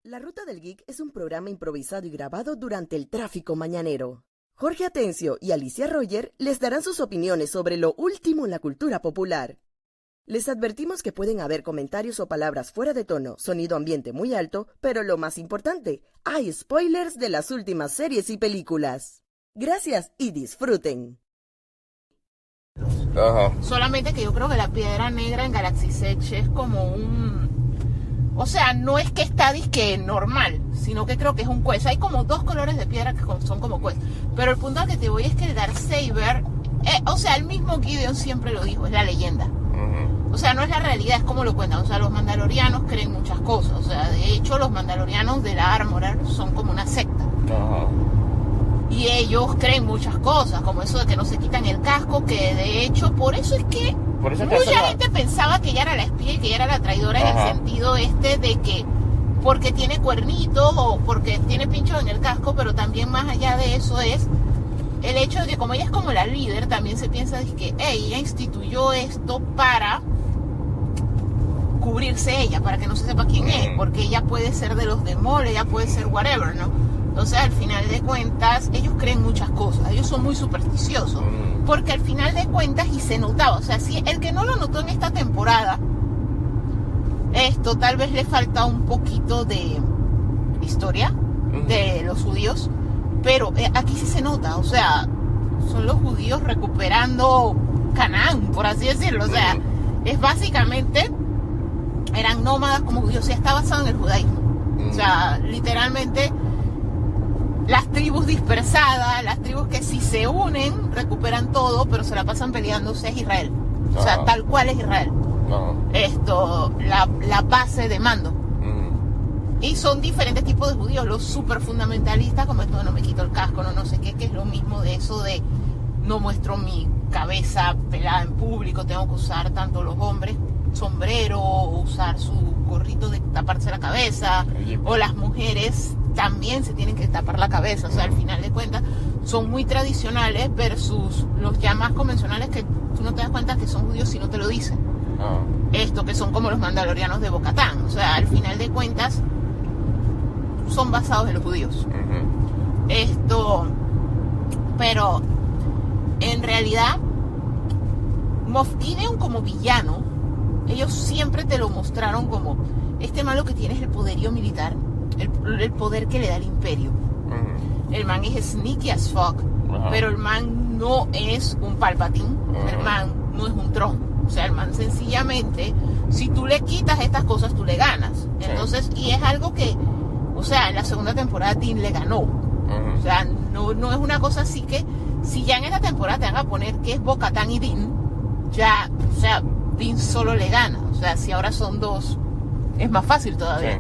La Ruta del Geek es un programa improvisado y grabado durante el tráfico mañanero. Jorge Atencio y Alicia Roger les darán sus opiniones sobre lo último en la cultura popular. Les advertimos que pueden haber comentarios o palabras fuera de tono, sonido ambiente muy alto, pero lo más importante, hay spoilers de las últimas series y películas. Gracias y disfruten. Ajá. Solamente que yo creo que la piedra negra en Galaxy's Edge es como un... O sea, no es que está disque normal, sino que creo que es un quest. Hay como dos colores de piedra que son como quest. Pero el punto al que te voy es que el Darksaber, o sea, el mismo Gideon siempre lo dijo, es la leyenda. O sea, no es la realidad, es como lo cuentan. O sea, los mandalorianos creen muchas cosas. O sea, de hecho, los mandalorianos de la Armorer son como una secta. Ajá. Y ellos creen muchas cosas, como eso de que no se quitan el casco, que de hecho, por eso es que mucha gente pensaba que ella era la espía y que ella era la traidora. Ajá. En el sentido de que porque tiene cuernitos o porque tiene pinchos en el casco, pero también más allá de eso es el hecho de que como ella es como la líder, también se piensa de que ella instituyó esto para cubrirse ella, para que no se sepa quién es, porque ella puede ser de los demonios, ella puede ser whatever, ¿no? Entonces, al final de cuentas, ellos creen muchas cosas, ellos son muy supersticiosos, porque al final de cuentas, y se notaba, o sea, si el que no lo notó en esta temporada, esto tal vez le falta un poquito de historia de los judíos, pero aquí sí se nota, o sea, son los judíos recuperando Canaán, por así decirlo, o sea, es básicamente, eran nómadas como judíos, o sea, está basado en el judaísmo, o sea, literalmente... Las tribus dispersadas, las tribus que si se unen, recuperan todo, pero se la pasan peleándose, es Israel. O sea, tal cual es Israel. Esto, la base de mando. Y son diferentes tipos de judíos, los super fundamentalistas, como esto de no me quito el casco, no sé qué, que es lo mismo de eso de no muestro mi cabeza pelada en público, tengo que usar tanto los hombres sombrero, usar su gorrito de taparse la cabeza, o las mujeres también se tienen que tapar la cabeza. O sea, al final de cuentas son muy tradicionales versus los ya más convencionales que tú no te das cuenta que son judíos si no te lo dicen. Esto que son como los mandalorianos de Bo-Katan. O sea, al final de cuentas son basados en los judíos. Esto, pero en realidad Moff Gideon como villano, ellos siempre te lo mostraron como este malo que tiene es el poderío militar, el poder que le da el imperio. El man es sneaky as fuck, pero el man no es un Palpatine, el man no es un Tron. O sea, el man sencillamente, si tú le quitas estas cosas, tú le ganas. Entonces, y es algo que, o sea, en la segunda temporada Dean le ganó. O sea, no es una cosa así que, si ya en esta temporada te van a poner que es Bo-Katan y Dean, ya, o sea, Dean solo le gana. O sea, si ahora son dos, es más fácil todavía.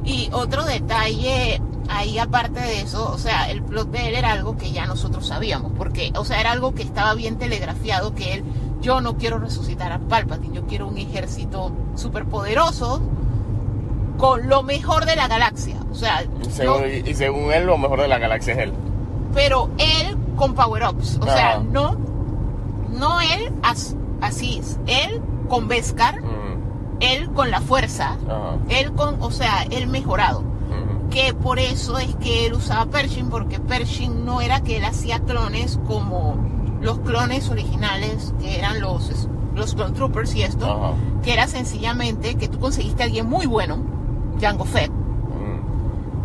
Y otro detalle ahí aparte de eso, o sea, el plot de él era algo que ya nosotros sabíamos, porque, o sea, era algo que estaba bien telegrafiado, que él, yo no quiero resucitar a Palpatine, yo quiero un ejército superpoderoso con lo mejor de la galaxia. O sea, y según él, lo mejor de la galaxia es él. Pero él con power-ups, o sea, no él así es, él con Beskar, él con la fuerza, él con, o sea, él mejorado. Que por eso es que él usaba Pershing, porque Pershing no era que él hacía clones como los clones originales, que eran los Clone Troopers y esto, que era sencillamente que tú conseguiste a alguien muy bueno, Jango Fett.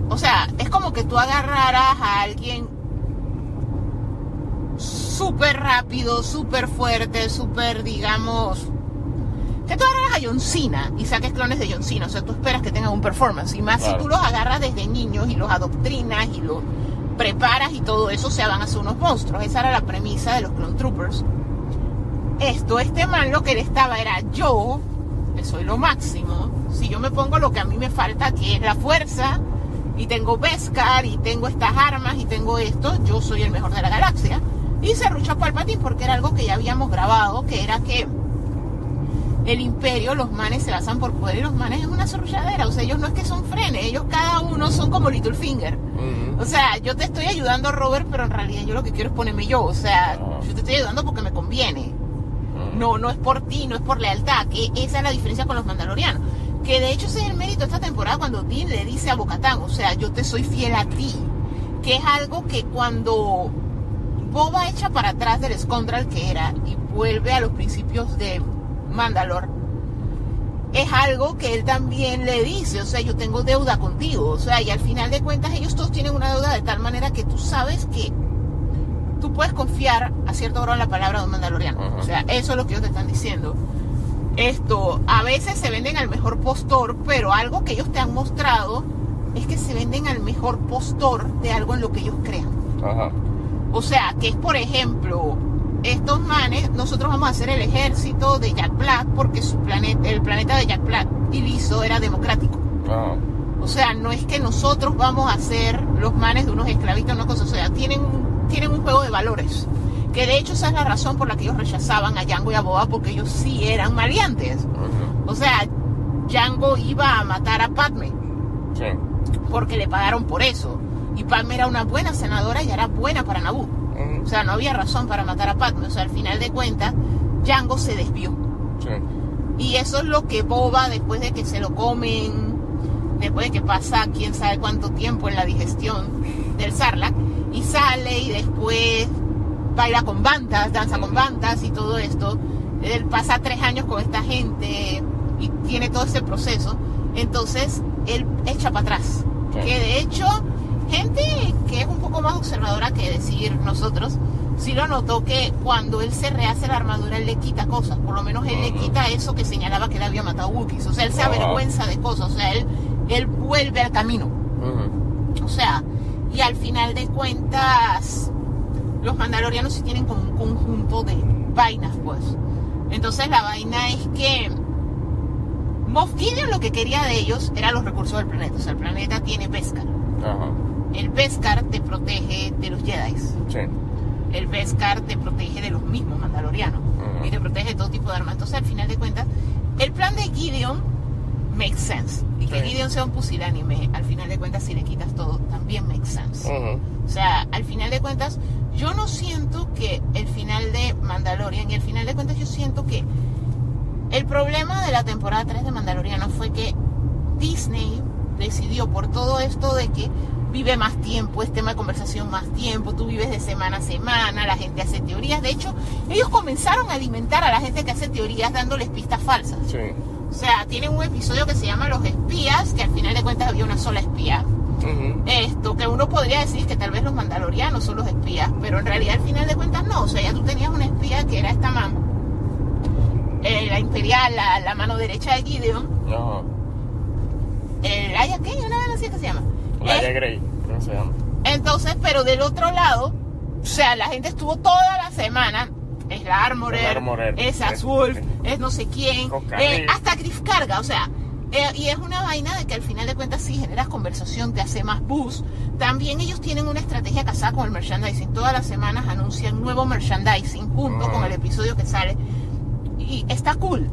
O sea, es como que tú agarraras a alguien súper rápido, súper fuerte, súper, digamos... Que tú agarras a John Cena y saques clones de John Cena, o sea, tú esperas que tengan un performance, y más si tú los agarras desde niños y los adoctrinas y los preparas y todo eso, o sea, van a ser unos monstruos. Esa era la premisa de los Clone Troopers. Este man lo que él estaba era yo, que soy lo máximo, si yo me pongo lo que a mí me falta, que es la fuerza, y tengo Beskar, y tengo estas armas, y tengo esto, yo soy el mejor de la galaxia. Y se ruchó a Palpatine porque era algo que ya habíamos grabado, que era que el imperio, los manes se basan por poder, y los manes es una zorrilladera. O sea, ellos no es que son frenes, ellos cada uno son como Littlefinger. O sea, yo te estoy ayudando, Robert, pero en realidad yo lo que quiero es ponerme yo. O sea, yo te estoy ayudando porque me conviene. No es por ti, no es por lealtad. Que esa es la diferencia con los mandalorianos. Que Que de hecho ese es el mérito de esta temporada cuando Dean le dice a Bo-Katan, o sea, yo te soy fiel a ti. Que es algo que cuando Boba echa para atrás del Skondral que era y vuelve a los principios de Mandalore, es algo que él también le dice, o sea, yo tengo deuda contigo, o sea, y al final de cuentas ellos todos tienen una deuda de tal manera que tú sabes que tú puedes confiar a cierto grado en la palabra de un mandaloriano. O sea, eso es lo que ellos te están diciendo. A veces se venden al mejor postor, pero algo que ellos te han mostrado es que se venden al mejor postor de algo en lo que ellos crean. Ajá. O sea, que es, por ejemplo, estos manes, nosotros vamos a hacer el ejército de Jack Black porque el planeta de Jack Black y Lizzo era democrático. Ajá. O sea, no es que nosotros vamos a ser los manes de unos esclavistas, una cosa, o sea, tienen un juego de valores. Que de hecho esa es la razón por la que ellos rechazaban a Jango y a Boba, porque ellos sí eran maleantes. O sea, Jango iba a matar a Padme. Sí. Porque le pagaron por eso. Y Padme era una buena senadora y era buena para Naboo. O sea, no había razón para matar a Padme. O sea, al final de cuentas, Jango se desvió. Sí. Y eso es lo que Boba, después de que se lo comen, después de que pasa quién sabe cuánto tiempo en la digestión del Sarlacc, y sale y después baila con bandas, danza con bandas y todo esto. Él pasa 3 años con esta gente y tiene todo ese proceso. Entonces, él echa para atrás. Sí. Que de hecho, gente que es un poco más observadora que decir nosotros, sí lo notó que cuando él se rehace la armadura, él le quita cosas. Por lo menos él le quita eso que señalaba que él había matado a Wookiees. O sea, él se avergüenza de cosas. O sea, él vuelve al camino. O sea, y al final de cuentas, los mandalorianos sí tienen como un conjunto de vainas, pues. Entonces la vaina es que Moff Gideon lo que quería de ellos eran los recursos del planeta. O sea, el planeta tiene Beskar. Ajá. El Beskar te protege de los Jedi. Sí. El Beskar te protege de los mismos mandalorianos. Y te protege de todo tipo de armas. Entonces, al final de cuentas, el plan de Gideon makes sense. Y que Gideon sea un pusilánime, al final de cuentas, si le quitas todo, también makes sense. O sea, al final de cuentas, yo no siento que el final de Mandalorian, y al final de cuentas yo siento que el problema de la temporada 3 de Mandaloriano fue que Disney decidió, por todo esto de que vive más tiempo, es tema de conversación más tiempo, tú vives de semana a semana, la gente hace teorías. De hecho, ellos comenzaron a alimentar a la gente que hace teorías dándoles pistas falsas. Sí. O sea, tienen un episodio que se llama Los Espías, que al final de cuentas había una sola espía. Que uno podría decir que tal vez los mandalorianos son los espías, pero en realidad al final de cuentas no. O sea, ya tú tenías una espía que era esta mano, la imperial, la mano derecha de Gideon. Ajá. ¿Laia qué? Una vez así que se llama. Laia Grey, ¿cómo se llama? Entonces, pero del otro lado, o sea, la gente estuvo toda la semana. Es la Armorer, es Azul, es no sé quién, hasta Griff Karga, o sea, y es una vaina de que al final de cuentas sí generas conversación, te hace más buzz. También ellos tienen una estrategia casada con el merchandising. Todas las semanas anuncian nuevo merchandising junto con el episodio que sale. Y está cool.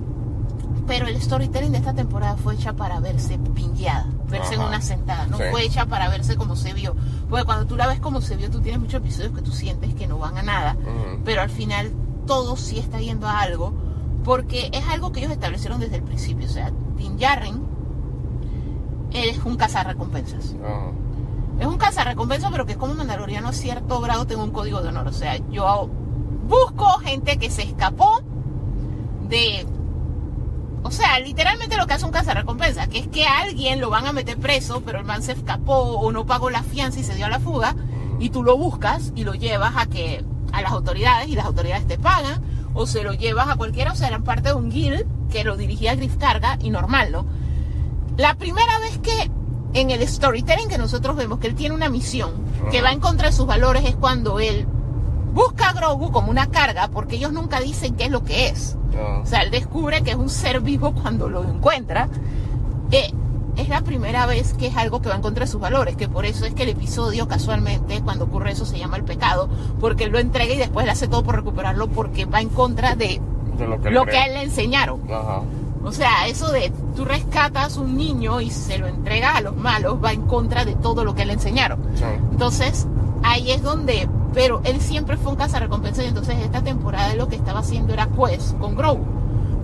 Pero el storytelling de esta temporada fue hecha para verse pingueada, verse en una sentada. No fue hecha para verse como se vio. Porque cuando tú la ves como se vio, tú tienes muchos episodios que tú sientes que no van a nada. Pero al final todo sí está yendo a algo. Porque es algo que ellos establecieron desde el principio. O sea, Din Djarin es un cazarrecompensas. Es un cazarrecompensas, pero que como mandaloriano a cierto grado tengo un código de honor. O sea, yo busco gente que se escapó de... O sea, literalmente lo que hace un cazarrecompensa, que es que a alguien lo van a meter preso, pero el man se escapó o no pagó la fianza y se dio a la fuga, y tú lo buscas y lo llevas a las autoridades y las autoridades te pagan, o se lo llevas a cualquiera. O sea, eran parte de un guild que lo dirigía Griff Karga y normal, ¿no? La primera vez que en el storytelling que nosotros vemos que él tiene una misión que va en contra de sus valores es cuando él busca a Grogu como una carga, porque ellos nunca dicen qué es lo que es. O sea, él descubre que es un ser vivo cuando lo encuentra. Es la primera vez que es algo que va en contra de sus valores, que por eso es que el episodio, casualmente, cuando ocurre eso, se llama El Pecado, porque él lo entrega y después le hace todo por recuperarlo, porque va en contra de lo que a él le enseñaron. O sea, eso de tú rescatas un niño y se lo entregas a los malos, va en contra de todo lo que le enseñaron. Entonces, ahí es donde... Pero él siempre fue un cazarrecompensas, y entonces esta temporada lo que estaba haciendo era quest con Grogu.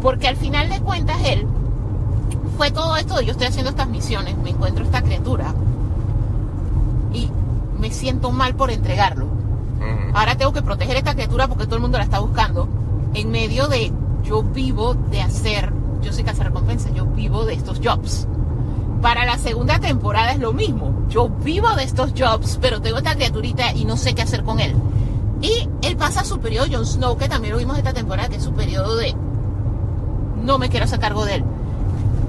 Porque al final de cuentas él fue todo esto de yo estoy haciendo estas misiones, me encuentro esta criatura y me siento mal por entregarlo. Ahora tengo que proteger a esta criatura porque todo el mundo la está buscando. En medio de yo vivo de hacer, yo soy cazarrecompensas, yo vivo de estos jobs. Para la segunda temporada es lo mismo. Yo vivo de estos jobs, pero tengo esta criaturita y no sé qué hacer con él. Y él pasa su periodo, Jon Snow, que también lo vimos esta temporada, que es su periodo de no me quiero hacer cargo de él.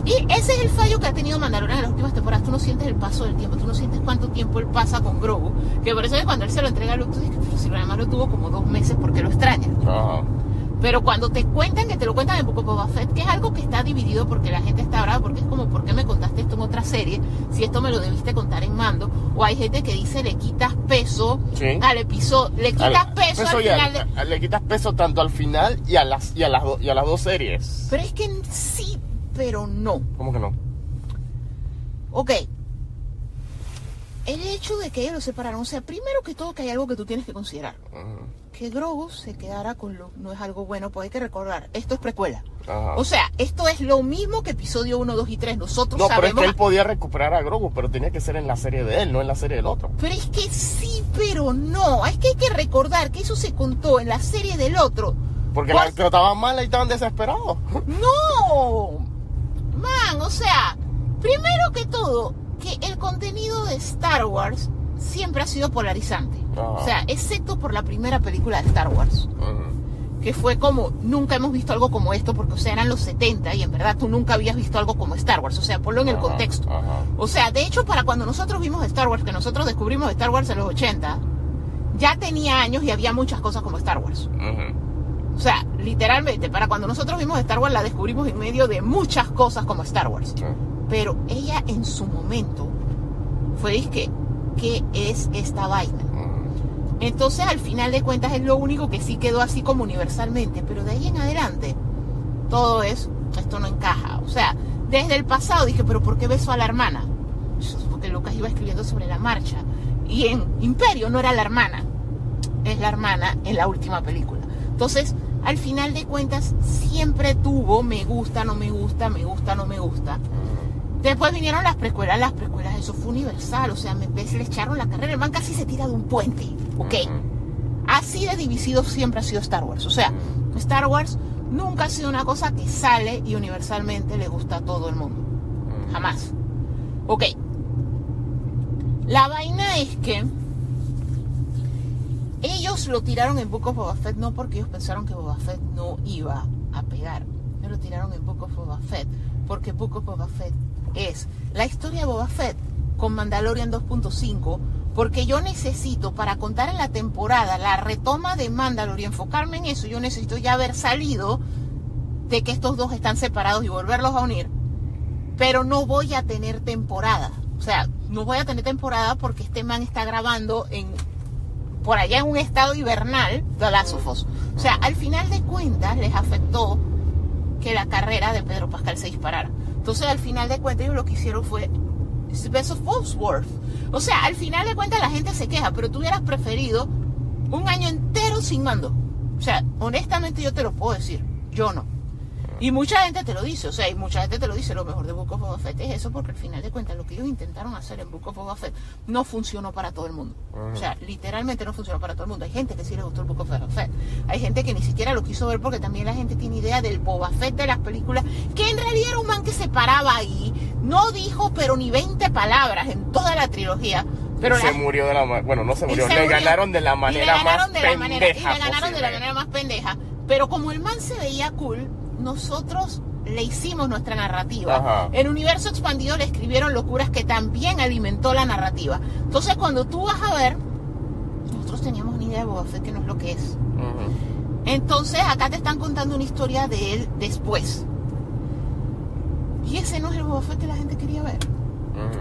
Y ese es el fallo que ha tenido Mandalorian en las últimas temporadas. Tú no sientes el paso del tiempo, tú no sientes cuánto tiempo él pasa con Grogu. Que por eso es que cuando él se lo entrega a Luke, tú dices, pero si además lo tuvo como 2 meses porque lo extraña. Pero cuando te cuentan, que te lo cuentan en Book of Boba Fett, que es algo que está dividido porque la gente está brava, porque es como, ¿por qué me contaste esto en otra serie? Si esto me lo debiste contar en Mando. O hay gente que dice, le quitas peso al episodio, le quitas peso al final. Le quitas peso tanto al final y a las 2 series. Pero es que sí, pero no. ¿Cómo que no? Ok. El hecho de que ellos lo separaron, o sea, primero que todo que hay algo que tú tienes que considerar. Que Grogu se quedara con Luke no es algo bueno, pues hay que recordar, esto es precuela. O sea, esto es lo mismo que episodio 1, 2 y 3. Nosotros sabemos... No, pero es que él podía recuperar a Grogu, pero tenía que ser en la serie de él, no en la serie del otro. Pero es que sí, pero no. Es que hay que recordar que eso se contó en la serie del otro. Porque la trataban mal y estaban desesperados. ¡No! Man, o sea, primero que todo, que el contenido de Star Wars siempre ha sido polarizante. O sea, excepto por la primera película de Star Wars. Que fue como, nunca hemos visto algo como esto, porque, o sea, eran los 70 y en verdad tú nunca habías visto algo como Star Wars. O sea, ponlo en el contexto. O sea, de hecho, para cuando nosotros vimos Star Wars, que nosotros descubrimos Star Wars en los 80, ya tenía años y había muchas cosas como Star Wars. O sea, literalmente, para cuando nosotros vimos Star Wars, la descubrimos en medio de muchas cosas como Star Wars. Pero ella en su momento fue, dizque, ¿qué es esta vaina? Entonces, al final de cuentas, es lo único que sí quedó así como universalmente. Pero de ahí en adelante, todo es, esto no encaja. O sea, desde el pasado dije, ¿pero por qué besó a la hermana? Porque Lucas iba escribiendo sobre la marcha. Y en Imperio no era la hermana, es la hermana en la última película. Entonces, al final de cuentas, siempre tuvo me gusta, no me gusta, me gusta, no me gusta. Después vinieron las precuelas, eso fue universal, o sea, le echaron la carrera, el man casi se tira de un puente, ¿ok? Así de divisivo siempre ha sido Star Wars, o sea, Star Wars nunca ha sido una cosa que sale y universalmente le gusta a todo el mundo, jamás. Ok, la vaina es que ellos lo tiraron en Book of Boba Fett no porque ellos pensaron que Boba Fett no iba a pegar, ellos lo tiraron en Book of Boba Fett porque Book of Boba Fett es la historia de Boba Fett con Mandalorian 2.5, porque yo necesito, para contar en la temporada la retoma de Mandalorian, enfocarme en eso, yo necesito ya haber salido de que estos dos están separados y volverlos a unir, pero no voy a tener temporada, o sea, no voy a tener temporada porque este man está grabando por allá en un estado hibernal de Last of Us. O sea, al final de cuentas les afectó que la carrera de Pedro Pascal se disparara. Entonces, al final de cuentas, ellos lo que hicieron fue Best of Falsworth. O sea, al final de cuentas la gente se queja, pero tú hubieras preferido un año entero sin Mando. O sea, honestamente yo te lo puedo decir, yo no. Y mucha gente te lo dice, o sea, y mucha gente te lo dice, lo mejor de Book of Boba Fett es eso, porque al final de cuentas lo que ellos intentaron hacer en Book of Boba Fett no funcionó para todo el mundo. O sea, literalmente no funcionó para todo el mundo. Hay gente que sí le gustó el Book of Boba Fett. Hay gente que ni siquiera lo quiso ver porque también la gente tiene idea del Boba Fett de las películas, que en realidad era un man que se paraba ahí, no dijo pero ni 20 palabras en toda la trilogía. Pero se murió de la bueno, no se murió, le ganaron de la manera más pendeja. Pero como el man se veía cool, nosotros le hicimos nuestra narrativa. El universo expandido le escribieron locuras que también alimentó la narrativa. Entonces, cuando tú vas a ver, nosotros teníamos una idea de Boba Fett que no es lo que es. Entonces, acá te están contando una historia de él después. Y ese no es el Boba Fett que la gente quería ver.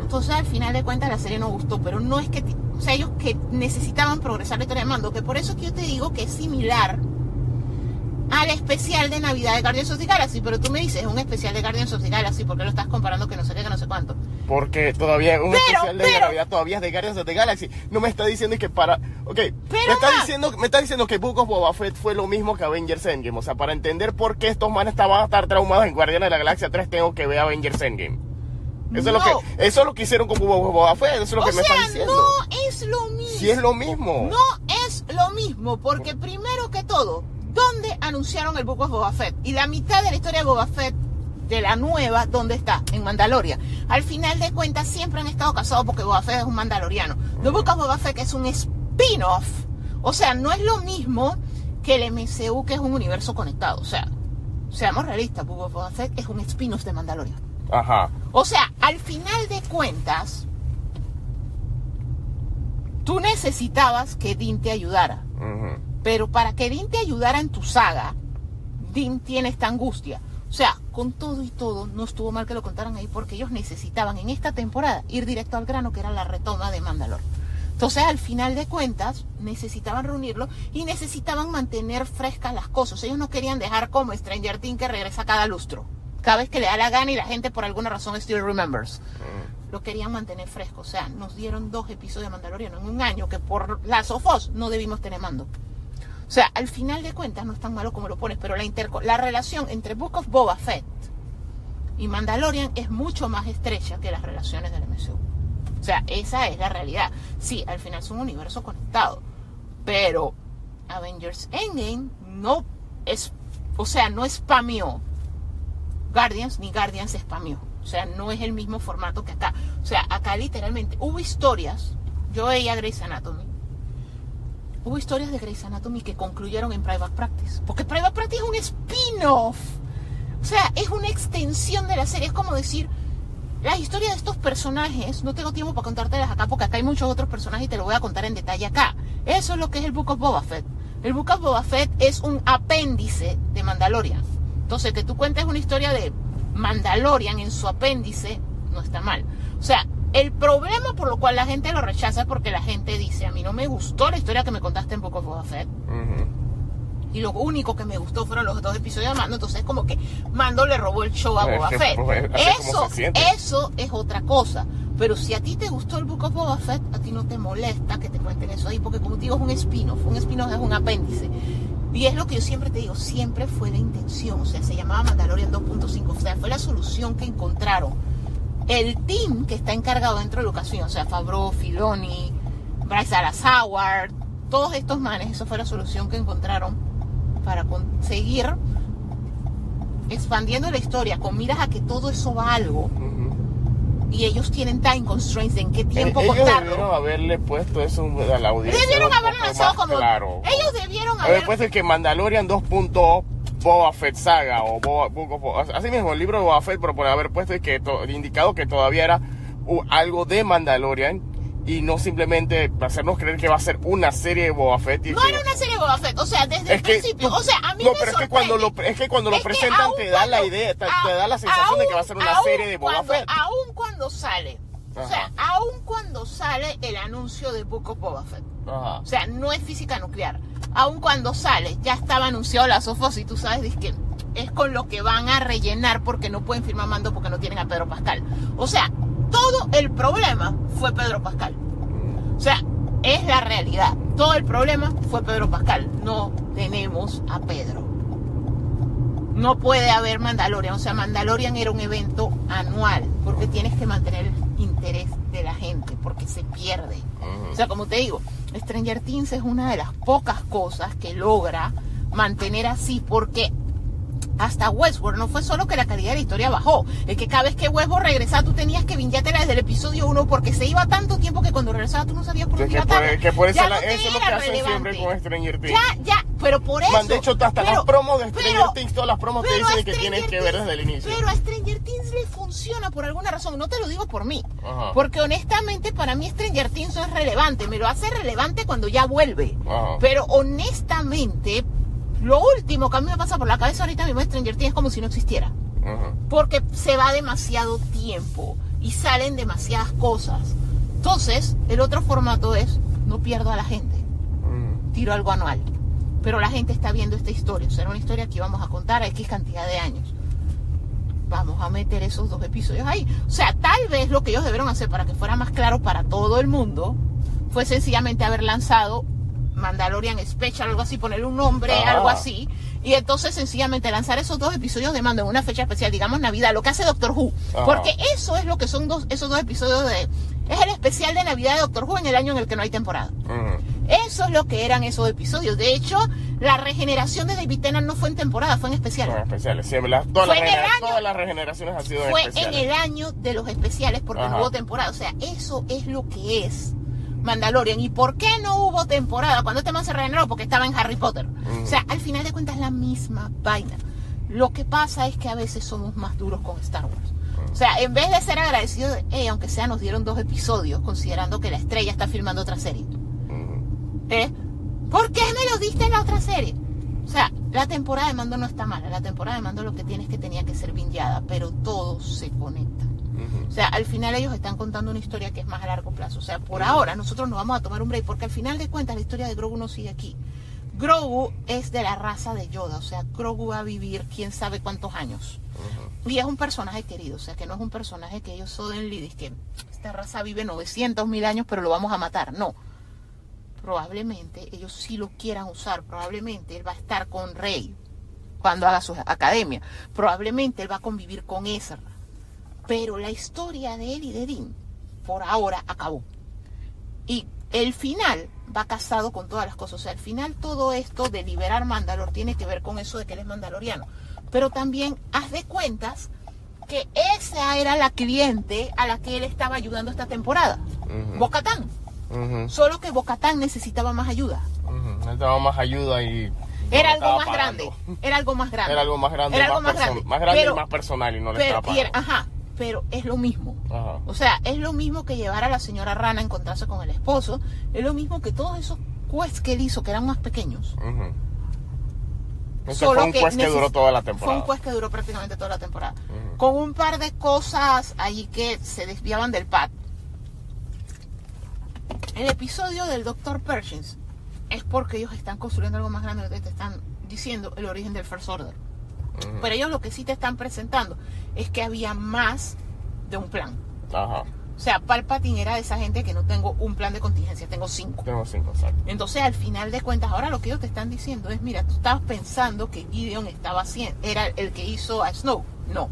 Entonces, al final de cuentas, la serie no gustó, pero no es que... O sea, ellos que necesitaban progresar la historia de Mando, que por eso es que yo te digo que es similar al especial de Navidad de Guardians of the Galaxy, pero tú me dices, es un especial de Guardians of the Galaxy, ¿por qué lo estás comparando que no sé qué, que no sé cuánto? Porque todavía un especial de Navidad todavía es de Guardians of the Galaxy. No me está diciendo que para... Ok, me está diciendo que Book of Boba Fett fue lo mismo que Avengers Endgame. O sea, para entender por qué estos manes van a estar traumados en Guardianes de la Galaxia 3, tengo que ver Avengers Endgame. Eso es lo que hicieron con Boba Fett, eso es lo que me está diciendo. No es lo mismo. Sí es lo mismo. No es lo mismo, porque primero que todo, ¿dónde anunciaron el Book of Boba Fett? Y la mitad de la historia de Boba Fett, de la nueva, ¿dónde está? En Mandalorian. Al final de cuentas, siempre han estado casados porque Boba Fett es un mandaloriano. The Book of Boba Fett es un spin-off. O sea, no es lo mismo que el MCU, que es un universo conectado. O sea, seamos realistas, Book of Boba Fett es un spin-off de Mandalorian. Ajá. O sea, al final de cuentas, tú necesitabas que Din te ayudara. Uh-huh. Pero para que Din te ayudara en tu saga, Din tiene esta angustia. O sea, con todo y todo, no estuvo mal que lo contaran ahí, porque ellos necesitaban en esta temporada ir directo al grano, que era la retoma de Mandalor. Entonces, al final de cuentas, necesitaban reunirlo y necesitaban mantener frescas las cosas. Ellos no querían dejar como Stranger Things, que regresa cada lustro, cada vez que le da la gana y la gente por alguna razón still remembers. Lo querían mantener fresco. O sea, nos dieron 2 episodios de Mandalorian en un año que por Last of Us no debimos tener mando. O sea, al final de cuentas no es tan malo como lo pones, pero la relación entre Book of Boba Fett y Mandalorian es mucho más estrecha que las relaciones del MCU. O sea, esa es la realidad. Sí, al final es un universo conectado, pero Avengers Endgame no es, o sea, no spameó Guardians, ni Guardians spameó. O sea, no es el mismo formato que acá. O sea, acá literalmente hubo historias. Yo veía Grey's Anatomy. Hubo historias de Grey's Anatomy que concluyeron en Private Practice. Porque Private Practice es un spin-off. O sea, es una extensión de la serie. Es como decir, las historias de estos personajes, no tengo tiempo para contártelas acá, porque acá hay muchos otros personajes y te lo voy a contar en detalle acá. Eso es lo que es el Book of Boba Fett. El Book of Boba Fett es un apéndice de Mandalorian. Entonces, que tú cuentes una historia de Mandalorian en su apéndice, no está mal. O sea, el problema por lo cual la gente lo rechaza es porque la gente dice, a mí no me gustó la historia que me contaste en Book of Boba Fett. Uh-huh. Y lo único que me gustó fueron los 2 episodios de Mando. Entonces es como que Mando le robó el show a Boba Fett. Eso es otra cosa. Pero si a ti te gustó el Book of Boba Fett, a ti no te molesta que te cuenten eso ahí, porque como te digo, es un spin-off. Un spin-off es un apéndice. Y es lo que yo siempre te digo, siempre fue la intención. O sea, se llamaba Mandalorian 2.5. O sea, fue la solución que encontraron el team que está encargado dentro de Lucasfilm. O sea, Favreau, Filoni, Bryce Dallas Howard, todos estos manes, eso fue la solución que encontraron para conseguir expandiendo la historia con miras a que todo eso va a algo. Y ellos tienen time constraints de en qué tiempo contarlo. Ellos debieron haberle puesto eso a la audiencia. Debieron haberlo lanzado como... Claro. Ellos debieron haber puesto que Mandalorian 2.0 Boba Fett Saga o así mismo el libro de Boba Fett, pero por haber puesto que indicado que todavía era algo de Mandalorian y no simplemente hacernos creer que va a ser una serie de Boba Fett. No era una serie de Boba Fett, o sea, desde el principio. O sea, a mí no, me pero sorprende. es que cuando lo presentan te da la idea, te da la sensación de que va a ser una serie de Boba Fett. Aún cuando sale, o sea, aún cuando sale el anuncio de Book of Boba Fett. Ajá. O sea, no es física nuclear. Aún cuando sale, ya estaba anunciado Last of Us y tú sabes que es con lo que van a rellenar porque no pueden firmar Mando porque no tienen a Pedro Pascal. O sea, todo el problema fue Pedro Pascal. O sea, es la realidad. Todo el problema fue Pedro Pascal. No tenemos a Pedro. No puede haber Mandalorian. O sea, Mandalorian era un evento anual porque tienes que mantener el interés de la gente porque se pierde. O sea, como te digo, Stranger Things es una de las pocas cosas que logra mantener así, porque hasta Westworld no fue solo que la calidad de la historia bajó, es que cada vez que Westworld regresaba tú tenías que vingueártela desde el episodio 1 porque se iba tanto tiempo que cuando regresaba tú no sabías por dónde iba tarde. Que por eso, eso es lo que hacen siempre con Stranger Things. Ya, pero por eso. De hecho, hasta las promos de Stranger Things, todas las promos te dicen que tienes que ver desde el inicio. Pero a Stranger Things le funciona por alguna razón, no te lo digo por mí. Ajá. Porque honestamente para mí Stranger Things no es relevante, me lo hace relevante cuando ya vuelve. Ajá. Pero honestamente, lo último que a mí me pasa por la cabeza ahorita mismo de Stranger Things es como si no existiera. Porque se va demasiado tiempo y salen demasiadas cosas. Entonces, el otro formato es, no pierdo a la gente. Tiro algo anual. pero la gente está viendo esta historia. O sea, era una historia que íbamos a contar a X cantidad de años. Vamos a meter esos 2 episodios ahí. O sea, tal vez lo que ellos debieron hacer para que fuera más claro para todo el mundo fue sencillamente haber lanzado Mandalorian Special, algo así, ponerle un nombre, algo así, y entonces sencillamente lanzar esos 2 episodios de Mando en una fecha especial, digamos Navidad, lo que hace Doctor Who, porque eso es lo que son esos 2 episodios es el especial de Navidad de Doctor Who en el año en el que no hay temporada. Eso es lo que eran esos episodios. De hecho, la regeneración de David Tennant no fue en temporada, fue en especiales. Fue en especiales, sí, todas las regeneraciones han sido en especiales. Fue en el año de los especiales porque no hubo temporada. O sea, eso es lo que es Mandalorian. ¿Y por qué no hubo temporada cuando este man se regeneró? Porque estaba en Harry Potter. O sea, al final de cuentas es la misma vaina. Lo que pasa es que a veces somos más duros con Star Wars. O sea, en vez de ser agradecidos, aunque sea nos dieron 2 episodios, considerando que la estrella está filmando otra serie. ¿Por qué me lo diste en la otra serie? O sea, la temporada de Mando no está mala. La temporada de Mando lo que tiene es que tenía que ser bingeada, pero todo se conecta. O sea, al final ellos están contando una historia que es más a largo plazo. O sea, por ahora nosotros nos vamos a tomar un break porque al final de cuentas la historia de Grogu no sigue aquí. Grogu es de la raza de Yoda. O sea, Grogu va a vivir quién sabe cuántos años. Y es un personaje querido. O sea, que no es un personaje que ellos suddenly que esta raza vive 900.000 años pero lo vamos a matar. No. Probablemente ellos sí lo quieran usar. Probablemente él va a estar con Rey cuando haga su academia. Probablemente él va a convivir con Ezra. Pero la historia de él y de Din, por ahora, acabó. Y el final va casado con todas las cosas. O sea, al final todo esto de liberar Mandalor tiene que ver con eso de que él es mandaloriano. Pero también, haz de cuentas, que esa era la cliente a la que él estaba ayudando esta temporada. Bo-Katan. Solo que Bo-Katan necesitaba más ayuda. Necesitaba más ayuda y... Era algo más grande. Era algo más grande. Era algo más grande. Era algo más grande. Más grande y más personal y no le estaba pagando. Pero es lo mismo. O sea, es lo mismo que llevar a la señora Rana a encontrarse con el esposo. Es lo mismo que todos esos quests que él hizo, que eran más pequeños. Solo fue un quest que duró toda la temporada. Fue un quest que duró prácticamente toda la temporada. Con un par de cosas allí que se desviaban del pad. El episodio del Dr. Pershing es porque ellos están construyendo algo más grande. Te están diciendo el origen del First Order. Pero ellos lo que sí te están presentando es que había más de un plan. O sea, Palpatine era de esa gente que no tengo un plan de contingencia, tengo 5. Tengo 5, exacto. Entonces, al final de cuentas, ahora lo que ellos te están diciendo es, mira, tú estabas pensando que Gideon era el que hizo a Snoke. No.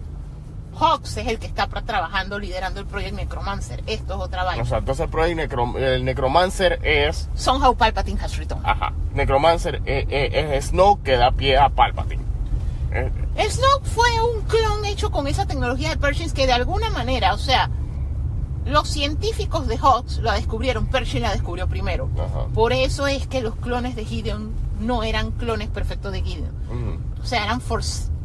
Hux es el que está trabajando, liderando el Project Necromancer. Esto es otra vaina. O sea, entonces el Necromancer es... Somehow Palpatine has returned. Necromancer es Snoke que da pie a Palpatine. Snoke fue un clon hecho con esa tecnología de Pershing que de alguna manera, o sea, los científicos de Hux la descubrieron, Pershing la descubrió primero. Por eso es que los clones de Gideon no eran clones perfectos de Gideon. O sea,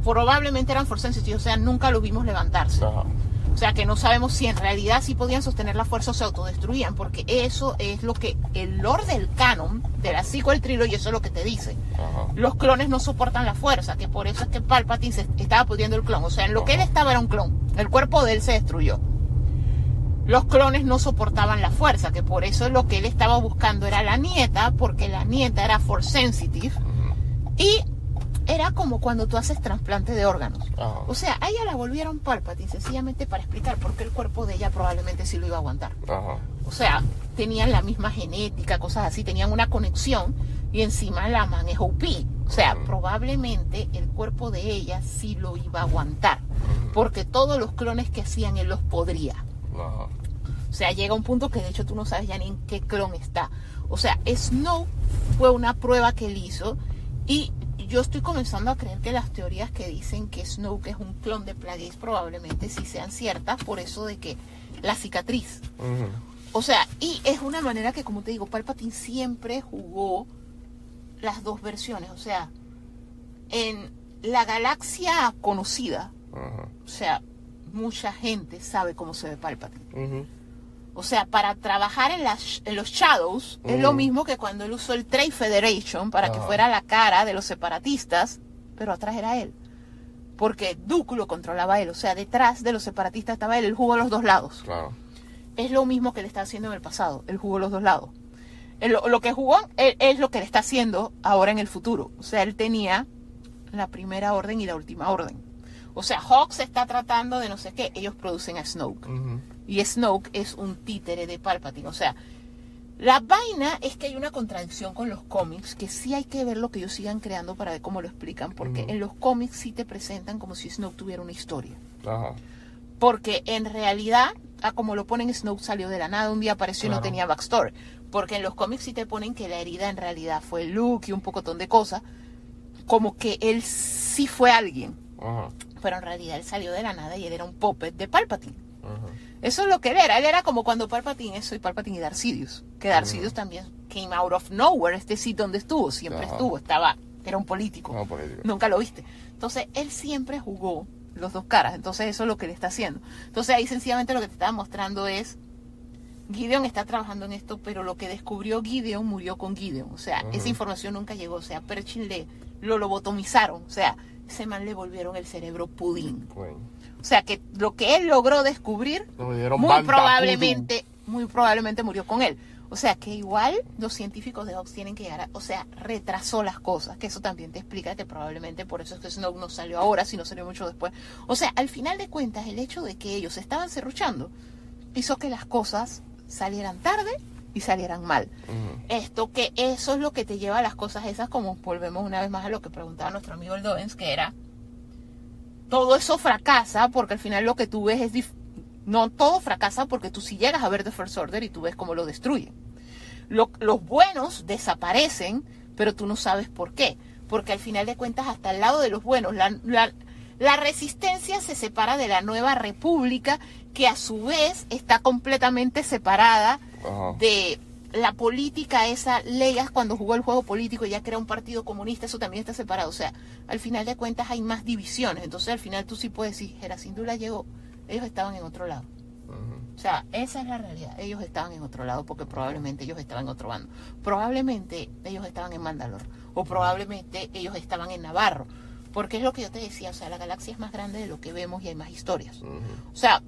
probablemente eran force sensitive, o sea, nunca los vimos levantarse. O sea, que no sabemos si en realidad sí podían sostener la fuerza o se autodestruían, porque eso es lo que el lore del canon de la sequel trilogy, eso es lo que te dice. Los clones no soportan la fuerza, que por eso es que Palpatine se estaba pudiendo el clon. O sea, en lo que él estaba era un clon. El cuerpo de él se destruyó. Los clones no soportaban la fuerza, que por eso lo que él estaba buscando era la nieta, porque la nieta era force sensitive. Y era como cuando tú haces trasplante de órganos. O sea, a ella la volvieron Palpatine sencillamente para explicar por qué el cuerpo de ella probablemente sí lo iba a aguantar. O sea, tenían la misma genética, cosas así, tenían una conexión y encima la man es OP. O sea, probablemente el cuerpo de ella sí lo iba a aguantar, porque todos los clones que hacían él los podría. O sea, llega un punto que de hecho tú no sabes ya ni en qué clon está. O sea, Snoke fue una prueba que él hizo y yo estoy comenzando a creer que las teorías que dicen que Snoke es un clon de Plagueis probablemente sí sean ciertas, por eso de que la cicatriz. O sea, y es una manera que, como te digo, Palpatine siempre jugó las dos versiones. O sea, en la galaxia conocida, o sea, mucha gente sabe cómo se ve Palpatine. O sea, para trabajar en los Shadows es lo mismo que cuando él usó el Trade Federation para que fuera la cara de los separatistas, pero atrás era él. Porque Dooku lo controlaba él. O sea, detrás de los separatistas estaba él jugó los dos lados. Es lo mismo que le está haciendo en el pasado, él jugó los dos lados. Lo que jugó es lo que él está haciendo ahora en el futuro. O sea, él tenía la primera orden y la última orden. O sea, Hawks está tratando de no sé qué. Ellos producen a Snoke. Y Snoke es un títere de Palpatine. O sea, la vaina es que hay una contradicción con los cómics, que sí hay que ver lo que ellos sigan creando para ver cómo lo explican. Porque en los cómics sí te presentan como si Snoke tuviera una historia. Ajá. Porque en realidad, como lo ponen, Snoke salió de la nada, un día apareció y no tenía backstory. Porque en los cómics sí te ponen que la herida en realidad fue Luke y un pocotón de cosas. Como que él sí fue alguien. Ajá. Pero en realidad él salió de la nada y él era un puppet de Palpatine. Eso es lo que él era. Él era como cuando Palpatine, soy Palpatine y Darth Sidious. Que Darth Sidious también came out of nowhere. Este sitio donde estuvo, siempre estuvo. Era un político. Nunca lo viste. Entonces, él siempre jugó los dos caras. Entonces, eso es lo que le está haciendo. Entonces, ahí sencillamente lo que te estaba mostrando es, Gideon está trabajando en esto, pero lo que descubrió Gideon murió con Gideon. O sea, esa información nunca llegó. O sea, Pershing lo lobotomizaron. O sea, ese man le volvieron el cerebro pudín. O sea, que lo que él logró descubrir, muy probablemente murió con él. O sea, que igual los científicos de Hawks tienen que llegar o sea, retrasó las cosas, que eso también te explica que probablemente por eso es que Snoke no salió ahora, sino salió mucho después. O sea, al final de cuentas, el hecho de que ellos estaban serruchando hizo que las cosas salieran tarde y salieran mal. Eso es lo que te lleva a las cosas esas, como volvemos una vez más a lo que preguntaba nuestro amigo el Doens, que era, todo eso fracasa porque al final lo que tú ves es no todo fracasa porque tú sí llegas a ver The First Order y tú ves cómo lo destruyen. Los buenos desaparecen, pero tú no sabes por qué. Porque al final de cuentas, hasta el lado de los buenos, la resistencia se separa de la Nueva República, que a su vez está completamente separada de la política esa. Leia, cuando jugó el juego político y ya crea un partido comunista, eso también está separado. O sea, al final de cuentas hay más divisiones. Entonces al final tú sí puedes decir, Heracindula llegó, ellos estaban en otro lado. O sea, esa es la realidad. Ellos estaban en otro lado porque probablemente ellos estaban en otro bando. Probablemente ellos estaban en Mandalor. O probablemente ellos estaban en Navarro. Porque es lo que yo te decía, o sea, la galaxia es más grande de lo que vemos y hay más historias. O sea,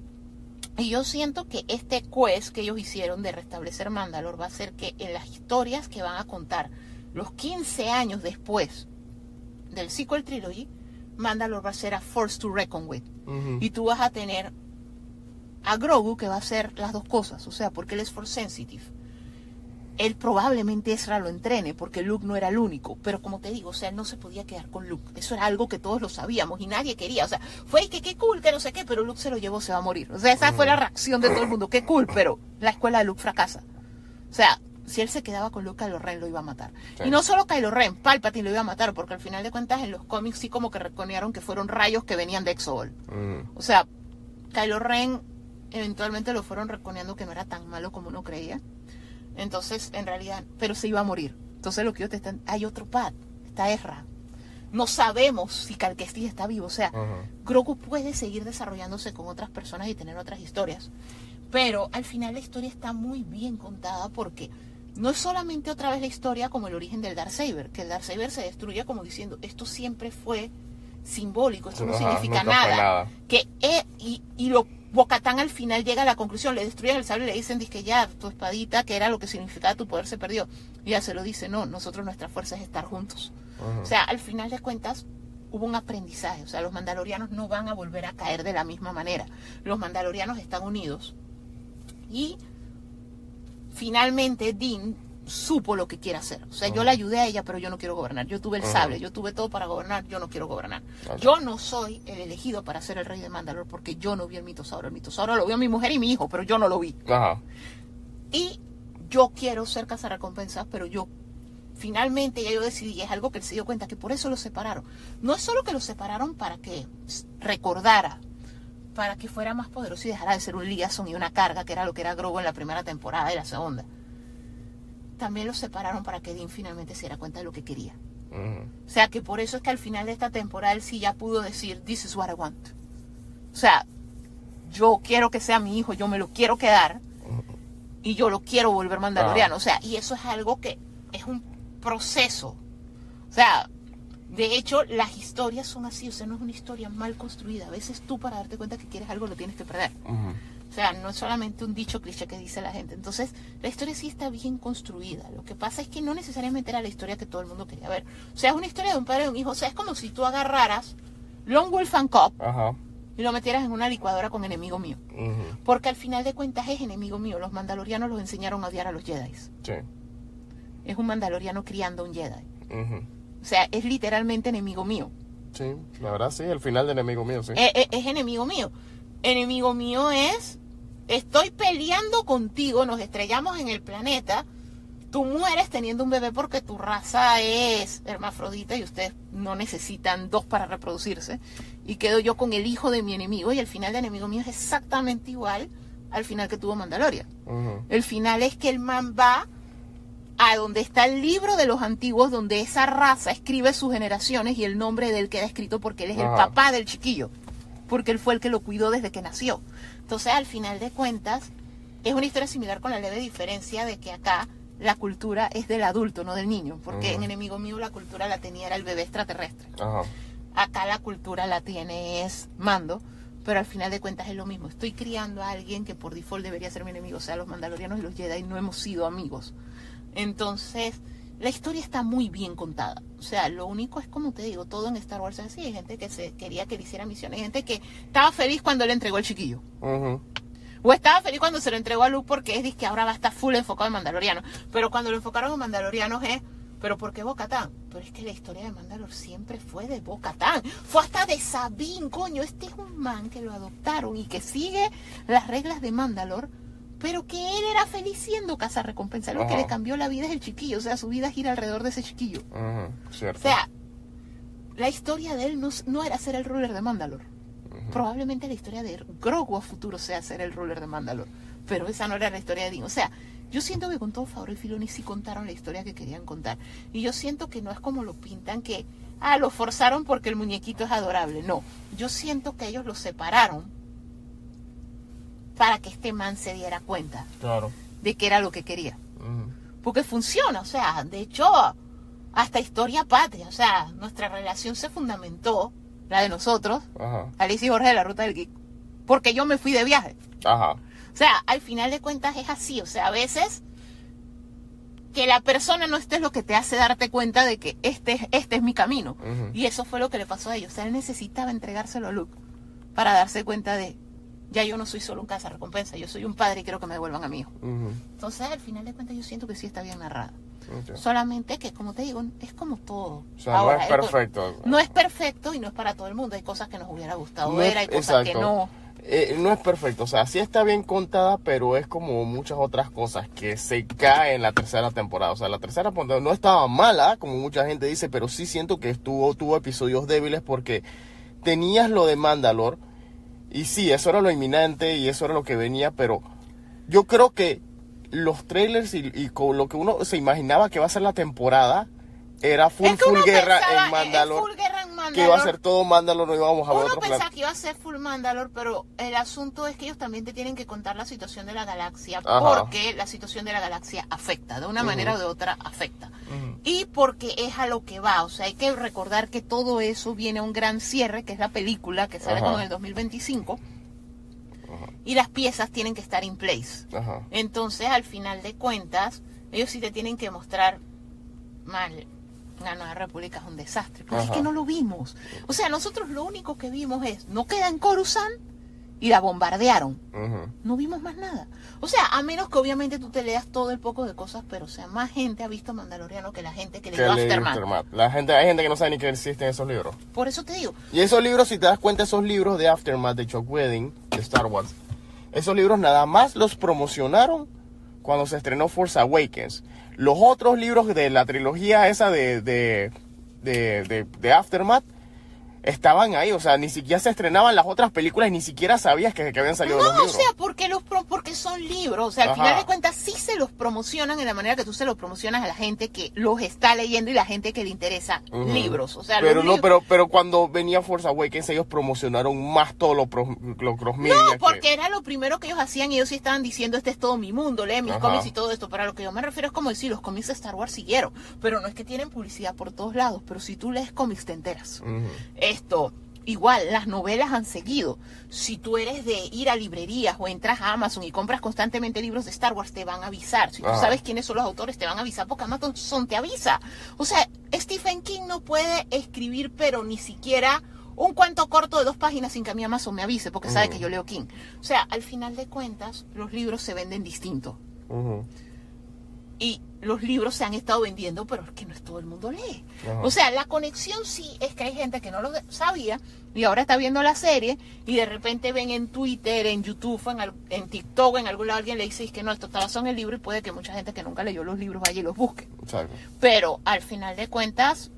y yo siento que este quest que ellos hicieron de restablecer Mandalor va a hacer que en las historias que van a contar los 15 años después del sequel trilogy, Mandalor va a ser a force to reckon with. Y tú vas a tener a Grogu, que va a hacer las dos cosas, o sea, porque él es force sensitive. Él probablemente Ezra lo entrene, porque Luke no era el único, pero como te digo, o sea, él no se podía quedar con Luke. Eso era algo que todos lo sabíamos y nadie quería. O sea, fue que qué cool, que no sé qué, pero Luke se lo llevó, se va a morir. O sea, esa fue la reacción de todo el mundo. Qué cool, pero la escuela de Luke fracasa. O sea, si él se quedaba con Luke, Kylo Ren lo iba a matar. Sí. Y no solo Kylo Ren, Palpatine lo iba a matar, porque al final de cuentas en los cómics sí como que reconocieron que fueron rayos que venían de Exegol. O sea, Kylo Ren eventualmente lo fueron reconociendo que no era tan malo como uno creía. Entonces, en realidad, pero se iba a morir. Entonces lo que ellos te están, hay otro Pat, está Ezra. No sabemos si Cal Kestis está vivo. O sea, Grogu puede seguir desarrollándose con otras personas y tener otras historias. Pero al final la historia está muy bien contada, porque no es solamente otra vez la historia como el origen del Darksaber, que el Darksaber se destruye como diciendo, esto siempre fue simbólico, esto no significa nada. Y lo Bo-Katan al final llega a la conclusión, le destruyen el sable y le dicen, dice que ya, tu espadita, que era lo que significaba tu poder, se perdió. Y ella se lo dice, no, nosotros nuestra fuerza es estar juntos. O sea, al final de cuentas, hubo un aprendizaje. O sea, los mandalorianos no van a volver a caer de la misma manera. Los mandalorianos están unidos. Y finalmente Din supo lo que quiere hacer. O sea, yo la ayudé a ella, pero yo no quiero gobernar. Yo tuve el sable, yo tuve todo para gobernar, yo no quiero gobernar. Yo no soy el elegido para ser el rey de Mandalor, porque yo no vi el mitosauro. El mitosauro lo vio mi mujer y mi hijo, pero yo no lo vi. Y yo quiero ser cazarrecompensas, pero yo finalmente ya yo decidí, y es algo que él se dio cuenta, que por eso los separaron. No es solo que los separaron para que recordara, para que fuera más poderoso y dejara de ser un liaison y una carga, que era lo que era Grogu en la primera temporada y la segunda. También los separaron para que Din finalmente se diera cuenta de lo que quería. O sea, que por eso es que al final de esta temporada él sí ya pudo decir, this is what I want. O sea, yo quiero que sea mi hijo, yo me lo quiero quedar y yo lo quiero volver mandaloriano. O sea, y eso es algo que es un proceso. O sea, de hecho, las historias son así. O sea, no es una historia mal construida. A veces tú, para darte cuenta que quieres algo, lo tienes que perder. O sea, no es solamente un dicho cliché que dice la gente. Entonces, la historia sí está bien construida. Lo que pasa es que no necesariamente era la historia que todo el mundo quería ver. O sea, es una historia de un padre y un hijo. O sea, es como si tú agarraras Lone Wolf and Cub y lo metieras en una licuadora con Enemigo Mío. Porque al final de cuentas es Enemigo Mío. Los mandalorianos los enseñaron a odiar a los Jedi. Sí. Es un mandaloriano criando a un Jedi. O sea, es literalmente Enemigo Mío. Sí, la verdad sí, el final de Enemigo Mío, sí. Es Enemigo Mío. Enemigo Mío es... Estoy peleando contigo, nos estrellamos en el planeta, tú mueres teniendo un bebé porque tu raza es hermafrodita y ustedes no necesitan dos para reproducirse, y quedo yo con el hijo de mi enemigo, y el final de Enemigo Mío es exactamente igual al final que tuvo Mandalorian. El final es que el man va a donde está el libro de los antiguos, donde esa raza escribe sus generaciones y el nombre de él queda escrito porque él es el papá del chiquillo, porque él fue el que lo cuidó desde que nació. Entonces, al final de cuentas, es una historia similar con la leve diferencia de que acá la cultura es del adulto, no del niño. Porque en Enemigo Mío la cultura la tenía era el bebé extraterrestre. Acá la cultura la tiene es Mando, pero al final de cuentas es lo mismo. Estoy criando a alguien que por default debería ser mi enemigo. O sea, los mandalorianos y los Jedi no hemos sido amigos. Entonces, la historia está muy bien contada. O sea, lo único es, como te digo, todo en Star Wars es así. Hay gente que se quería que le hiciera misiones. Hay gente que estaba feliz cuando le entregó el chiquillo. O estaba feliz cuando se lo entregó a Luke porque es que ahora va a estar full enfocado en Mandaloriano. Pero cuando lo enfocaron en Mandalorianos es... ¿Pero por qué Bo-Katan? Pero es que la historia de Mandalor siempre fue de Bo-Katan. Fue hasta de Sabine, coño. Este es un man que lo adoptaron y que sigue las reglas de Mandalor, pero que él era feliz siendo cazarrecompensa. Lo que le cambió la vida es el chiquillo. O sea, su vida gira alrededor de ese chiquillo. Cierto. O sea, la historia de él no era ser el ruler de Mandalor. Probablemente la historia de Grogu a futuro sea ser el ruler de Mandalor. Pero esa no era la historia de Din. O sea, yo siento que con todo Favreau y Filoni sí contaron la historia que querían contar. Y yo siento que no es como lo pintan, que lo forzaron porque el muñequito es adorable. No, yo siento que ellos lo separaron para que este man se diera cuenta de que era lo que quería. Porque funciona, o sea, de hecho, hasta Historia Patria, o sea, nuestra relación se fundamentó, la de nosotros, Alicia y Jorge de la Ruta del Geek, porque yo me fui de viaje. O sea, al final de cuentas es así, o sea, a veces que la persona no esté es lo que te hace darte cuenta de que este es mi camino. Y eso fue lo que le pasó a ellos. O sea, él necesitaba entregárselo a Luke para darse cuenta de, ya yo no soy solo un cazarrecompensa, yo soy un padre y quiero que me devuelvan a mi hijo. Entonces, al final de cuentas yo siento que sí está bien narrada. Solamente que, como te digo, es como todo. O sea, ahora, no es perfecto. No es perfecto y no es para todo el mundo. Hay cosas que nos hubiera gustado ver, hay cosas que no... no es perfecto, o sea, sí está bien contada, pero es como muchas otras cosas que se caen en la tercera temporada. O sea, la tercera temporada no estaba mala, como mucha gente dice, pero sí siento que tuvo episodios débiles porque tenías lo de Mandalore, y sí, eso era lo inminente y eso era lo que venía, pero yo creo que los trailers y con lo que uno se imaginaba que va a ser la temporada era full guerra en Mandalore. Que iba a ser todo Mandalor, no íbamos a ver otro plan. Uno pensaba que iba a ser full Mandalor, pero el asunto es que ellos también te tienen que contar la situación de la galaxia, porque la situación de la galaxia afecta, de una manera o de otra afecta. Y porque es a lo que va, o sea, hay que recordar que todo eso viene a un gran cierre, que es la película que sale como en el 2025, y las piezas tienen que estar in place. Entonces, al final de cuentas, ellos sí te tienen que mostrar mal. La Nueva República es un desastre, porque es que no lo vimos. O sea, nosotros lo único que vimos es, no queda en Coruscant y la bombardearon. No vimos más nada. O sea, a menos que obviamente tú te leas todo el poco de cosas, pero o sea, más gente ha visto Mandaloriano que la gente que leyó Aftermath. Hay gente que no sabe ni que existen esos libros. Por eso te digo. Y esos libros, si te das cuenta, esos libros de Aftermath, de Chuck Wedding, de Star Wars, esos libros nada más los promocionaron cuando se estrenó Force Awakens. Los otros libros de la trilogía esa de Aftermath estaban ahí, o sea, ni siquiera se estrenaban las otras películas y ni siquiera sabías que habían salido los libros. No, o sea, porque son libros, o sea, al final de cuentas sí se los promocionan en la manera que tú se los promocionas a la gente que los está leyendo y la gente que le interesa libros, o sea, pero cuando venía Force Awakens ellos promocionaron más todo los crossmedia. No, porque era lo primero que ellos hacían y ellos sí estaban diciendo, este es todo mi mundo, lee mis cómics y todo esto, pero a lo que yo me refiero es como decir, los cómics de Star Wars siguieron, pero no es que tienen publicidad por todos lados, pero si tú lees cómics te enteras. igual, las novelas han seguido. Si tú eres de ir a librerías o entras a Amazon y compras constantemente libros de Star Wars, te van a avisar. Si tú sabes quiénes son los autores, te van a avisar porque Amazon te avisa. O sea, Stephen King no puede escribir, pero ni siquiera un cuento corto de 2 páginas sin que a mí Amazon me avise, porque sabe que yo leo King. O sea, al final de cuentas, los libros se venden distinto. Y los libros se han estado vendiendo, pero es que no es todo el mundo lee. O sea, la conexión sí es que hay gente que no lo sabía y ahora está viendo la serie y de repente ven en Twitter, en YouTube, en TikTok, en algún lado alguien le dice que no, esto está basado en el libro, y puede que mucha gente que nunca leyó los libros vaya y los busque. Exacto. Pero al final de cuentas,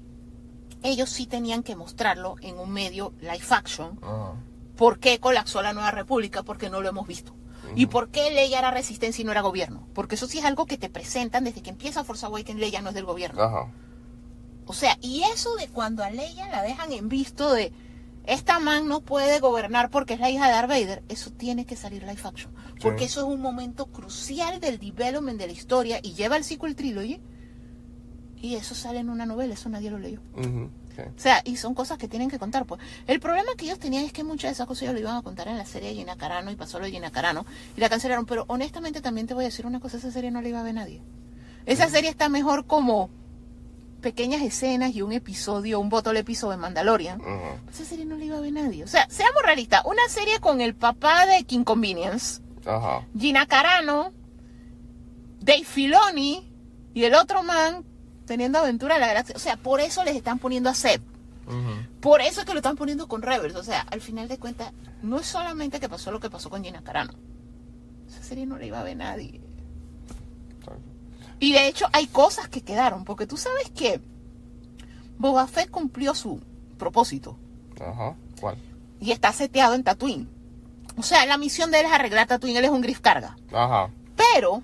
ellos sí tenían que mostrarlo en un medio live action. ¿Por qué colapsó la Nueva República? Porque no lo hemos visto. ¿Y por qué Leia era resistencia y no era gobierno? Porque eso sí es algo que te presentan desde que empieza Force Awakens. Leia no es del gobierno. O sea, y eso de cuando a Leia la dejan en visto de esta man no puede gobernar porque es la hija de Darth Vader, eso tiene que salir live action. Porque eso es un momento crucial del development de la historia y lleva el sequel trilogy y eso sale en una novela, eso nadie lo leyó. O sea, y son cosas que tienen que contar. Pues el problema que ellos tenían es que muchas de esas cosas ellos lo iban a contar en la serie de Gina Carano y pasó lo de Gina Carano y la cancelaron. Pero honestamente también te voy a decir una cosa, esa serie no la iba a ver nadie. Esa serie está mejor como pequeñas escenas y un episodio, un bottle episodio de Mandalorian. Esa serie no la iba a ver nadie. O sea, seamos realistas, una serie con el papá de King Convenience, Gina Carano, Dave Filoni y el otro man teniendo aventura en la galaxia. O sea, por eso les están poniendo a Seb. Por eso es que lo están poniendo con Rebels. O sea, al final de cuentas, no es solamente que pasó lo que pasó con Gina Carano. Esa serie no la iba a ver nadie. Y de hecho hay cosas que quedaron, porque tú sabes que Boba Fett cumplió su propósito. ¿Cuál? Y está seteado en Tatooine. O sea, la misión de él es arreglar Tatooine, él es un Griff Karga. Pero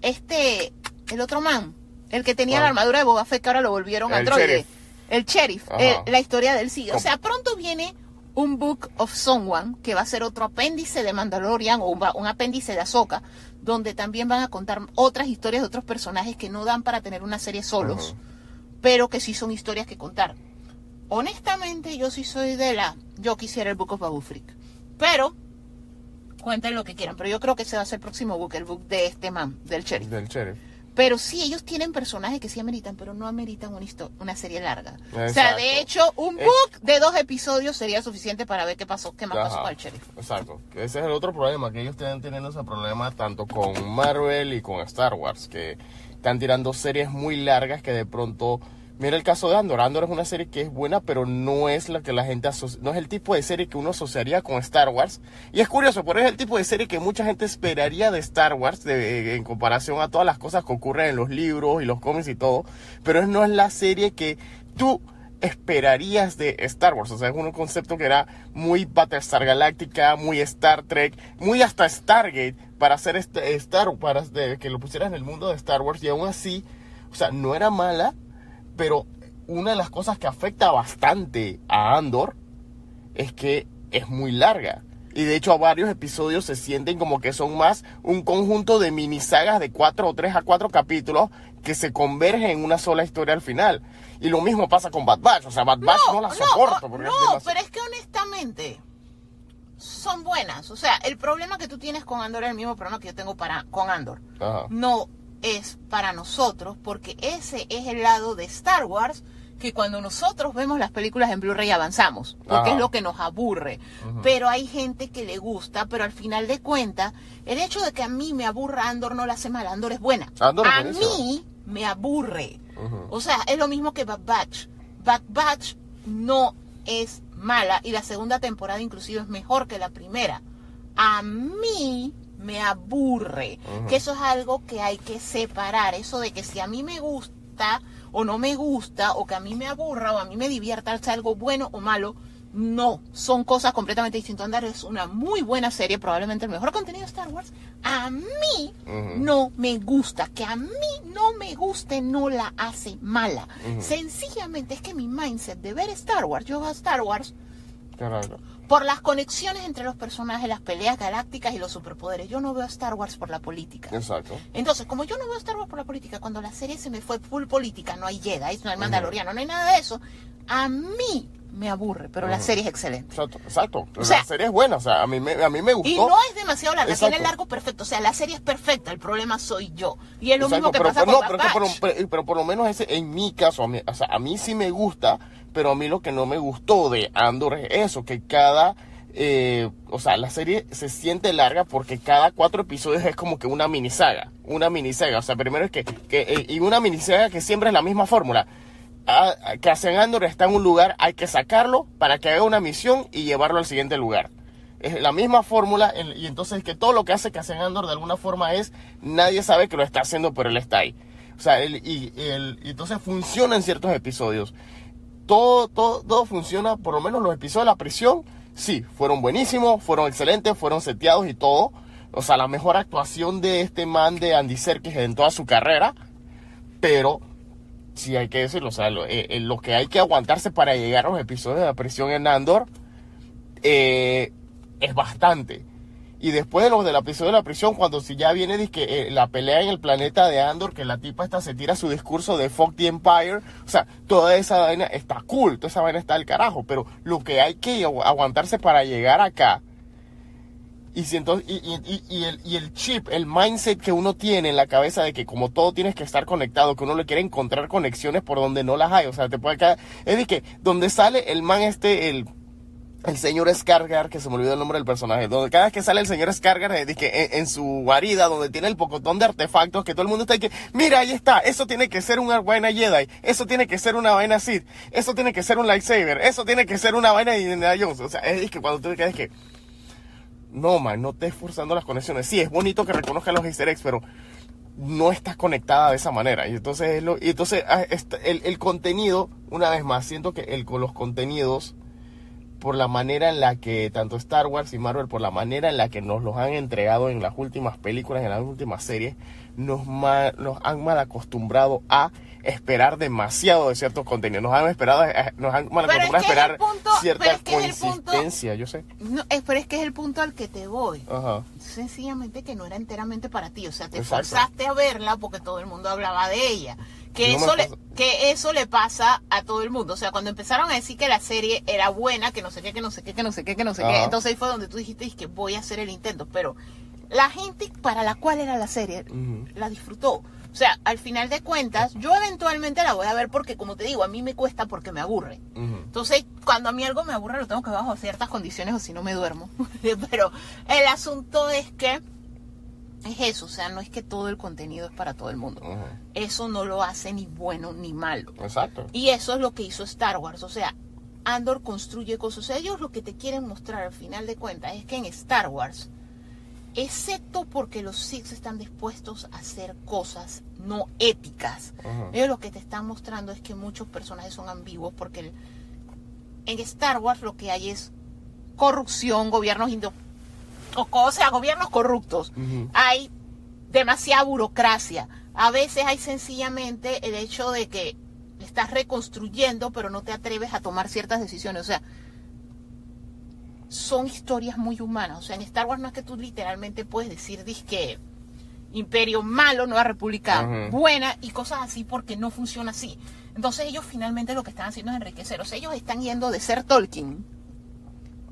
el otro man, el que tenía la armadura de Boba Fett, que ahora lo volvieron androide. El sheriff. La historia del sigue. O sea, pronto viene un Book of Someone, que va a ser otro apéndice de Mandalorian o un apéndice de Ahsoka, donde también van a contar otras historias de otros personajes que no dan para tener una serie solos, pero que sí son historias que contar. Honestamente, yo sí soy yo quisiera el Book of Babu Frick, pero cuenten lo que quieran, pero yo creo que ese va a ser el próximo book, el book de este man, del sheriff. Pero sí, ellos tienen personajes que sí ameritan, pero no ameritan una serie larga. Exacto. O sea, de hecho, un book de 2 episodios sería suficiente para ver qué más pasó con el sheriff. Exacto. Ese es el otro problema, que ellos están teniendo ese problema tanto con Marvel y con Star Wars, que están tirando series muy largas que de pronto... Mira el caso de Andor. Andor es una serie que es buena, pero no es la que la gente no es el tipo de serie que uno asociaría con Star Wars. Y es curioso, porque es el tipo de serie que mucha gente esperaría de Star Wars en comparación a todas las cosas que ocurren en los libros y los cómics y todo. Pero no es la serie que tú esperarías de Star Wars. O sea, es un concepto que era muy Battlestar Galactica, muy Star Trek, muy hasta Stargate para hacer que lo pusieras en el mundo de Star Wars. Y aún así, o sea, no era mala. Pero una de las cosas que afecta bastante a Andor es que es muy larga. Y de hecho varios episodios se sienten como que son más un conjunto de minisagas de 3 a 4 capítulos que se convergen en una sola historia al final. Y lo mismo pasa con Bad Batch. O sea, Bad Batch no la soporto. Pero es que honestamente son buenas. O sea, el problema que tú tienes con Andor es el mismo problema que yo tengo con Andor. No es para nosotros, porque ese es el lado de Star Wars que cuando nosotros vemos las películas en Blu-ray avanzamos, porque es lo que nos aburre. Pero hay gente que le gusta, pero al final de cuentas, el hecho de que a mí me aburra Andor no la hace mal. Andor es buena. A mí me aburre. O sea, es lo mismo que Bad Batch. Bad Batch no es mala y la segunda temporada inclusive es mejor que la primera. A mí me aburre, que eso es algo que hay que separar, eso de que si a mí me gusta o no me gusta, o que a mí me aburra o a mí me divierta, sea algo bueno o malo, no, son cosas completamente distintas. Andar es una muy buena serie, probablemente el mejor contenido de Star Wars. A mí no me gusta, que a mí no me guste no la hace mala. Sencillamente es que mi mindset de ver Star Wars, yo veo Star Wars Claro. Por las conexiones entre los personajes, las peleas galácticas y los superpoderes. Yo no veo Star Wars por la política. Exacto. Entonces, como yo no veo Star Wars por la política, cuando la serie se me fue full política, no hay Jedi, no hay Mandaloriano, no hay nada de eso, a mí me aburre, pero la serie es excelente. Exacto. O sea, la serie es buena, o sea, a mí me gustó. Y no es demasiado larga, Exacto. tiene el largo perfecto, o sea, la serie es perfecta, el problema soy yo. Y es lo Exacto, mismo que pero, pasa pero, con no, Bad Batch. pero por lo menos ese, en mi caso, a mí sí me gusta, pero a mí lo que no me gustó de Andor es eso, que o sea, la serie se siente larga porque cada 4 episodios es como que una minisaga, o sea, primero es y una minisaga que siempre es la misma fórmula. Cassian Andor está en un lugar, hay que sacarlo para que haga una misión y llevarlo al siguiente lugar. Es la misma fórmula, y entonces que todo lo que hace Cassian Andor de alguna forma nadie sabe que lo está haciendo, pero él está ahí. O sea, y entonces funciona en ciertos episodios. Todo funciona, por lo menos los episodios de la prisión, sí, fueron buenísimos, fueron excelentes, fueron seteados y todo. O sea, la mejor actuación de este man de Andy Serkis en toda su carrera, pero sí hay que decirlo, o sea, lo que hay que aguantarse para llegar a los episodios de la prisión en Andor es bastante. Y después de los del episodio de la prisión, cuando si ya viene la pelea en el planeta de Andor, que la tipa esta se tira su discurso de Fuck the Empire, o sea, toda esa vaina está cool, toda esa vaina está del carajo, pero lo que hay que aguantarse para llegar acá, y el chip, el mindset que uno tiene en la cabeza de que como todo tienes que estar conectado, que uno le quiere encontrar conexiones por donde no las hay, o sea, te puede caer, es de que donde sale el man el señor Skarsgård, que se me olvidó el nombre del personaje, donde cada vez que sale el señor Skarsgård en su guarida, donde tiene el pocotón de artefactos, que todo el mundo está ahí que, mira, ahí está, eso tiene que ser una vaina Jedi, eso tiene que ser una vaina Sith, eso tiene que ser un lightsaber, eso tiene que ser una vaina de Indiana Jones. O sea, es que cuando tú te quedas que, no, man, no estés forzando las conexiones. Sí, es bonito que reconozcan los easter eggs, pero no está conectada de esa manera. Y entonces, el contenido, una vez más, siento que con los contenidos, por la manera en la que tanto Star Wars y Marvel, por la manera en la que nos los han entregado en las últimas películas, en las últimas series, nos han mal acostumbrado a esperar demasiado de ciertos contenidos. Nos han mal acostumbrado a esperar cierta consistencia, yo sé. No, pero es que es el punto al que te voy. Ajá. Sencillamente que no era enteramente para ti, o sea, te Exacto. forzaste a verla porque todo el mundo hablaba de ella. Que eso le pasa a todo el mundo. O sea, cuando empezaron a decir que la serie era buena, que no sé qué, Ajá. entonces ahí fue donde tú dijiste que voy a hacer el intento. Pero la gente para la cual era la serie, la disfrutó. O sea, al final de cuentas, yo eventualmente la voy a ver porque, como te digo, a mí me cuesta porque me aburre. Entonces, cuando a mí algo me aburre, lo tengo que ver bajo ciertas condiciones o si no me duermo. Pero el asunto es que es eso, o sea, no es que todo el contenido es para todo el mundo. Eso no lo hace ni bueno ni malo. Exacto. Y eso es lo que hizo Star Wars, o sea, Andor construye cosas. O sea, ellos lo que te quieren mostrar al final de cuentas es que en Star Wars, excepto porque los Sith están dispuestos a hacer cosas no éticas, ellos lo que te están mostrando es que muchos personajes son ambiguos porque en Star Wars lo que hay es corrupción, gobiernos gobiernos corruptos. Hay demasiada burocracia. A veces hay sencillamente el hecho de que estás reconstruyendo, pero no te atreves a tomar ciertas decisiones. O sea, son historias muy humanas. O sea, en Star Wars no es que tú literalmente puedes decir que imperio malo, nueva república buena y cosas así, porque no funciona así. Entonces ellos finalmente lo que están haciendo es enriquecer. O sea, ellos están yendo de ser Tolkien,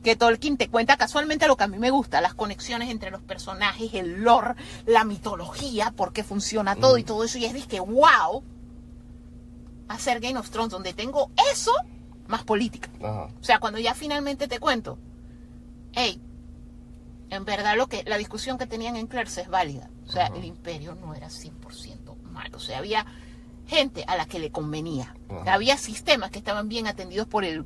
que Tolkien te cuenta casualmente lo que a mí me gusta, las conexiones entre los personajes, el lore, la mitología, por qué funciona todo y todo eso, y es que wow, hacer Game of Thrones, donde tengo eso más política. O sea, cuando ya finalmente te cuento, hey, en verdad la discusión que tenían en Clerks es válida. O sea, el imperio no era 100% malo. O sea, había gente a la que le convenía. Había sistemas que estaban bien atendidos por el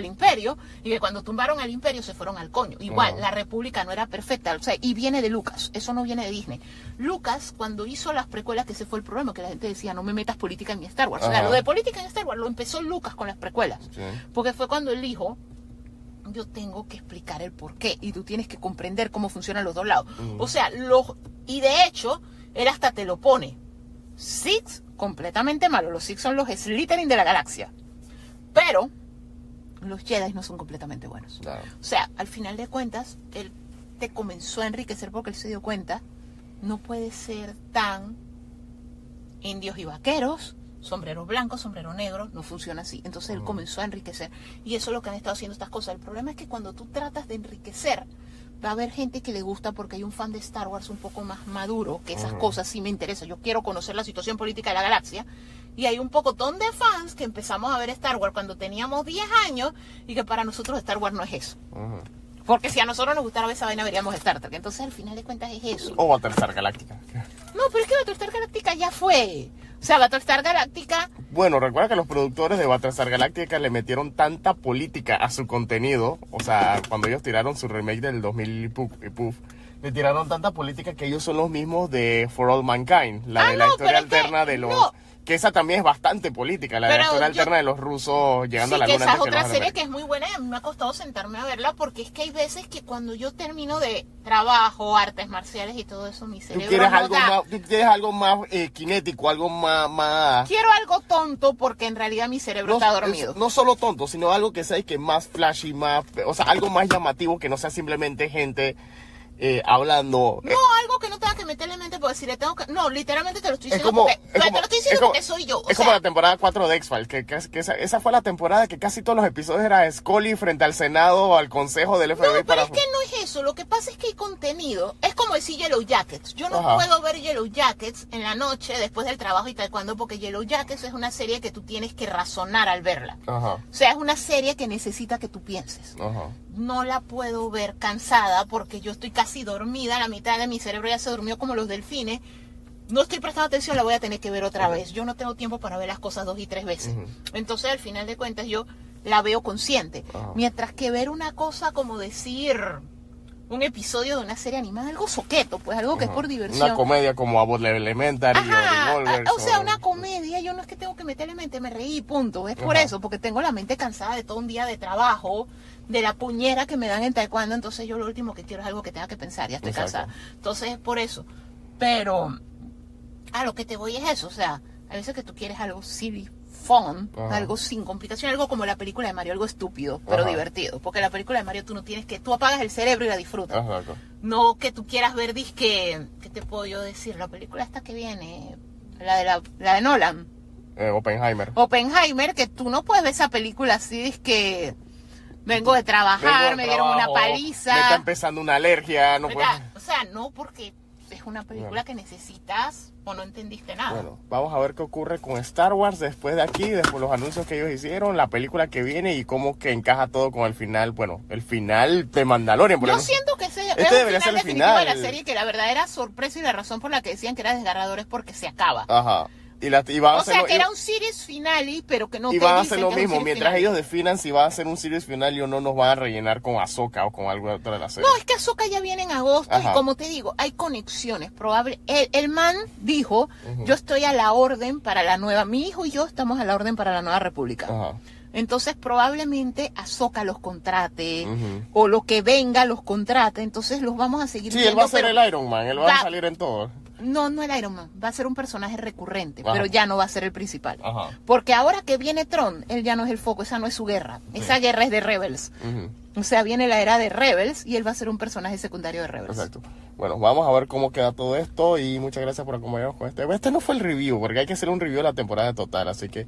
imperio, y que cuando tumbaron al imperio se fueron al coño. Igual, la república no era perfecta, o sea, y viene de Lucas, eso no viene de Disney. Lucas, cuando hizo las precuelas, que ese fue el problema, que la gente decía, no me metas política en mi Star Wars. O sea, lo de política en Star Wars lo empezó Lucas con las precuelas. Porque fue cuando él dijo, yo tengo que explicar el porqué, y tú tienes que comprender cómo funcionan los dos lados. O sea, y de hecho, él hasta te lo pone. Sith, completamente malo. Los Sith son los Slytherin de la galaxia. Pero los Jedi no son completamente buenos. Claro. O sea, al final de cuentas, él te comenzó a enriquecer porque él se dio cuenta, no puede ser tan indios y vaqueros, sombrero blanco, sombrero negro, no funciona así. Entonces él comenzó a enriquecer. Y eso es lo que han estado haciendo estas cosas. El problema es que cuando tú tratas de enriquecer, va a haber gente que le gusta porque hay un fan de Star Wars un poco más maduro, que esas cosas sí me interesan. Yo quiero conocer la situación política de la galaxia. Y hay un pocotón de fans que empezamos a ver Star Wars cuando teníamos 10 años y que para nosotros Star Wars no es eso. Porque si a nosotros nos gustara esa vaina, veríamos Star Trek. Entonces, al final de cuentas, es eso. O Battlestar Galactica. No, pero es que Battlestar Galactica ya fue. O sea, Battlestar Galactica... Bueno, recuerda que los productores de Battlestar Galactica le metieron tanta política a su contenido. O sea, cuando ellos tiraron su remake del 2000 y puf, le tiraron tanta política que ellos son los mismos de For All Mankind. La de la historia alterna de los... No. Que esa también es bastante política, la de la historia alterna de los rusos llegando a la luna. Sí, que esa es otra serie que es muy buena y a mí me ha costado sentarme a verla porque es que hay veces que cuando yo termino de trabajo, artes marciales y todo eso, mi cerebro tú quieres algo más cinético, algo más... Quiero algo tonto porque en realidad mi cerebro está dormido. No solo tonto, sino algo que sea que más flashy, más... O sea, algo más llamativo que no sea simplemente gente... hablando. No, algo que no tenga que meterle en mente porque si le tengo que... No, literalmente te lo estoy diciendo porque soy yo. Es como la temporada 4 de X-Files, que esa fue la temporada que casi todos los episodios era Scully frente al Senado o al Consejo del FBI. No, pero es que no es eso. Lo que pasa es que hay contenido. Es como decir Yellow Jackets. Yo no puedo ver Yellow Jackets en la noche después del trabajo y tal cuando, porque Yellow Jackets es una serie que tú tienes que razonar al verla. O sea, es una serie que necesita que tú pienses. No la puedo ver cansada porque yo estoy casi dormida, la mitad de mi cerebro ya se durmió como los delfines, no estoy prestando atención, la voy a tener que ver otra vez. Yo no tengo tiempo para ver las cosas 2 y 3 veces. Entonces, al final de cuentas, yo la veo consciente. Mientras que ver una cosa como decir un episodio de una serie animada, algo soqueto, pues algo que es por diversión. Una comedia como Abbott Elementary o Revolver. O sea, una comedia, yo no es que tengo que meterle mente, me reí, punto. Es por eso, porque tengo la mente cansada de todo un día de trabajo, de la puñera que me dan en taekwondo, entonces yo lo último que quiero es algo que tenga que pensar, ya estoy cansada. Entonces es por eso. Pero a lo que te voy es eso, o sea, a veces que tú quieres algo silly, fun, algo sin complicación, algo como la película de Mario, algo estúpido, pero divertido. Porque la película de Mario tú no tienes que, tú apagas el cerebro y la disfrutas. No que tú quieras ver disque, ¿qué te puedo yo decir? La película esta que viene, la de Nolan. Oppenheimer, que tú no puedes ver esa película así, disque... Vengo de trabajar, me dieron una paliza. Me está empezando una alergia. No puedo... O sea, no porque es una película que necesitas o no entendiste nada. Bueno, vamos a ver qué ocurre con Star Wars después de aquí, después los anuncios que ellos hicieron, la película que viene y cómo que encaja todo con el final, bueno, el final de Mandalorian. Yo siento que ese debería ser el final de la serie, que la verdadera sorpresa y la razón por la que decían que era desgarrador es porque se acaba. O sea, que era un series finale, pero que no te dicen que van a hacer lo mismo. Mientras ellos definan si va a ser un series finale o no, nos van a rellenar con Ahsoka o con alguna otra de las series. No, es que Ahsoka ya viene en agosto y como te digo, hay conexiones. El man dijo, yo estoy a la orden para la nueva, mi hijo y yo estamos a la orden para la nueva república. Entonces probablemente Ahsoka los contrate o lo que venga los contrate, entonces los vamos a seguir viendo. Sí, él va a ser el Iron Man, él va a salir en todo. No el Iron Man, va a ser un personaje recurrente, pero ya no va a ser el principal. Porque ahora que viene Tron, él ya no es el foco, esa no es su guerra, esa guerra es de Rebels. O sea, viene la era de Rebels y él va a ser un personaje secundario de Rebels. Exacto. Bueno, vamos a ver cómo queda todo esto y muchas gracias por acompañarnos con este. Este no fue el review, porque hay que hacer un review de la temporada total, así que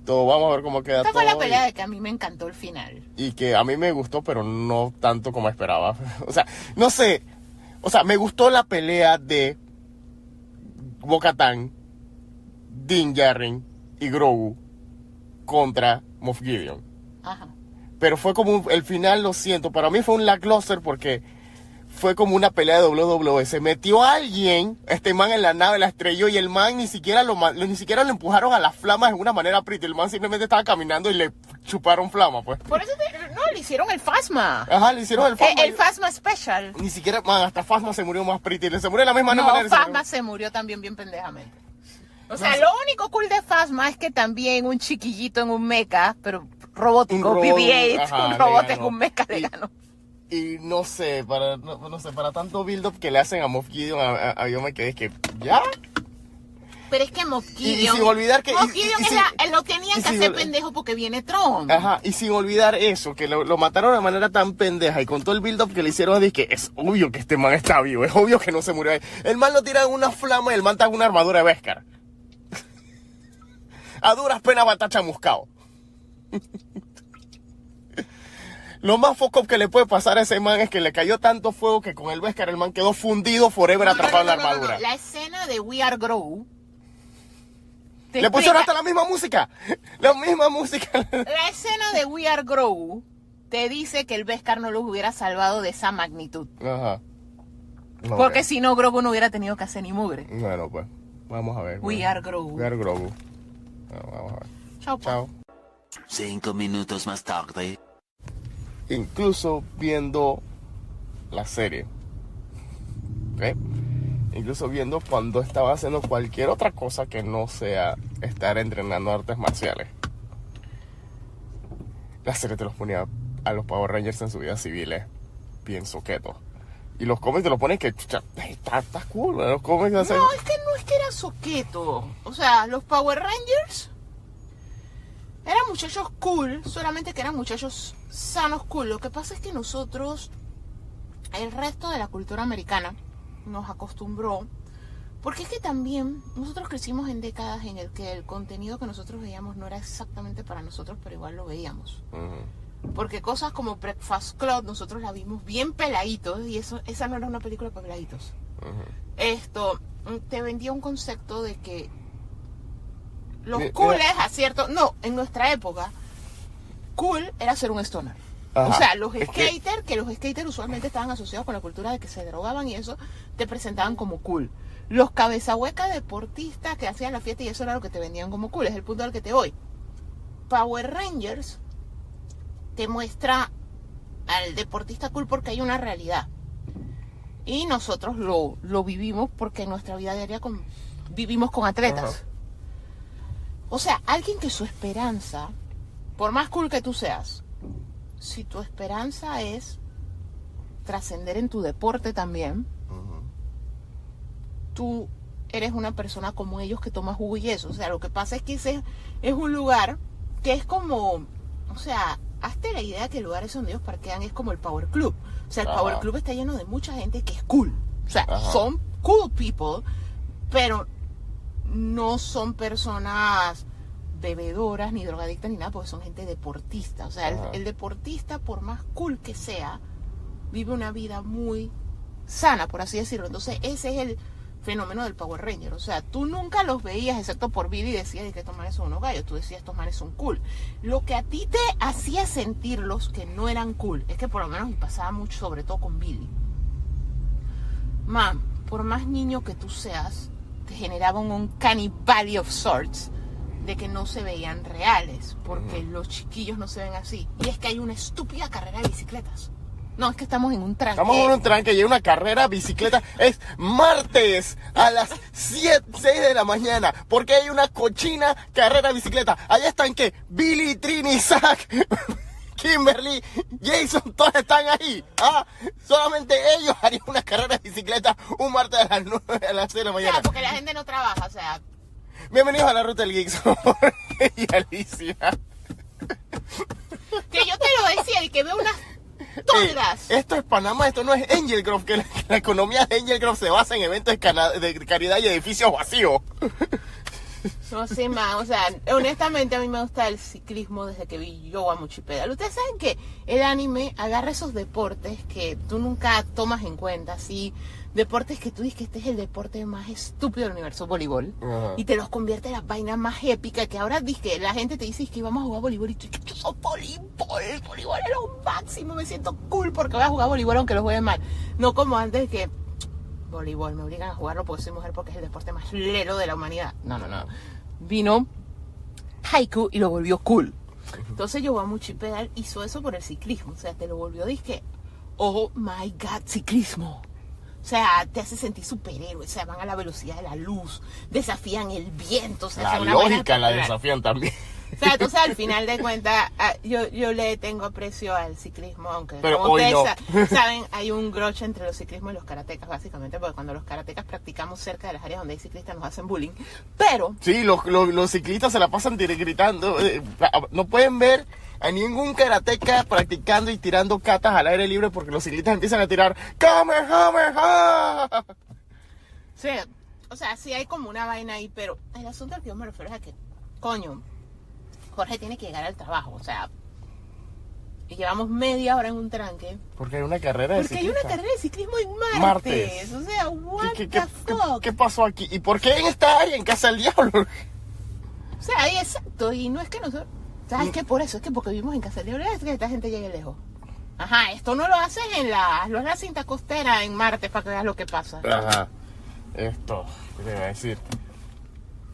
vamos a ver cómo queda todo. Esta fue la pelea de que a mí me encantó el final. Y que a mí me gustó, pero no tanto como esperaba. O sea, no sé. O sea, me gustó la pelea de Bo-Katan, Din Djarin y Grogu contra Moff Gideon. Pero fue como el final, lo siento, para mí fue un lackluster porque fue como una pelea de WWE. Se metió alguien, este man en la nave, la estrelló y el man ni siquiera lo empujaron a las flamas de una manera pretty. El man simplemente estaba caminando y le chuparon flama, pues. Por eso le hicieron el Phasma. Le hicieron el Phasma. El Phasma Special. Ni siquiera, hasta Phasma se murió más pretty. Se murió de la misma manera. Phasma se murió también bien pendejamente. O sea, lo único cool de Phasma es que también un chiquillito en un mecha, pero robótico, BB-8, un robot en un mecha le ganó. Y no sé, para tanto build-up que le hacen a Moff Gideon, yo me quedé que, ¿ya? Pero es que Moff Y sin olvidar que... Moff Gideon lo tenían que hacer pendejo porque viene Tron. Ajá, y sin olvidar eso, que lo mataron de manera tan pendeja y con todo el build-up que le hicieron, es que es obvio que este man está vivo, es obvio que no se murió ahí. El man lo tira en una flama y el man está en una armadura de Beskar. A duras penas va a estar chamuscado. Lo más foco que le puede pasar a ese man es que le cayó tanto fuego que con el Beskar el man quedó fundido forever atrapado en la armadura. La escena de We Are Grogu. Le pusieron hasta la misma música. La misma música. La escena de We Are Grogu te dice que el Beskar no los hubiera salvado de esa magnitud. Ajá. Okay. Porque si no, Grogu no hubiera tenido que hacer ni mugre. Bueno, pues. Vamos a ver. We Are Grogu. We Are Grogu. Bueno, vamos a ver. Chao. Chao. 5 minutos más tarde. Incluso viendo la serie. ¿Ok? Incluso viendo cuando estaba haciendo cualquier otra cosa que no sea estar entrenando artes marciales. La serie te los ponía a los Power Rangers en su vida civiles bien soquetos. Y los cómics te los ponen que está cool, ¿no? Los cómics hacen... No, es que era soqueto. O sea, los Power Rangers eran muchachos cool, solamente que eran muchachos sanos cool. Lo que pasa es que nosotros, el resto de la cultura americana, nos acostumbró, porque es que también nosotros crecimos en décadas en el que el contenido que nosotros veíamos no era exactamente para nosotros, pero igual lo veíamos. Porque cosas como Breakfast Club nosotros la vimos bien peladitos, y esa no era una película para peladitos. Esto te vendía un concepto de que los cooles a cierto... No, en nuestra época cool era ser un stoner. Ajá. O sea, los skaters, que los skaters usualmente estaban asociados con la cultura de que se drogaban y eso, te presentaban como cool. Los cabezahuecas deportistas que hacían la fiesta y eso era lo que te vendían como cool. Es el punto al que te voy. Power Rangers te muestra al deportista cool porque hay una realidad. Y nosotros lo vivimos porque en nuestra vida diaria vivimos con atletas. Ajá. O sea, alguien que su esperanza, por más cool que tú seas, si tu esperanza es trascender en tu deporte también, tú eres una persona como ellos que toma jugo y eso. O sea, lo que pasa es que ese es un lugar que es como, o sea, hazte la idea que el lugar es donde ellos parquean es como el Power Club. O sea, el Power Club está lleno de mucha gente que es cool. O sea, son cool people, pero no son personas bebedoras, ni drogadictas, ni nada, porque son gente deportista. O sea, el deportista, por más cool que sea, vive una vida muy sana, por así decirlo. Entonces, ese es el fenómeno del Power Ranger. O sea, tú nunca los veías, excepto por Billy, y decías que estos manes son unos gallos. Tú decías, estos manes son cool. Lo que a ti te hacía sentirlos que no eran cool, es que por lo menos me pasaba mucho, sobre todo con Billy. Man, por más niño que tú seas, te generaban un uncanny valley of sorts de que no se veían reales, porque los chiquillos no se ven así. Y es que hay una estúpida carrera de bicicletas. No, es que estamos en un tranque. Estamos en un tranque y hay una carrera de bicicleta. Es martes a las 6 de la mañana, porque hay una cochina carrera de bicicleta. Allá están que Billy, Trini, Zach, Kimberly, Jason, todos están ahí. Solamente ellos harían una carrera de bicicleta un martes a las 9 a las 6 de la mañana. O sea, porque la gente no trabaja, o sea. Bienvenidos a la Ruta del Geek, y Alicia. Que yo te lo decía y que veo unas toldas. Esto es Panamá, esto no es Angel Grove, que la economía de Angel Grove se basa en eventos de caridad y edificios vacíos. No sé, man, o sea, honestamente a mí me gusta el ciclismo desde que vi Yo a Muchipedal. Ustedes saben que el anime agarra esos deportes que tú nunca tomas en cuenta, así, deportes que tú dices que este es el deporte más estúpido del universo, voleibol, y te los convierte en las vainas más épicas, que ahora dices que la gente te dice que vamos a jugar voleibol y tú dices que yo soy voleibol es lo máximo, me siento cool porque voy a jugar voleibol aunque lo juegue mal. No como antes que voleibol, me obligan a jugarlo porque soy mujer, porque es el deporte más lelo de la humanidad. No. Vino Haiku y lo volvió cool. Entonces Yowamuchi Pedal hizo eso por el ciclismo. O sea, te lo volvió, dije, oh my god, ciclismo. O sea, te hace sentir superhéroe. O sea, van a la velocidad de la luz, desafían el viento. O sea, la lógica la desafían también. Entonces al final de cuentas, yo le tengo aprecio al ciclismo, aunque pero como ustedes no. saben, hay un groche entre los ciclismos y los karatecas, básicamente, porque cuando los karatecas practicamos cerca de las áreas donde hay ciclistas nos hacen bullying, pero... Sí, los ciclistas se la pasan gritando, no pueden ver a ningún karateca practicando y tirando katas al aire libre porque los ciclistas empiezan a tirar ¡Kamehameha! Sí, o sea, sí hay como una vaina ahí, pero el asunto al que yo me refiero es a que, coño, Jorge tiene que llegar al trabajo, o sea, y llevamos media hora en un tranque. Porque hay una carrera de Porque ciclistas. hay una carrera de ciclismo en martes. O sea, what the fuck. ¿Qué pasó aquí? ¿Y por qué en esta área, en Casa del Diablo? O sea, ahí exacto, y no es que nosotros... ¿Sabes qué? Por eso, es que porque vivimos en Casa del Diablo, es que esta gente llegue lejos. Ajá, esto no lo haces en la cinta costera en martes para que veas lo que pasa. Ajá. Esto, ¿qué te iba a decir?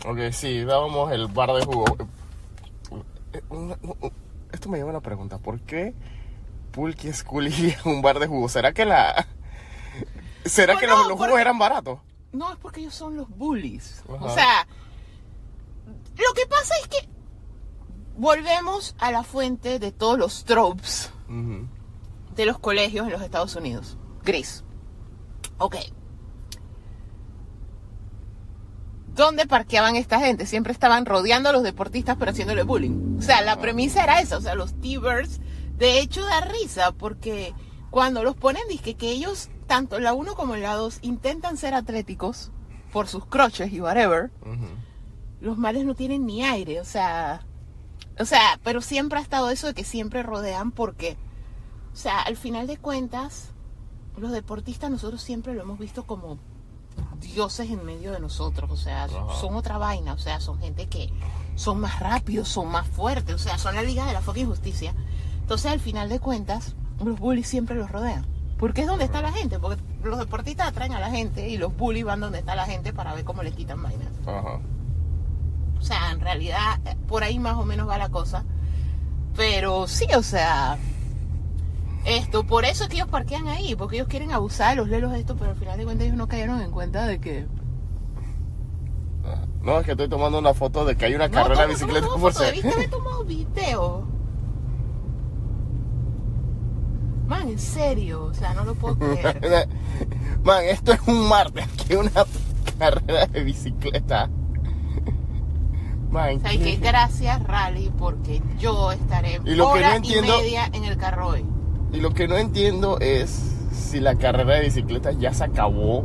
Ok, sí, dábamos el bar de jugo. Esto me lleva a la pregunta, ¿por qué Pulky School iría a un bar de jugo? ¿Será que los jugos eran baratos? No, es porque ellos son los bullies. Ajá. O sea, lo que pasa es que volvemos a la fuente de todos los tropes de los colegios en los Estados Unidos. Gris. Ok. ¿Dónde parqueaban esta gente? Siempre estaban rodeando a los deportistas pero haciéndole bullying. O sea, la premisa era esa. O sea, los T-Birds, de hecho, da risa porque cuando los ponen, dice que ellos, tanto en la 1 como en la 2, intentan ser atléticos por sus croches y whatever. Los males no tienen ni aire, o sea, pero siempre ha estado eso de que siempre rodean porque, o sea, al final de cuentas, los deportistas nosotros siempre lo hemos visto como dioses en medio de nosotros, o sea, son otra vaina, o sea, son gente que son más rápidos, son más fuertes, o sea, son la liga de la fucking justicia. Entonces, al final de cuentas, los bullies siempre los rodean, porque es donde está la gente, porque los deportistas atraen a la gente y los bullies van donde está la gente para ver cómo les quitan vainas. Ajá. O sea, en realidad, por ahí más o menos va la cosa. Pero sí, o sea, por eso es que ellos parquean ahí, porque ellos quieren abusar de los lelos de esto, pero al final de cuentas ellos no cayeron en cuenta de que... No, es que estoy tomando una foto de que hay una carrera de bicicleta por ser. ¿Viste? Me he tomado video. Man, en serio, o sea, no lo puedo creer. Man, esto es un martes, que una carrera de bicicleta. Man, o sea, y que gracias, Rally, porque yo estaré hora y media en el carro hoy. Y lo que no entiendo es si la carrera de bicicleta ya se acabó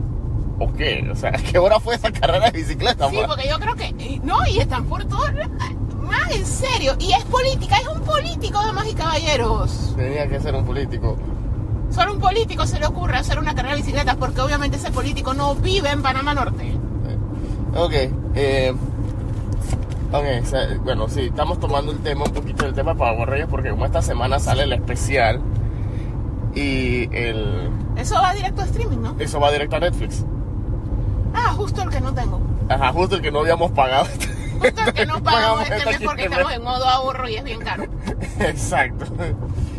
o qué. O sea, ¿a qué hora fue esa carrera de bicicleta? Sí, man? Porque yo creo que... No, y están por todo... Man, en serio. Y es política, es un político, damas y caballeros. Tenía que ser un político. Solo un político se le ocurre hacer una carrera de bicicletas porque obviamente ese político no vive en Panamá Norte. Ok, bueno, sí, estamos tomando un poquito del tema para Power Rangers porque como esta semana sale el especial y Eso va directo a streaming, ¿no? Eso va directo a Netflix. Ah, justo el que no tengo. Ajá, justo el que no habíamos pagado. Justo el que no pagamos este mes porque estamos en modo ahorro y es bien caro. Exacto.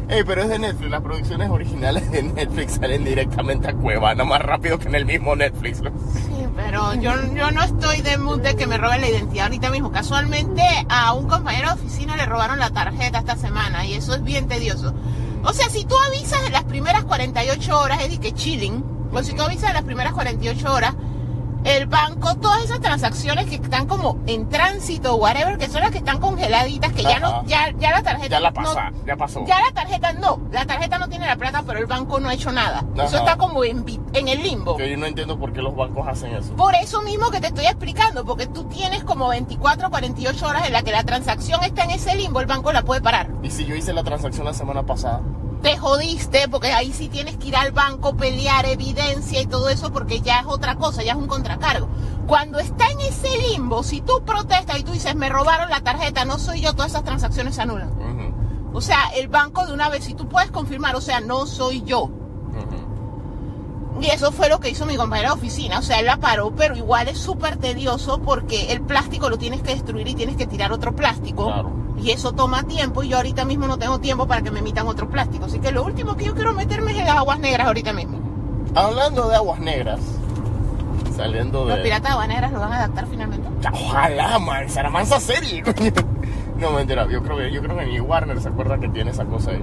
Pero es de Netflix, las producciones originales de Netflix salen directamente a Cuevana más rápido que en el mismo Netflix, ¿no? Sí, pero yo no estoy de mood de que me roben la identidad ahorita mismo. Casualmente a un compañero de oficina le robaron la tarjeta esta semana y eso es bien tedioso. O sea, si tú avisas en las primeras 48 horas, es de que chilling, o si tú avisas en las primeras 48 horas, el banco, todas esas transacciones que están como en tránsito, whatever, que son las que están congeladitas, que ya no, ya la tarjeta... Ya pasó. Ya la tarjeta no tiene la plata, pero el banco no ha hecho nada. Ajá. Eso está como en el limbo. Que yo no entiendo por qué los bancos hacen eso. Por eso mismo que te estoy explicando, porque tú tienes como 24, 48 horas en la que la transacción está en ese limbo, el banco la puede parar. ¿Y si yo hice la transacción la semana pasada? Te jodiste, porque ahí sí tienes que ir al banco, pelear evidencia y todo eso, porque ya es otra cosa, ya es un contracargo. Cuando está en ese limbo, si tú protestas y tú dices, me robaron la tarjeta, no soy yo, todas esas transacciones se anulan. O sea, el banco de una vez, si tú puedes confirmar, o sea, no soy yo. Y eso fue lo que hizo mi compañera de oficina, o sea, él la paró, pero igual es súper tedioso porque el plástico lo tienes que destruir y tienes que tirar otro plástico. Claro. Y eso toma tiempo y yo ahorita mismo no tengo tiempo para que me emitan otro plástico. Así que lo último que yo quiero meterme es en las aguas negras ahorita mismo. Hablando de aguas negras, saliendo de... Los piratas de aguas negras lo van a adaptar finalmente. Ojalá, man, Salamanza serie, coño. No, mentira, yo creo que ni Warner se acuerda que tiene esa cosa ahí.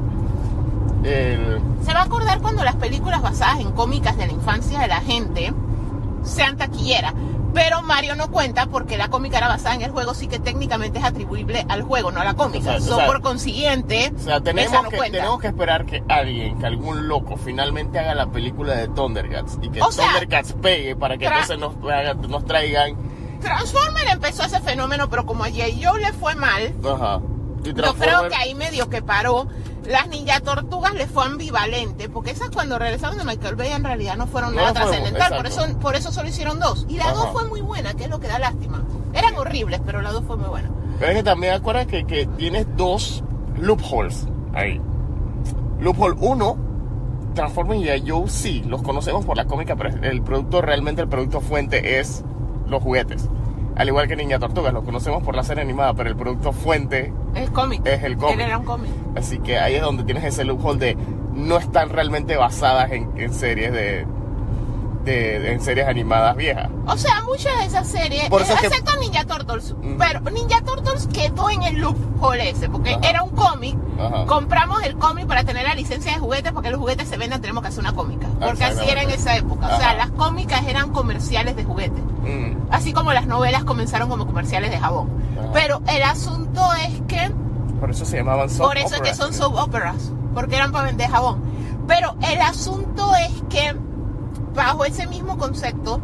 Se va a acordar cuando las películas basadas en cómicas de la infancia de la gente sean taquilleras. Pero Mario no cuenta porque la cómica era basada en el juego, sí que técnicamente es atribuible al juego, no a la cómica. Por consiguiente, tenemos que esperar que algún loco finalmente haga la película de Thundercats y que Thundercats pegue para que entonces nos traigan. Transformer empezó ese fenómeno, pero como a J. Joe le fue mal, Ajá. Yo creo que ahí medio que paró. Las Ninja Tortugas le fue ambivalente, porque esas cuando regresaron de Michael Bay en realidad no fueron nada trascendental, por eso solo hicieron 2. Y la 2 fue muy buena, que es lo que da lástima. Eran horribles, pero la 2 fue muy buena. Pero es que también acuerdas que tienes 2 loopholes ahí. Loophole 1, Transformers y G.I. Joe sí, los conocemos por la cómica, pero el producto fuente es los juguetes. Al igual que Ninja Tortugas, lo conocemos por la serie animada, pero el producto fuente es el cómic. Él era un cómic. Así que ahí es donde tienes ese loophole de no están realmente basadas en series en series animadas viejas. O sea, muchas de esas series, excepto Ninja Turtles, pero Ninja Turtles quedó en el loophole ese, porque era un cómic. Compramos el cómic para tener la licencia de juguetes, porque los juguetes se venden, tenemos que hacer una cómica, porque así era en esa época. O sea, las cómicas eran comerciales de juguetes, así como las novelas comenzaron como comerciales de jabón. Pero el asunto es que por eso se llamaban soap operas. Por eso es que son soap operas, porque eran para vender jabón. Pero el asunto es que bajo ese mismo concepto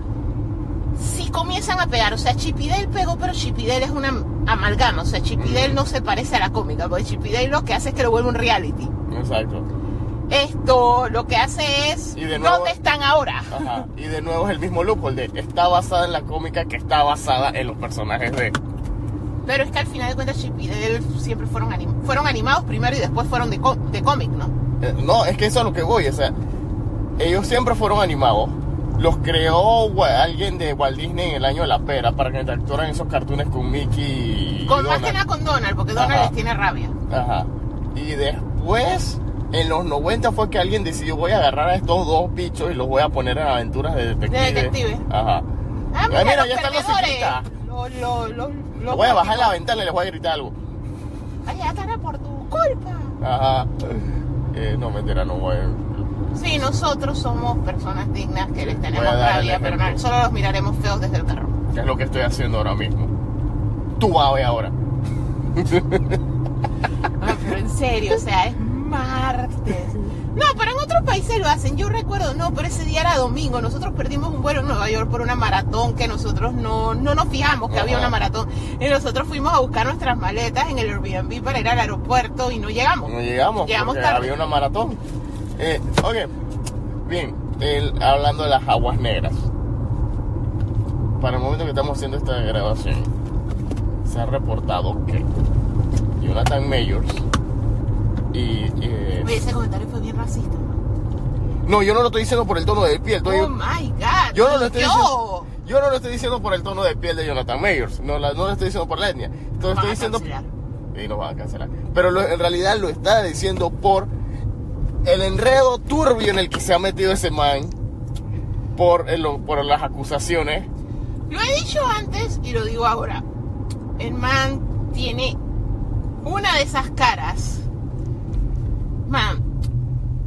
sí comienzan a pegar. O sea, Chip y Dale pegó, pero Chip y Dale es una amalgama. O sea, Chip y Dale no se parece a la cómica, porque Chip y Dale lo que hace es que lo vuelve un reality. Exacto. Esto lo que hace es ¿dónde están ahora? Ajá. Y de nuevo es el mismo loophole de está basada en la cómica que está basada en los personajes de. Pero es que al final de cuentas Chip y Dale siempre fueron animados primero y después fueron de cómic, ¿no? No, es que eso es a lo que voy. O sea, ellos siempre fueron animados. Los creó alguien de Walt Disney en el año de la pera para que interactuaran esos cartoons con Mickey y más que nada con Donald, porque Donald les tiene rabia. Ajá. Y después, en los 90 fue que alguien decidió voy a agarrar a estos 2 bichos y los voy a poner en aventuras de detective. Ajá. Mira, ya están los ciclistas. Lo voy a bajar la ventana y les voy a gritar algo. Ay, ya estará por tu culpa. Ajá. No, mentira, no voy a... Sí, nosotros somos personas dignas que les tenemos rabia, pero no, solo los miraremos feos desde el carro. Que es lo que estoy haciendo ahora mismo. Tú vas a ver ahora. Pero en serio, o sea, es martes. No, pero en otros países lo hacen. Yo recuerdo, pero ese día era domingo. Nosotros perdimos un vuelo en Nueva York por una maratón que nosotros no nos fijamos que había una maratón. Y nosotros fuimos a buscar nuestras maletas en el Airbnb para ir al aeropuerto y no llegamos. Llegamos porque tarde. Había una maratón. Ok, bien, hablando de las aguas negras. Para el momento que estamos haciendo esta grabación, se ha reportado que Jonathan Majors Oye, ese comentario fue bien racista. No, yo no lo estoy diciendo por el tono de piel. My God. Yo no lo estoy diciendo por el tono de piel de Jonathan Majors. No lo estoy diciendo por la etnia. Entonces estoy diciendo... Y nos van a cancelar. Pero en realidad lo está diciendo por el enredo turbio en el que se ha metido ese man por las acusaciones. Lo he dicho antes y lo digo ahora. El man tiene una de esas caras.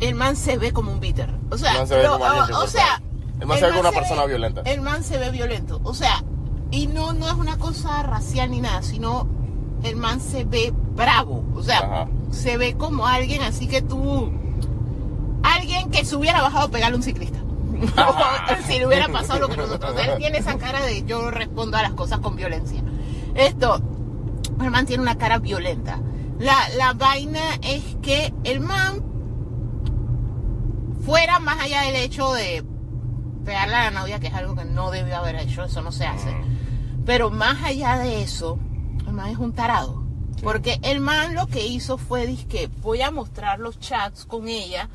El man se ve como un bitter. O sea, el man se ve como una persona violenta. El man se ve violento. O sea, y no es una cosa racial ni nada, sino el man se ve bravo. O sea, se ve como alguien así que alguien que se hubiera bajado a pegarle a un ciclista. Si le hubiera pasado lo que nosotros. Él tiene esa cara de yo respondo a las cosas con violencia. El man tiene una cara violenta. La vaina es que el man fuera más allá del hecho de pegarle a la novia, que es algo que no debió haber hecho, eso no se hace. Pero más allá de eso, el man es un tarado. Porque el man lo que hizo fue, dizque, voy a mostrar los chats con ella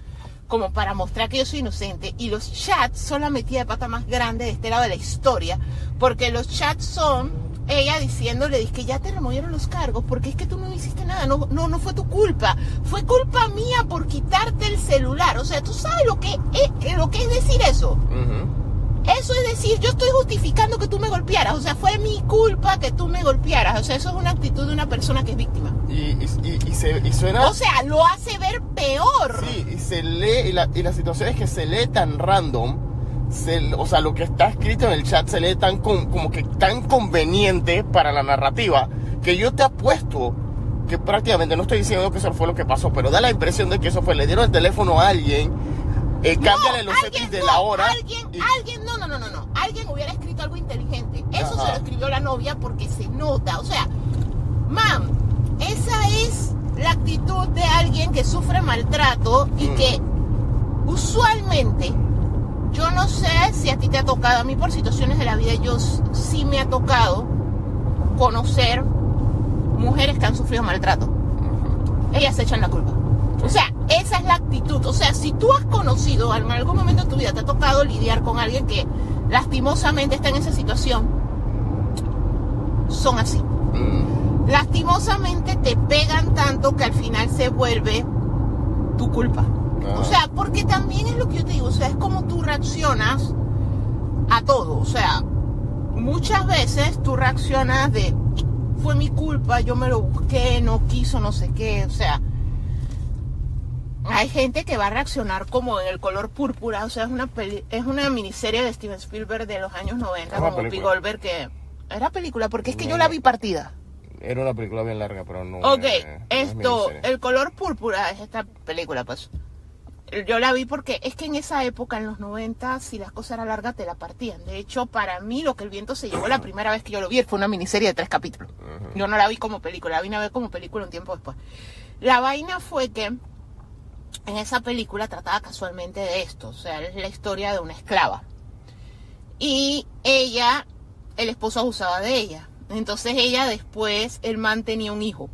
como para mostrar que yo soy inocente, y los chats son la metida de pata más grande de este lado de la historia, porque los chats son ella diciéndole, dice que ya te removieron los cargos porque es que tú no hiciste nada, no fue tu culpa, fue culpa mía por quitarte el celular. O sea, ¿tú sabes lo que es decir eso? Eso es decir, yo estoy justificando que tú me golpearas, o sea, fue mi culpa que tú me golpearas, o sea, eso es una actitud de una persona que es víctima. Y suena... O sea, lo hace ver peor. Sí, y se lee, y la situación es que se lee tan random, o sea, lo que está escrito en el chat se lee tan como que tan conveniente para la narrativa, que yo te apuesto que prácticamente, no estoy diciendo que eso fue lo que pasó, pero da la impresión de que eso fue, le dieron el teléfono a alguien, cámbiale los settings de la hora. Alguien hubiera escrito algo inteligente. Eso se lo escribió la novia porque se nota. O sea, mam, esa es la actitud de alguien que sufre maltrato y que usualmente, yo no sé si a ti te ha tocado, a mí por situaciones de la vida, yo sí me ha tocado conocer mujeres que han sufrido maltrato. Ellas se echan la culpa. O sea, esa es la actitud. O sea, si tú has conocido en algún momento de tu vida, te ha tocado lidiar con alguien que lastimosamente está en esa situación, son así. Lastimosamente te pegan tanto que al final se vuelve tu culpa. O sea, porque también es lo que yo te digo, o sea, es como tú reaccionas a todo. O sea, muchas veces tú reaccionas de, fue mi culpa, yo me lo busqué, no quiso, no sé qué, o sea... Hay gente que va a reaccionar como en El color púrpura, o sea, es una miniserie de Steven Spielberg de los años 90, con Whoopi Goldberg, que era película, porque es que yo la vi partida. Era una película bien larga, pero no... Ok, El color púrpura es esta película, pues. Yo la vi porque es que en esa época, en los 90, si las cosas eran largas, te la partían. De hecho, para mí, Lo que el viento se llevó, la primera vez que yo lo vi, fue una miniserie de 3 capítulos. Yo no la vi como película, la vine a ver como película un tiempo después. La vaina fue que en esa película trataba casualmente de esto, o sea, es la historia de una esclava. Y ella, el esposo abusaba de ella. Entonces ella después, el man tenía un hijo.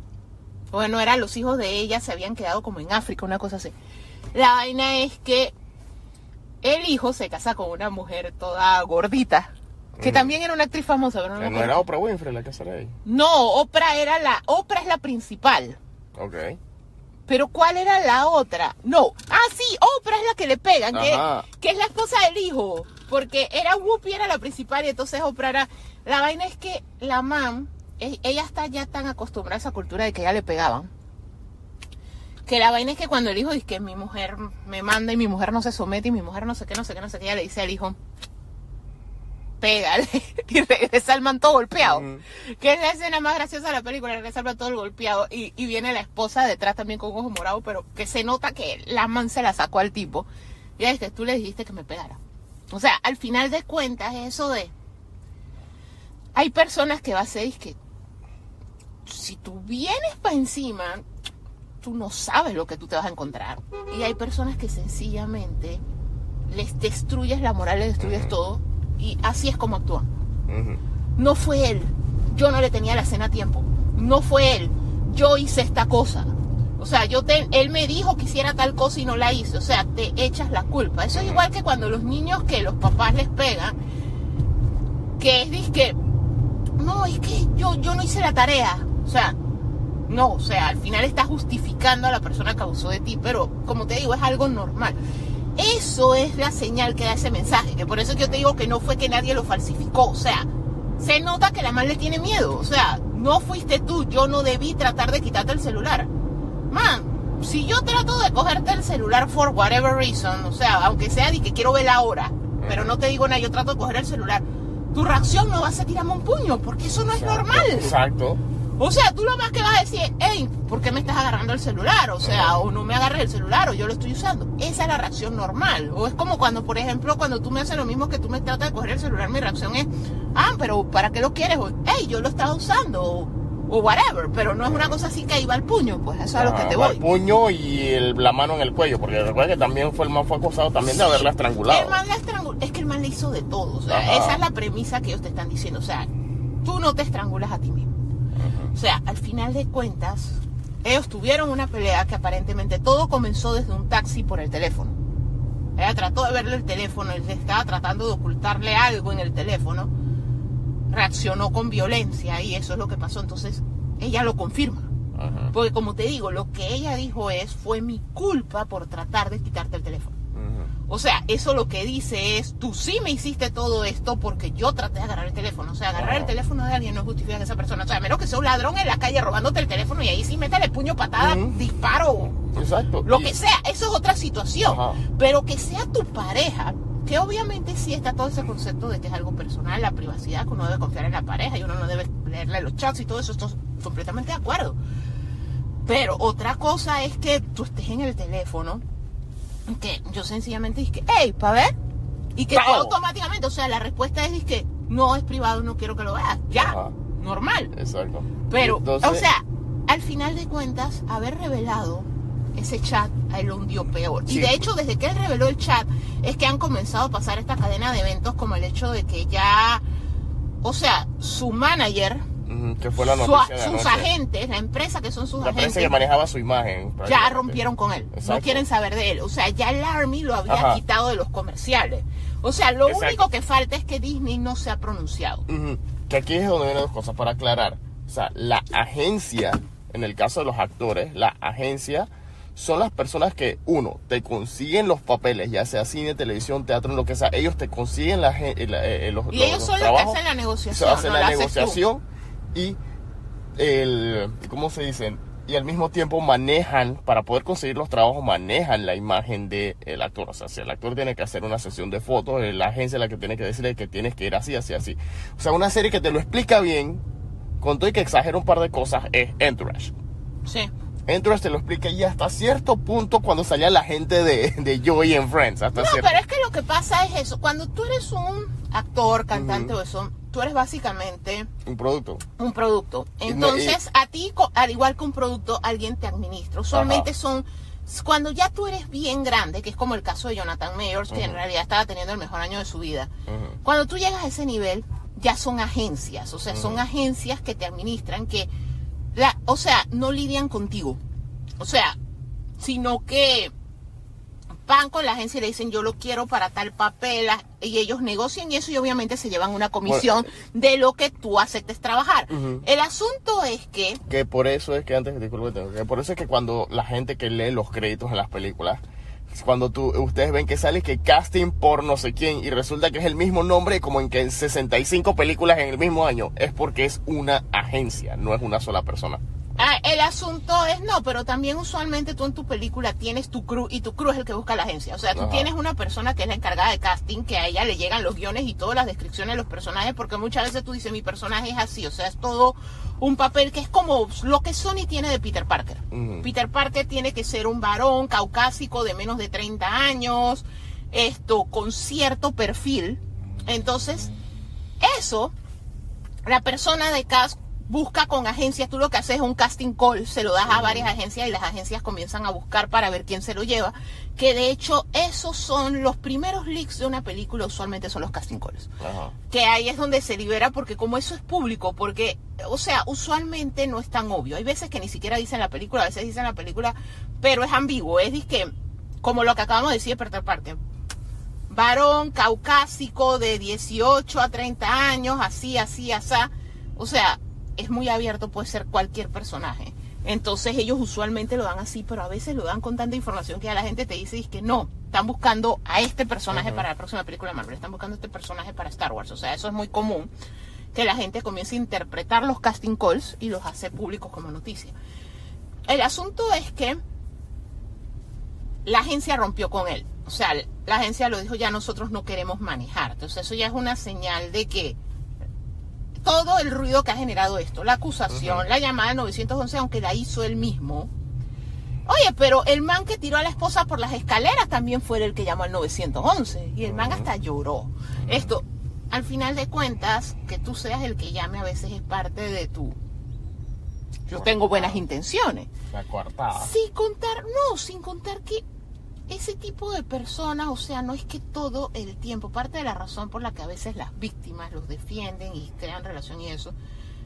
Bueno, eran los hijos de ella, se habían quedado como en África, una cosa así. La vaina es que el hijo se casa con una mujer toda gordita, que también era una actriz famosa, pero no era Oprah Winfrey la que sale ahí. No, Oprah es la principal. Ok. Pero ¿cuál era la otra? No. Sí, Oprah es la que le pegan, que es la esposa del hijo. Porque era Whoopi, era la principal, y entonces Oprah era... La vaina es que la mam, ella está ya tan acostumbrada a esa cultura de que ella le pegaban, que la vaina es que cuando el hijo dice que mi mujer me manda y mi mujer no se somete y mi mujer no sé qué, ella le dice al hijo, pégale, y regresa el man todo golpeado, que es la escena más graciosa de la película, regresa el man todo golpeado, y viene la esposa detrás también con ojos morados, pero que se nota que la man se la sacó al tipo, y es que tú le dijiste que me pegara. O sea, al final de cuentas, eso de... Hay personas que va a ser que si tú vienes para encima, tú no sabes lo que tú te vas a encontrar. Y hay personas que sencillamente les destruyes la moral, les destruyes todo, y así es como actúan. No fue él, yo no le tenía la cena a tiempo. No fue él, yo hice esta cosa. O sea, él me dijo que hiciera tal cosa y no la hice. O sea, te echas la culpa. Eso es igual que cuando los niños que los papás les pegan, que es que no, es que yo no hice la tarea. O sea, no, o sea, al final estás justificando a la persona que abusó de ti, pero como te digo, es algo normal. Eso es la señal que da ese mensaje, que por eso yo te digo que no fue que nadie lo falsificó. O sea, se nota que la man le tiene miedo. O sea, no fuiste tú, yo no debí tratar de quitarte el celular. Man, si yo trato de cogerte el celular for whatever reason, o sea, aunque sea de que quiero ver la hora, pero no te digo nada, yo trato de coger el celular, tu reacción no va a ser tirarme un puño, porque eso no es normal. Exacto. O sea, tú lo más que vas a decir, hey, ¿por qué me estás agarrando el celular? O sea, o no me agarres el celular, o yo lo estoy usando. Esa es la reacción normal. O es como cuando, por ejemplo, cuando tú me haces lo mismo que tú me tratas de coger el celular, mi reacción es, pero ¿para qué lo quieres? O, hey, yo lo estaba usando, o whatever. Pero no es una cosa así que iba al puño, pues eso es a lo que te voy. El puño y la mano en el cuello, porque recuerda que también el man fue acusado también de haberla estrangulado. El man la estranguló, es que el man le hizo de todo. O sea, esa es la premisa que ellos te están diciendo. O sea, tú no te estrangulas a ti mismo. O sea, al final de cuentas, ellos tuvieron una pelea que aparentemente todo comenzó desde un taxi por el teléfono. Ella trató de verle el teléfono, él estaba tratando de ocultarle algo en el teléfono, reaccionó con violencia y eso es lo que pasó. Entonces, ella lo confirma. Porque como te digo, lo que ella dijo fue mi culpa por tratar de quitarte el teléfono. O sea, eso lo que dice es, tú sí me hiciste todo esto porque yo traté de agarrar el teléfono. O sea, agarrar el teléfono de alguien no justifica que esa persona, o sea, a menos que sea un ladrón en la calle robándote el teléfono y ahí sí métale puño, patada, disparo. Exacto. Lo que sea, eso es otra situación. Ajá. Pero que sea tu pareja, que obviamente sí está todo ese concepto de que es algo personal, la privacidad, que uno debe confiar en la pareja y uno no debe leerle los chats y todo eso, estoy completamente de acuerdo. Pero otra cosa es que tú estés en el teléfono, que yo sencillamente dije, hey, ¿pa' ver? Y que tú automáticamente, o sea, la respuesta es que no es privado, no quiero que lo veas. Ya, normal. Exacto. Pero, entonces, o sea, al final de cuentas, haber revelado ese chat a él lo hundió peor. Sí. Y de hecho, desde que él reveló el chat, es que han comenzado a pasar esta cadena de eventos, como el hecho de que ya, o sea, su manager, que fue la noticia de sus anoche. agentes, la empresa que son sus La agentes, empresa que manejaba su imagen. ya rompieron con él. Exacto. No quieren saber de él. O sea, ya el Army lo había quitado de los comerciales. O sea, lo único que falta es que Disney no se ha pronunciado. Que aquí es donde vienen dos cosas para aclarar. O sea, la agencia, en el caso de los actores, la agencia son las personas que, uno, te consiguen los papeles, ya sea cine, televisión, teatro, en lo que sea. Ellos te consiguen los Y ellos son los que trabajos, hacen la negociación. hacen no la haces tú. negociación y ¿cómo se dicen? Y al mismo tiempo manejan, para poder conseguir los trabajos, manejan la imagen del actor. O sea, si el actor tiene que hacer una sesión de fotos, la agencia es la que tiene que decirle que tienes que ir así, así, así. O sea, una serie que te lo explica bien, con todo y que exagera un par de cosas, es Entourage. Sí. Entourage te lo explica y hasta cierto punto cuando salía la gente de Joey en Friends. Hasta No, cierto. pero es que lo que pasa es eso. Cuando tú eres un actor, cantante o eso, tú eres básicamente Un producto. un producto. Entonces, a ti, al igual que un producto, alguien te administra. Usualmente son, cuando ya tú eres bien grande, que es como el caso de Jonathan Mayors, que en realidad estaba teniendo el mejor año de su vida. Cuando tú llegas a ese nivel, ya son agencias. O sea, son agencias que te administran, que, o sea, no lidian contigo. O sea, sino que van con la agencia y le dicen, yo lo quiero para tal papel, y ellos negocian eso y obviamente se llevan una comisión de lo que tú aceptes trabajar. El asunto es que por eso es que que por eso es que cuando la gente que lee los créditos en las películas, cuando ustedes ven que sale que casting por no sé quién y resulta que es el mismo nombre como en que en 65 películas en el mismo año, es porque es una agencia, no es una sola persona. el asunto es pero también usualmente tú en tu película tienes tu crew y tu crew es el que busca la agencia. O sea, tú tienes una persona que es la encargada de casting, que a ella le llegan los guiones y todas las descripciones de los personajes, porque muchas veces tú dices, mi personaje es así. O sea, es todo un papel que es como lo que Sony tiene de Peter Parker. Peter Parker tiene que ser un varón caucásico de menos de 30 años, con cierto perfil. Entonces, eso, la persona de cast busca con agencias. Tú lo que haces es un casting call, se lo das a varias agencias y las agencias comienzan a buscar para ver quién se lo lleva, que de hecho esos son los primeros leaks de una película, usualmente son los casting calls. Que ahí es donde se libera, porque como eso es público, porque, o sea, usualmente no es tan obvio. Hay veces que ni siquiera dicen la película, a veces dicen la película, pero es ambiguo, es que, como lo que acabamos de decir de Peter Parker, varón caucásico de 18 a 30 años, así, o sea, es muy abierto, puede ser cualquier personaje. Entonces ellos usualmente lo dan así, pero a veces lo dan con tanta información que a la gente te dice que no, están buscando a este personaje para la próxima película de Marvel, están buscando a este personaje para Star Wars. O sea, eso es muy común, que la gente comience a interpretar los casting calls y los hace públicos como noticia. El asunto es que la agencia rompió con él. O sea, la agencia lo dijo, ya nosotros no queremos manejarte. Entonces eso ya es una señal de que todo el ruido que ha generado esto, la acusación, la llamada al 911, aunque la hizo él mismo. Oye, pero el man que tiró a la esposa por las escaleras también fue el que llamó al 911. Y el man hasta lloró. Esto, al final de cuentas, que tú seas el que llame a veces es parte de tu... Yo tengo buenas intenciones. La coartada. Sin contar que ese tipo de personas, o sea, no es que todo el tiempo, parte de la razón por la que a veces las víctimas los defienden y crean relación y eso,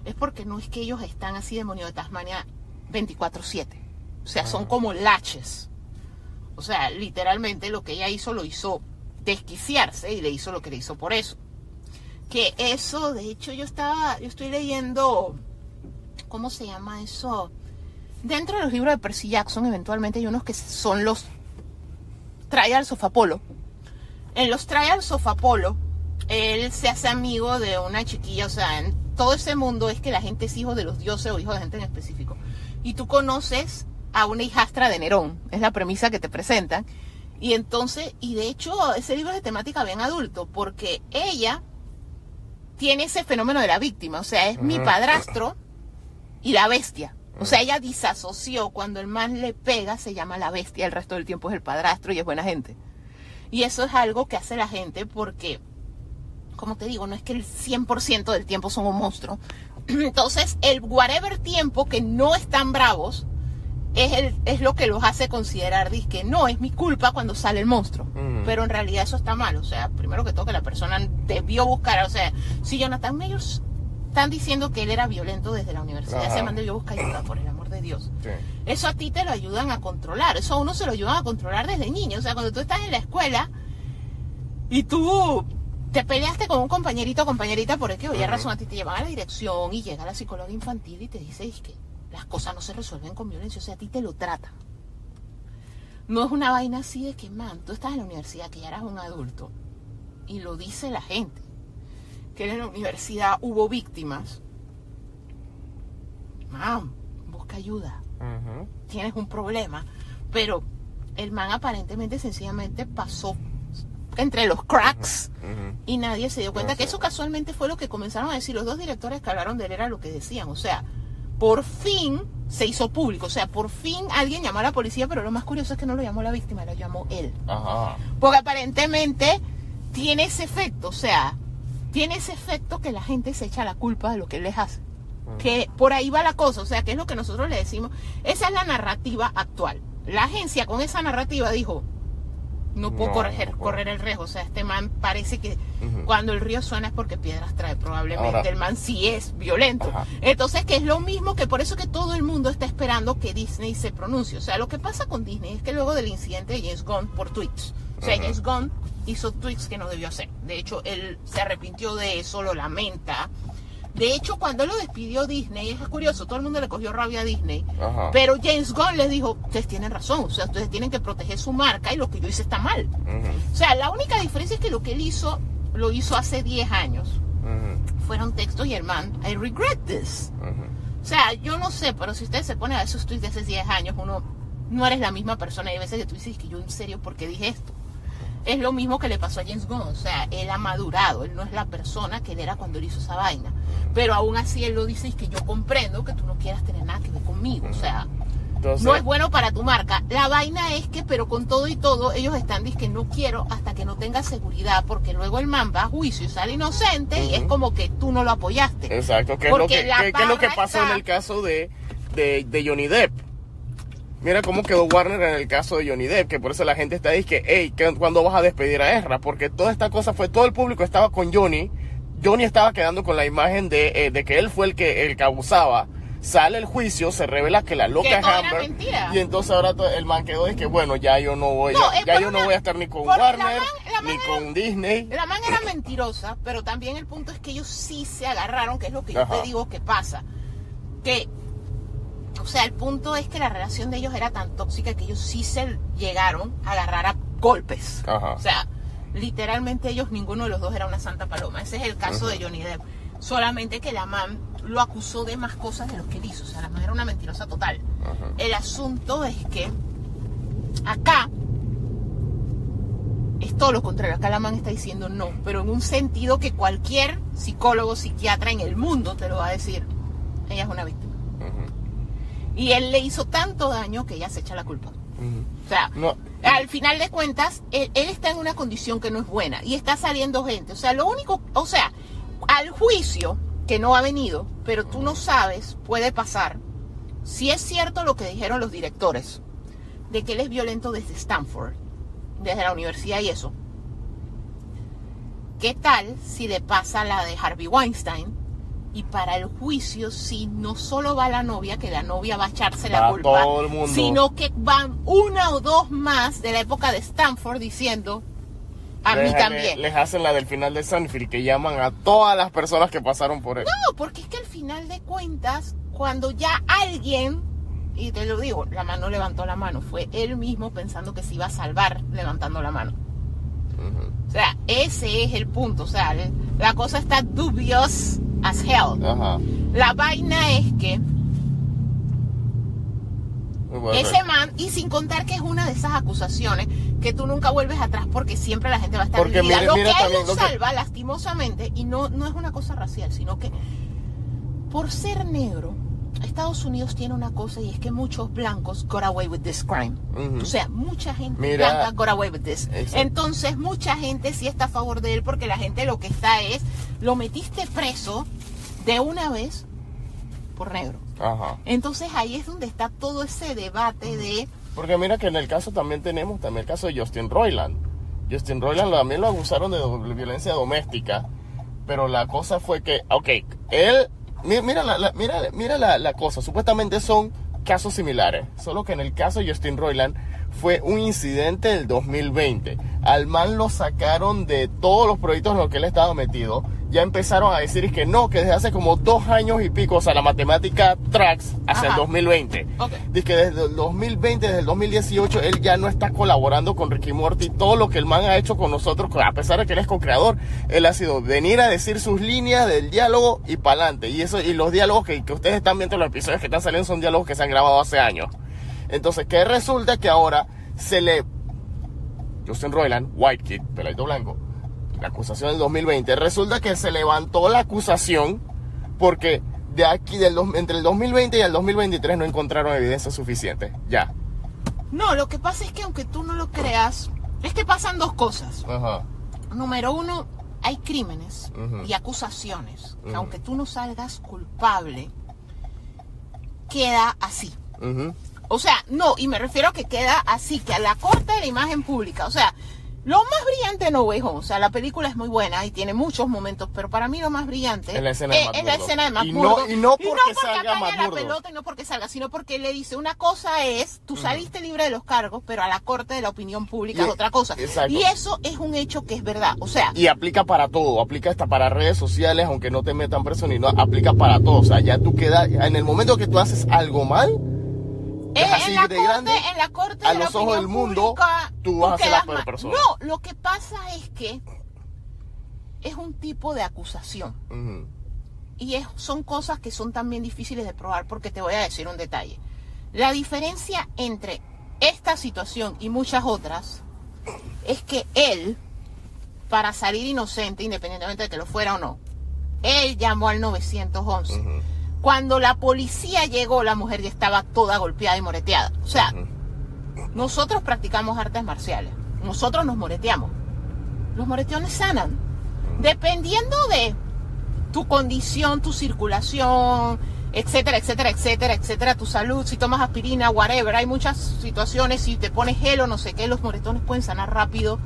es porque no es que ellos están así demonio de Tasmania 24/7. O sea, son como laches. O sea, literalmente lo que ella hizo, lo hizo desquiciarse y le hizo lo que le hizo por eso. Que eso, de hecho, yo estoy leyendo, ¿cómo se llama eso? Dentro de los libros de Percy Jackson, eventualmente hay unos que son los Trials of Apollo, En los Trials of Apollo, él se hace amigo de una chiquilla, o sea, en todo ese mundo es que la gente es hijo de los dioses o hijo de gente en específico. Y tú conoces a una hijastra de Nerón, es la premisa que te presentan. Y entonces, y de hecho, ese libro es de temática bien adulto, porque ella tiene ese fenómeno de la víctima, o sea, es mi padrastro y la bestia. O sea, ella disasoció, cuando el man le pega, se llama la bestia, el resto del tiempo es el padrastro y es buena gente. Y eso es algo que hace la gente porque, como te digo, no es que el 100% del tiempo son un monstruo. Entonces, el whatever tiempo que no están bravos es lo que los hace considerar, que no, es mi culpa cuando sale el monstruo. Pero en realidad eso está mal. O sea, primero que todo, que la persona debió buscar, o sea, si Jonathan Mayors están diciendo que él era violento desde la universidad, ese man debió buscar ayuda, por el amor de Dios. Sí. Eso a ti te lo ayudan a controlar, eso a uno se lo ayudan a controlar desde niño. O sea, cuando tú estás en la escuela y tú te peleaste con un compañerito o compañerita por el que oye razón, a ti te llevan a la dirección y llega la psicóloga infantil y te dice que las cosas no se resuelven con violencia, o sea, a ti te lo trata. No es una vaina así de que, man, tú estás en la universidad, que ya eras un adulto, y lo dice la gente, que en la universidad hubo víctimas. Man, busca ayuda. Tienes un problema. Pero el man aparentemente, sencillamente pasó entre los cracks y nadie se dio cuenta que eso casualmente fue lo que comenzaron a decir los dos directores que hablaron de él, era lo que decían. O sea, por fin se hizo público, o sea, por fin alguien llamó a la policía, pero lo más curioso es que no lo llamó la víctima, lo llamó él. Porque aparentemente tiene ese efecto, o sea, tiene ese efecto que la gente se echa la culpa de lo que él les hace. Que por ahí va la cosa, o sea, que es lo que nosotros le decimos, esa es la narrativa actual. La agencia con esa narrativa dijo, no puedo correr el riesgo, o sea, este man parece que cuando el río suena es porque piedras trae, probablemente. Ahora, el man sí es violento. Entonces, que es lo mismo, que por eso que todo el mundo está esperando que Disney se pronuncie. O sea, lo que pasa con Disney es que luego del incidente de James Gunn por tweets, o sea, James Gunn hizo tweets que no debió hacer. De hecho, él se arrepintió de eso, lo lamenta. De hecho, cuando lo despidió Disney, es curioso, todo el mundo le cogió rabia a Disney, pero James Gunn les dijo, ustedes tienen razón, o sea, ustedes tienen que proteger su marca y lo que yo hice está mal. O sea, la única diferencia es que lo que él hizo, lo hizo hace 10 años. Fueron textos y el man, I regret this. O sea, yo no sé, pero si ustedes se ponen a esos tweets de hace 10 años, uno no eres la misma persona. Y hay veces que tú dices que yo en serio, ¿por qué dije esto? Es lo mismo que le pasó a James Gunn, o sea, él ha madurado, él no es la persona que él era cuando él hizo esa vaina, pero aún así él lo dice, y que yo comprendo que tú no quieras tener nada que ver conmigo, o sea, entonces, no es bueno para tu marca. La vaina es que, pero con todo y todo, ellos están diciendo que no quiero hasta que no tenga seguridad, porque luego el man va a juicio y sale inocente y es como que tú no lo apoyaste. Exacto, que es lo que pasó en el caso de Johnny Depp. Mira cómo quedó Warner en el caso de Johnny Depp, que por eso la gente está diciendo que, hey, ¿cuándo vas a despedir a Ezra? Porque toda esta cosa fue, todo el público estaba con Johnny estaba quedando con la imagen de que él fue el que abusaba. Sale el juicio, se revela que la loca es Amber, y entonces ahora el man quedó y que bueno, ya yo no voy a estar ni con Warner ni con Disney. La man era mentirosa, pero también el punto es que ellos sí se agarraron, que es lo que yo te digo que pasa, que o sea, el punto es que la relación de ellos era tan tóxica que ellos sí se llegaron a agarrar a golpes. O sea, literalmente ellos, ninguno de los dos era una santa paloma. Ese es el caso de Johnny Depp. Solamente que la man lo acusó de más cosas de lo que él hizo. O sea, la man era una mentirosa total. El asunto es que acá es todo lo contrario. Acá la man está diciendo no, pero en un sentido que cualquier psicólogo, psiquiatra en el mundo te lo va a decir. Ella es una víctima. Y él le hizo tanto daño que ella se echa la culpa. O sea, al final de cuentas, él está en una condición que no es buena y está saliendo gente. O sea, lo único, o sea, al juicio, que no ha venido, pero tú no sabes, puede pasar. Si es cierto lo que dijeron los directores, de que él es violento desde Stanford, desde la universidad y eso. ¿Qué tal si le pasa la de Harvey Weinstein? Y para el juicio, si no solo va la novia, que la novia va a echarse la culpa, todo el mundo, sino que van una o dos más de la época de Stanford diciendo, a mí también. Les hacen la del final de Seinfeld, que llaman a todas las personas que pasaron por él. No, porque es que al final de cuentas, cuando ya alguien, y te lo digo, la mano levantó la mano, fue él mismo pensando que se iba a salvar levantando la mano. O sea, ese es el punto. O sea, la cosa está dubious as hell. Ajá. La vaina es que ese man, y sin contar que es una de esas acusaciones que tú nunca vuelves atrás porque siempre la gente va a estar porque dividida. Lo que a él también, lo salva, lastimosamente, y no es una cosa racial, sino que por ser negro, Estados Unidos tiene una cosa, y es que muchos blancos got away with this crime. O sea, mucha gente blanca got away with this. Exacto. Entonces, mucha gente sí está a favor de él, porque la gente lo que está es, lo metiste preso de una vez por negro. Ajá. Entonces ahí es donde está todo ese debate de... Porque mira que en el caso también tenemos el caso de Justin Roiland. Justin Roiland también lo acusaron de violencia doméstica, pero la cosa fue que, él, mira la cosa, supuestamente son casos similares, solo que en el caso de Justin Roiland fue un incidente del 2020. Al man lo sacaron de todos los proyectos en los que él estaba metido. Ya empezaron a decir que no, que desde hace como 2 años y pico, o sea, la matemática tracks hacia el 2020. Dice que desde el 2020, desde el 2018, él ya no está colaborando con Ricky Morty. Todo lo que el man ha hecho con nosotros, a pesar de que él es co-creador, él ha sido venir a decir sus líneas del diálogo y pa'lante. Y los diálogos que ustedes están viendo en los episodios que están saliendo son diálogos que se han grabado hace años. Entonces, ¿qué resulta? Que ahora Justin Roiland, White Kid, peladito blanco, la acusación del 2020, resulta que se levantó la acusación porque de aquí, entre el 2020 y el 2023 no encontraron evidencia suficiente. Ya. No, lo que pasa es que aunque tú no lo creas, es que pasan dos cosas. Ajá. Número uno, hay crímenes y acusaciones que aunque tú no salgas culpable, queda así. O sea, no, y me refiero a que queda así, que a la corte de la imagen pública. O sea, lo más brillante No Way Home, o sea, la película es muy buena y tiene muchos momentos, pero para mí lo más brillante es la escena de Matt Murdock. Y no porque salga atañe Matt la Murdock. pelota y no porque salga, sino porque le dice, una cosa es, tú saliste libre de los cargos, pero a la corte de la opinión pública es otra cosa. Exacto. Y eso es un hecho que es verdad, o sea... Y aplica para todo, aplica hasta para redes sociales, aunque no te metan preso ni no, aplica para todo. O sea, ya tú quedas, en el momento que tú haces algo mal, en la corte a de los la ojos del mundo, pública, tú vas a ser la quedas peor mal. persona. No, lo que pasa es que es un tipo de acusación. Y son cosas que son también difíciles de probar, porque te voy a decir un detalle. La diferencia entre esta situación y muchas otras es que él, para salir inocente, independientemente de que lo fuera o no, él llamó al 911. Cuando la policía llegó, la mujer ya estaba toda golpeada y moreteada. O sea, nosotros practicamos artes marciales. Nosotros nos moreteamos. Los moreteones sanan. Dependiendo de tu condición, tu circulación, etcétera, etcétera, etcétera, etcétera, tu salud, si tomas aspirina, whatever. Hay muchas situaciones, si te pones gel o no sé qué, los moretones pueden sanar rápido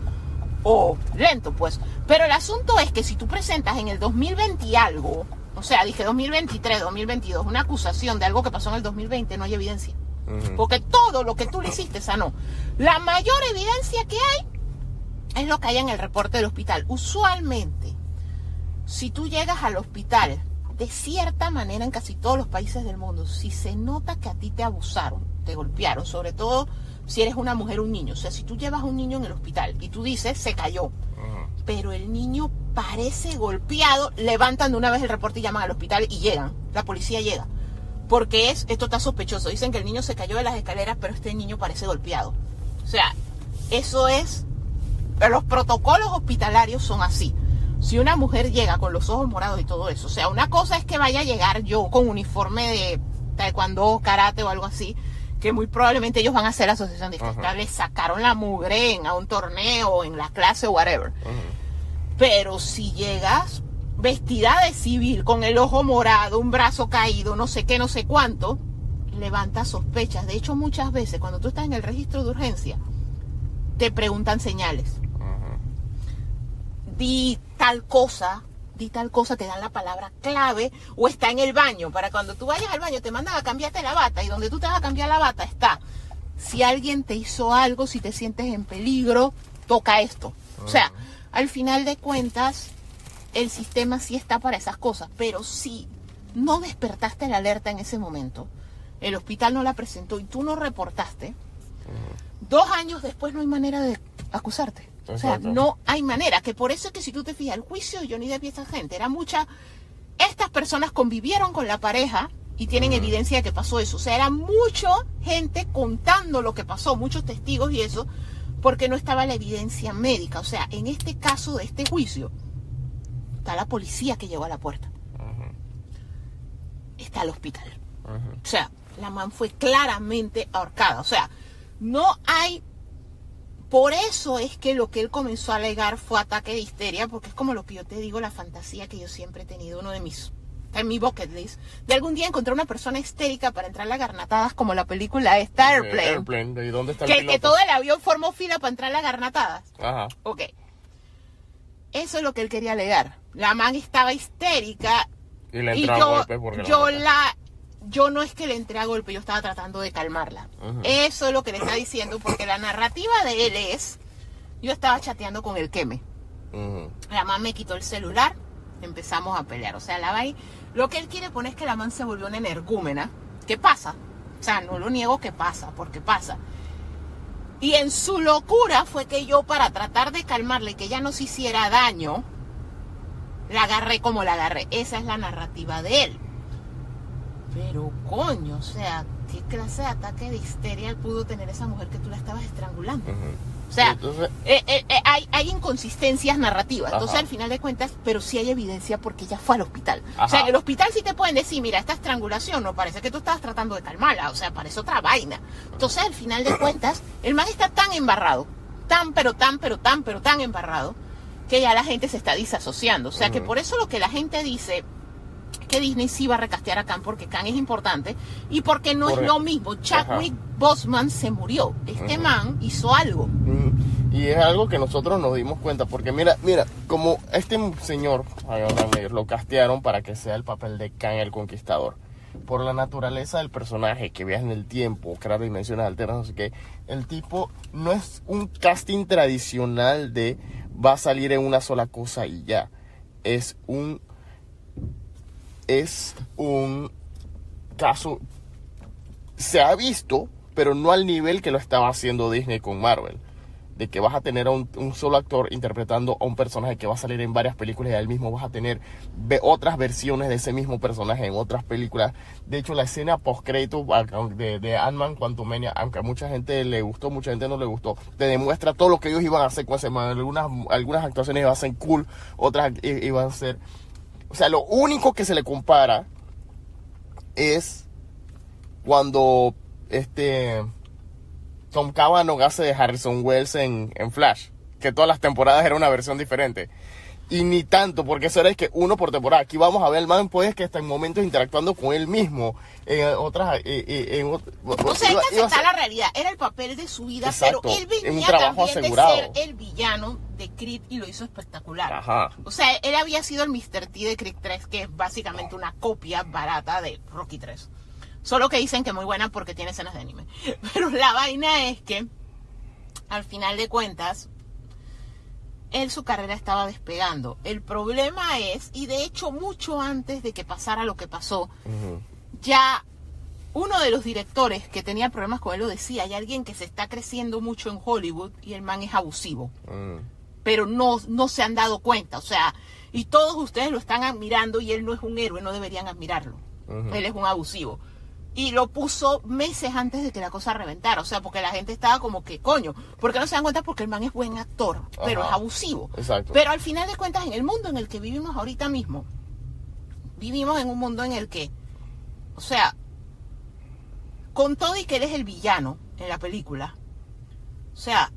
o lento, pues. Pero el asunto es que si tú presentas en el 2020 y algo... O sea, dije 2023, 2022, una acusación de algo que pasó en el 2020, no hay evidencia. Porque todo lo que tú le hiciste sanó. La mayor evidencia que hay es lo que hay en el reporte del hospital. Usualmente, si tú llegas al hospital, de cierta manera en casi todos los países del mundo, si se nota que a ti te abusaron, te golpearon, sobre todo si eres una mujer o un niño. O sea, si tú llevas a un niño en el hospital y tú dices, se cayó, pero el niño parece golpeado, levantan de una vez el reporte y llaman al hospital y llegan, la policía llega, porque esto está sospechoso. Dicen que el niño se cayó de las escaleras, pero este niño parece golpeado. O sea, eso es, los protocolos hospitalarios son así. Si una mujer llega con los ojos morados y todo eso, o sea, una cosa es que vaya a llegar yo con uniforme de taekwondo, karate o algo así, que muy probablemente ellos van a hacer la asociación de fiscales, les sacaron la mugre a un torneo, en la clase o whatever. Pero si llegas vestida de civil, con el ojo morado, un brazo caído, no sé qué, no sé cuánto, levanta sospechas. De hecho, muchas veces cuando tú estás en el registro de urgencia, te preguntan señales. Di tal cosa, te dan la palabra clave, o está en el baño, para cuando tú vayas al baño te mandan a cambiarte la bata, y donde tú te vas a cambiar la bata está, si alguien te hizo algo, si te sientes en peligro, toca esto. O sea, al final de cuentas, el sistema sí está para esas cosas, pero si no despertaste la alerta en ese momento, el hospital no la presentó y tú no reportaste, 2 años después no hay manera de acusarte. O sea, no hay manera. Que por eso es que si tú te fijas, el juicio de Johnny Depp y esa gente era mucha... Estas personas convivieron con la pareja y tienen evidencia de que pasó eso. O sea, era mucha gente contando lo que pasó, muchos testigos y eso, porque no estaba la evidencia médica. O sea, en este caso de este juicio, está la policía que llegó a la puerta. Está el hospital. O sea, la man fue claramente ahorcada. O sea, no hay... Por eso es que lo que él comenzó a alegar fue ataque de histeria, porque es como lo que yo te digo, la fantasía que yo siempre he tenido, uno de mis... Está en mi bucket list, de algún día encontrar una persona histérica para entrar a garnatadas como la película esta Airplane. ¿Y dónde está el piloto? Que todo el avión formó fila para entrar a garnatadas. Ajá. Ok. Eso es lo que él quería alegar. La man estaba histérica Y le entró a golpes porque yo no es que le entré a golpe, yo estaba tratando de calmarla. Eso es lo que le está diciendo, porque la narrativa de él es, yo estaba chateando con el Keme. La man me quitó el celular, empezamos a pelear. O sea, lo que él quiere poner es que la man se volvió una energúmena. ¿Qué pasa? O sea, no lo niego que pasa, porque pasa. Y en su locura fue que yo, para tratar de calmarle, que ella no se hiciera daño, la agarré como la agarré. Esa es la narrativa de él. Pero coño, o sea, ¿qué clase de ataque de histeria pudo tener esa mujer que tú la estabas estrangulando? O sea, entonces, hay inconsistencias narrativas. Entonces, al final de cuentas, pero sí hay evidencia porque ella fue al hospital. O sea, en el hospital sí te pueden decir, mira, esta estrangulación no parece que tú estabas tratando de calmarla. O sea, parece otra vaina. Entonces, al final de cuentas, el man está tan embarrado, tan embarrado, que ya la gente se está disasociando. O sea, que por eso lo que la gente dice... que Disney sí va a recastear a Khan, porque Khan es importante y porque no es lo mismo. Chadwick Boseman se murió. Este man hizo algo. Y es algo que nosotros nos dimos cuenta, porque mira, como este señor lo castearon para que sea el papel de Khan el Conquistador, por la naturaleza del personaje, que viaja en el tiempo, crea dimensiones alternas, no sé qué, el tipo no es un casting tradicional de va a salir en una sola cosa y ya. Es un caso, se ha visto, pero no al nivel que lo estaba haciendo Disney con Marvel, de que vas a tener a un solo actor interpretando a un personaje que va a salir en varias películas y al mismo vas a tener otras versiones de ese mismo personaje en otras películas. De hecho, la escena post-crédito de Ant-Man Quantumania, aunque a mucha gente le gustó, mucha gente no le gustó, te demuestra todo lo que ellos iban a hacer con ese man. Algunas actuaciones iban a ser cool, otras iban a ser... O sea, lo único que se le compara es cuando Tom Cavanaugh hace de Harrison Wells en Flash, que todas las temporadas era una versión diferente. Y ni tanto, porque eso era que uno por temporada. Aquí vamos a ver el man, pues, que está en momentos interactuando con él mismo. O sea, esta está la realidad. Era el papel de su vida, exacto, pero él venía también asegurado de ser el villano de Creed y lo hizo espectacular. Ajá. O sea, él había sido el Mr. T de Creed 3, que es básicamente una copia barata de Rocky 3. Solo que dicen que muy buena porque tiene escenas de anime. Pero la vaina es que, al final de cuentas, su carrera estaba despegando. El problema es, y de hecho mucho antes de que pasara lo que pasó, ya uno de los directores que tenía problemas con él lo decía, hay alguien que se está creciendo mucho en Hollywood y el man es abusivo. Pero no se han dado cuenta, o sea, y todos ustedes lo están admirando y él no es un héroe, no deberían admirarlo. Él es un abusivo. Y lo puso meses antes de que la cosa reventara. O sea, porque la gente estaba como que, coño, ¿por qué no se dan cuenta? Porque el man es buen actor, pero es abusivo. Exacto. Pero al final de cuentas, en el mundo en el que vivimos ahorita mismo, vivimos en un mundo en el que, o sea, con todo y que él es el villano en la película, o sea,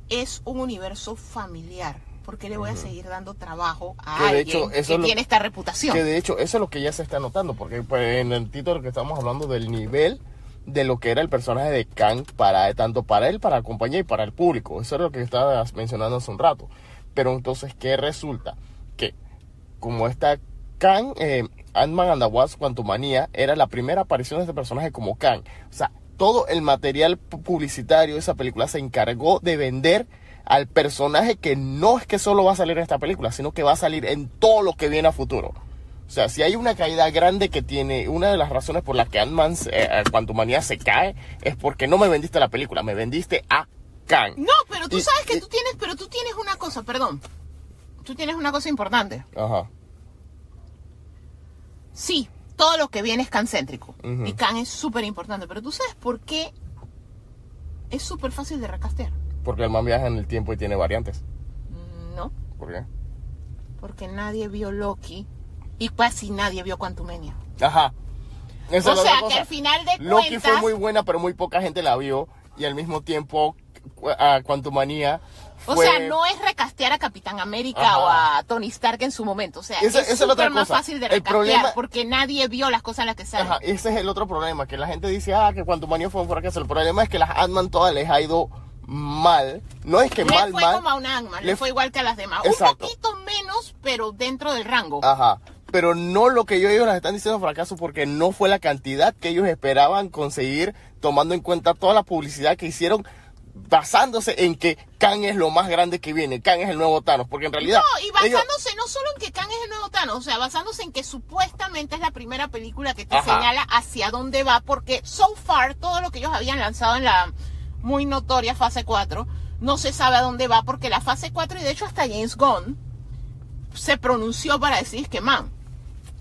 es un universo familiar. ¿Por qué le voy a seguir dando trabajo a alguien que tiene esta reputación? Que de hecho, eso es lo que ya se está notando, porque pues, en el título que estamos hablando del nivel de lo que era el personaje de Kang, tanto para él, para la compañía y para el público. Eso es lo que estaba mencionando hace un rato. Pero entonces, ¿qué resulta? Que como está Kang, Ant-Man and the Wasp Quantumania era la primera aparición de este personaje como Kang. O sea, todo el material publicitario de esa película se encargó de vender al personaje que no es que solo va a salir en esta película, sino que va a salir en todo lo que viene a futuro. O sea, si hay una caída grande que tiene, una de las razones por las que Ant-Man Quantumania se cae, es porque no me vendiste la película, me vendiste a Kang. No, pero tú sabes que tú tienes una cosa, perdón. Tú tienes una cosa importante. Ajá. Sí, todo lo que viene es cancéntrico. Ujú. Y Kang es súper importante. Pero tú sabes por qué es súper fácil de recastear. Porque el man viaja en el tiempo y tiene variantes. No, ¿Por qué? porque nadie vio Loki y casi nadie vio Quantumania. Ajá. Esa O es la sea, otra que cosa. al final de Loki cuentas... fue muy buena, pero muy poca gente la vio. Y al mismo tiempo, a Quantumania O fue... sea, no es recastear a Capitán América Ajá. o a Tony Stark en su momento. O sea, Esa es es la otra súper más cosa. fácil de El recastear problema- porque nadie vio las cosas en las que salen. Ajá, ese es el otro problema, que la gente dice, que Quantumania fue un fracaso. El problema es que las Ant-Man todas les ha ido mal. No es que Le mal, fue mal. como a un Ant-Man, le Le- fue igual que a las demás. Exacto. Un poquito menos, pero dentro del rango. Ajá. Pero no lo que ellos las están diciendo fracaso porque no fue la cantidad que ellos esperaban conseguir, tomando en cuenta toda la publicidad que hicieron, basándose en que Kang es lo más grande que viene, Kang es el nuevo Thanos, porque en realidad... No, y basándose no solo en que Kang es el nuevo Thanos, o sea, basándose en que supuestamente es la primera película que te Ajá. señala hacia dónde va, porque so far todo lo que ellos habían lanzado en la muy notoria fase 4 no se sabe a dónde va, porque la fase 4, y de hecho hasta James Gunn se pronunció para decir que, man,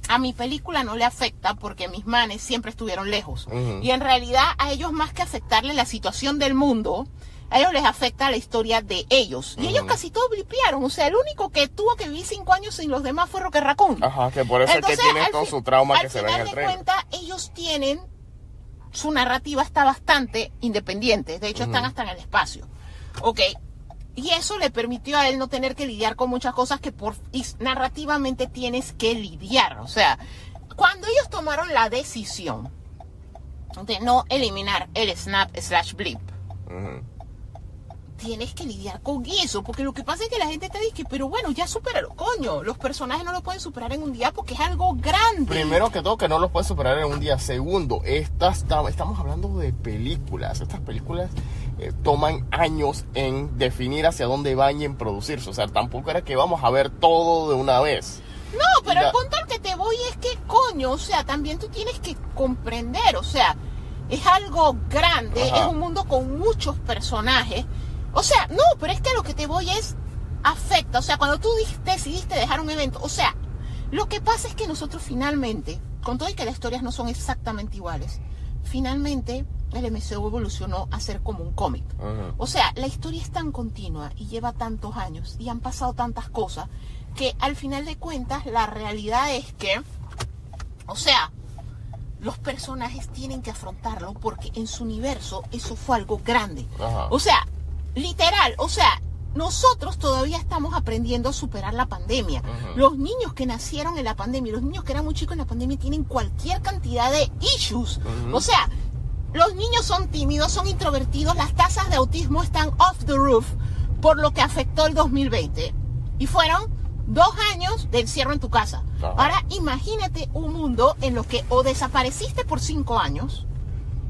a mi película no le afecta porque mis manes siempre estuvieron lejos. Ujú. Y en realidad a ellos, más que afectarle la situación del mundo, a ellos les afecta la historia de ellos. Y ellos casi todos blipearon. O sea, el único que tuvo que vivir 5 años sin los demás fue Rocket Raccoon. Ajá, que por eso Entonces, es que tiene al todo fi- su trauma que al se ve en el final de trailer. cuentas, ellos tienen... Su narrativa está bastante independiente. De hecho, están hasta en el espacio. Ok. Y eso le permitió a él no tener que lidiar con muchas cosas que narrativamente tienes que lidiar. O sea, cuando ellos tomaron la decisión de no eliminar el snap/blip, Ujú. tienes que lidiar con eso, porque lo que pasa es que la gente te dice, pero bueno, ya supéralo, coño, los personajes no lo pueden superar en un día porque es algo grande. Primero que todo, que no los puedes superar en un día. Segundo, estamos hablando de películas. Estas películas toman años en definir hacia dónde van y en producirse. O sea, tampoco era que vamos a ver todo de una vez. No, pero Ya. el punto al que te voy es que, coño, o sea, también tú tienes que comprender, o sea, es algo grande, Ajá. es un mundo con muchos personajes. O sea, no, pero es que lo que te voy es afecta, o sea, cuando tú decidiste dejar un evento, o sea, lo que pasa es que nosotros finalmente, con todo y que las historias no son exactamente iguales, finalmente el MCU evolucionó a ser como un cómic. Ujú. O sea, la historia es tan continua y lleva tantos años y han pasado tantas cosas que al final de cuentas la realidad es que, o sea, los personajes tienen que afrontarlo porque en su universo eso fue algo grande. Ajá. O sea, literal, o sea, nosotros todavía estamos aprendiendo a superar la pandemia. Ujú. Los niños que nacieron en la pandemia, los niños que eran muy chicos en la pandemia tienen cualquier cantidad de issues. Ujú. O sea, los niños son tímidos, son introvertidos, las tasas de autismo están off the roof por lo que afectó el 2020. Y fueron 2 años de encierro en tu casa. Ajá. Ahora imagínate un mundo en lo que o desapareciste por 5 años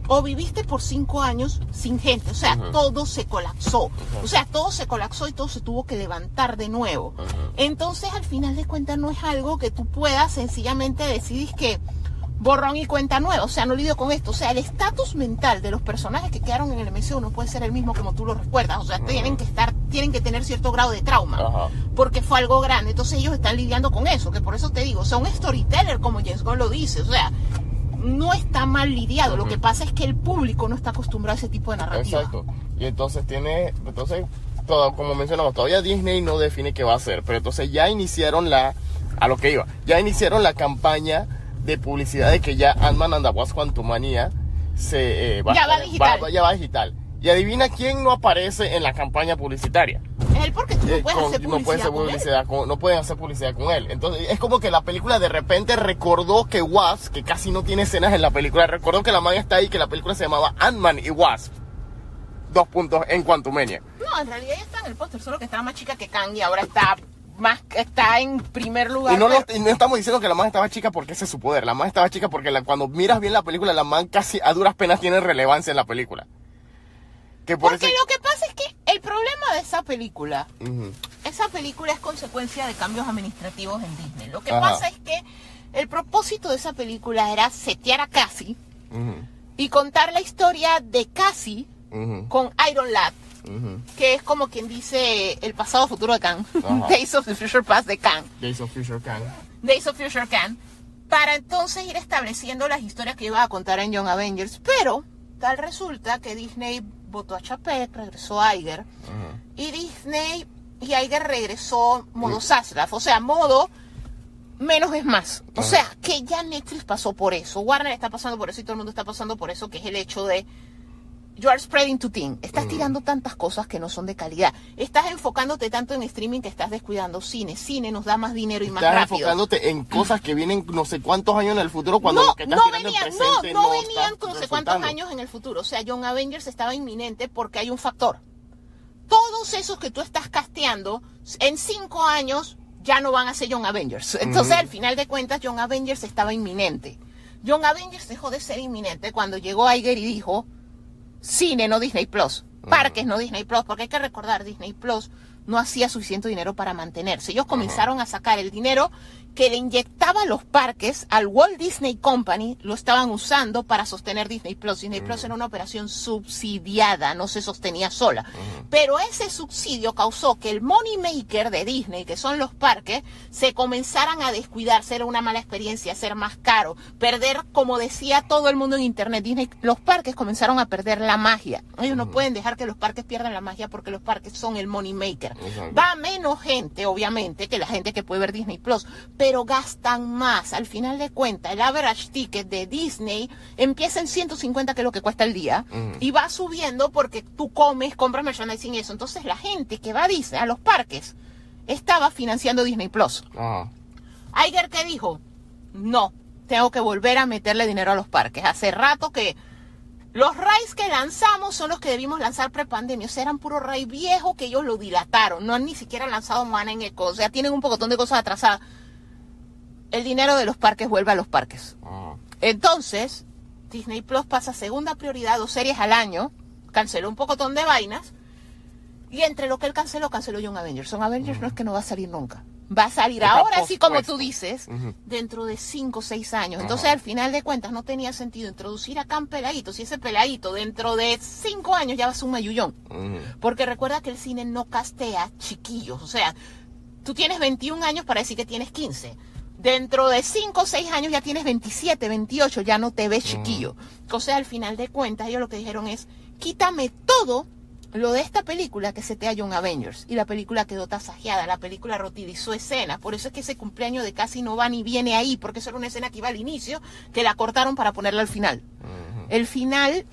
o viviste por 5 años sin gente. O sea, Ujú. todo se colapsó. O sea, todo se colapsó y todo se tuvo que levantar de nuevo. Ujú. Entonces, al final de cuentas, no es algo que tú puedas sencillamente decidir que borrón y cuenta nueva. O sea, no lidio con esto. O sea, el estatus mental de los personajes que quedaron en el MCU no puede ser el mismo como tú lo recuerdas. O sea, tienen que tener cierto grado de trauma. Ajá. Porque fue algo grande. Entonces ellos están lidiando con eso. Que por eso te digo, o sea, un storyteller como James Gunn lo dice. O sea, no está mal lidiado. Lo que pasa es que el público no está acostumbrado a ese tipo de narrativa. Exacto. Y entonces todo, como mencionamos, todavía Disney no define qué va a hacer, pero entonces ya iniciaron ya iniciaron la campaña de publicidad de que ya Ant-Man and the Wasp Quantumania Ya va digital. ya va digital. Y adivina quién no aparece en la campaña publicitaria. Es él porque tú no puedes hacer No pueden publicidad hacer con él. publicidad no pueden hacer publicidad con él. Entonces es como que la película de repente recordó que Wasp, que casi no tiene escenas en la película, recordó que la man está ahí, que la película se llamaba Ant-Man y Wasp. 2 puntos en Quantumania. No, en realidad ya está en el póster, solo que estaba más chica que Kang y ahora está en primer lugar. Y no, pero- y no estamos diciendo que la man estaba chica porque ese es su poder. La man estaba chica porque cuando miras bien la película, la man casi a duras penas tiene relevancia en la película. Que por Porque eso... lo que pasa es que el problema de esa película Ujú. es consecuencia de cambios administrativos en Disney. Lo que Ajá. pasa es que el propósito de esa película era setear a Cassie Ujú. y contar la historia de Cassie Ujú. con Iron Lad que es como quien dice el pasado futuro de Kang. Days of the Future Past de Kang. Days of Future Kang. Days of Future Kang. Para entonces ir estableciendo las historias que iba a contar en Young Avengers. Pero tal resulta que Disney votó a Chapek, regresó a Iger. Y Disney y Iger regresó modo Zaslav. O sea, modo menos es más. O sea, que ya Netflix pasó por eso. Warner está pasando por eso y todo el mundo está pasando por eso, que es el hecho de you are spreading too thin. Estás tirando tantas cosas que no son de calidad. Estás enfocándote tanto en streaming que estás descuidando cine. Cine nos da más dinero y más rápido. Estás enfocándote en cosas que vienen no sé cuántos años en el futuro cuando lo que estás tirando en presente no venían con no sé cuántos años en el futuro. O sea, Young Avengers estaba inminente porque hay un factor. Todos esos que tú estás casteando, en 5 años ya no van a ser Young Avengers. Entonces, al final de cuentas, Young Avengers estaba inminente. Young Avengers dejó de ser inminente cuando llegó Iger y dijo: cine, no Disney Plus. Parques, no Disney Plus. Porque hay que recordar, Disney Plus no hacía suficiente dinero para mantenerse. Ellos comenzaron a sacar el dinero que le inyectaba los parques al Walt Disney Company, lo estaban usando para sostener Disney Plus. Disney Plus era una operación subsidiada, no se sostenía sola. Pero ese subsidio causó que el money maker de Disney, que son los parques, se comenzaran a descuidar, ser una mala experiencia, ser más caro, perder, como decía todo el mundo en internet, Disney, los parques comenzaron a perder la magia. Ellos no pueden dejar que los parques pierdan la magia porque los parques son el money maker. Va menos gente, obviamente, que la gente que puede ver Disney Plus, pero gastan más. Al final de cuentas, el average ticket de Disney empieza en 150, que es lo que cuesta el día, y va subiendo porque tú comes, compras merchandising y eso. Entonces la gente que va a Disney, a los parques, estaba financiando Disney Plus. Iger, ¿qué dijo? No, tengo que volver a meterle dinero a los parques. Hace rato que los rides que lanzamos son los que debimos lanzar prepandemia. O sea, eran puro ride viejo que ellos lo dilataron. No han ni siquiera lanzado Moana en Eco. O sea, tienen un pocotón de cosas atrasadas. El dinero de los parques vuelve a los parques. Entonces, Disney Plus pasa a segunda prioridad, 2 series al año. Canceló un pocotón de vainas. Y entre lo que él canceló Young Avengers. Young Avengers no es que no va a salir nunca. Va a salir ahora, así como tú dices, dentro de 5 o 6 años. Entonces, al final de cuentas, no tenía sentido introducir acá un peladito. Si ese peladito dentro de 5 años ya va a ser un mayullón. Porque recuerda que el cine no castea chiquillos. O sea, tú tienes 21 años para decir que tienes 15. Dentro de 5 o 6 años ya tienes 27, 28, ya no te ves chiquillo. O sea, al final de cuentas, ellos lo que dijeron es: quítame todo lo de esta película que se te Young Avengers. Y la película quedó tasajeada, la película rotidizó escenas. Por eso es que ese cumpleaños de Cassie no va ni viene ahí, porque eso era una escena que iba al inicio, que la cortaron para ponerla al final. El final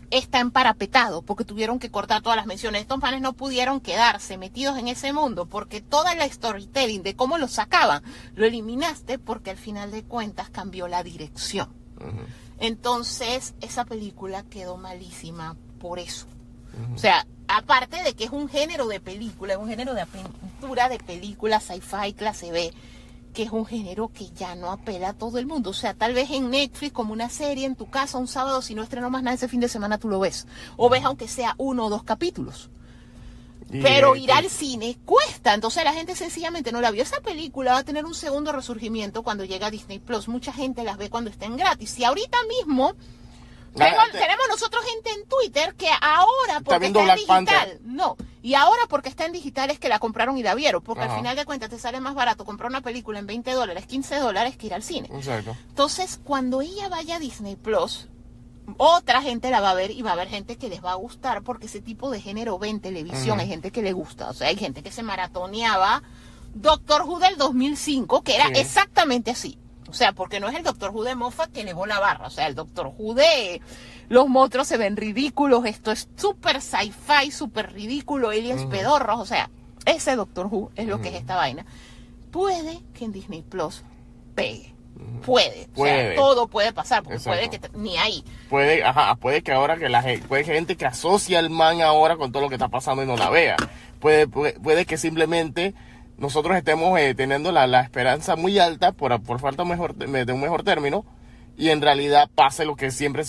está emparapetado, porque tuvieron que cortar todas las menciones. Estos fans no pudieron quedarse metidos en ese mundo, porque toda la storytelling de cómo lo sacaban, lo eliminaste, porque al final de cuentas cambió la dirección. Entonces, esa película quedó malísima por eso. O sea, aparte de que es un género de película, es un género de aventura, de película sci-fi clase B, que es un género que ya no apela a todo el mundo. O sea, tal vez en Netflix, como una serie en tu casa un sábado, si no estrenó más nada ese fin de semana, tú lo ves. O ves aunque sea 1 o 2 capítulos. Pero ir al cine cuesta. Entonces la gente sencillamente no la vio. Esa película va a tener un segundo resurgimiento cuando llega a Disney Plus. Mucha gente las ve cuando estén gratis. Y ahorita mismo tenemos nosotros gente en Twitter que ahora, porque está en digital, y ahora porque está en digital es que la compraron y la vieron, porque al final de cuentas te sale más barato comprar una película en $20, $15 que ir al cine. Exacto. Entonces, cuando ella vaya a Disney Plus, otra gente la va a ver y va a haber gente que les va a gustar, porque ese tipo de género ve en televisión, hay gente que le gusta. O sea, hay gente que se maratoneaba Doctor Who del 2005, que era exactamente así. O sea, porque no es el Doctor Who de Moffat que elevó la barra. O sea, el Doctor Who de los monstruos se ven ridículos. Esto es súper sci-fi, súper ridículo. Aliens pedorros. O sea, ese Doctor Who es lo que es esta vaina. Puede que en Disney Plus pegue. Puede. O sea, todo puede pasar. Porque puede que ni ahí. Puede que ahora que puede que gente que asocia al man ahora con todo lo que está pasando y no la vea. Puede que simplemente nosotros estemos teniendo la esperanza muy alta por falta de un mejor término, y en realidad pase lo que siempre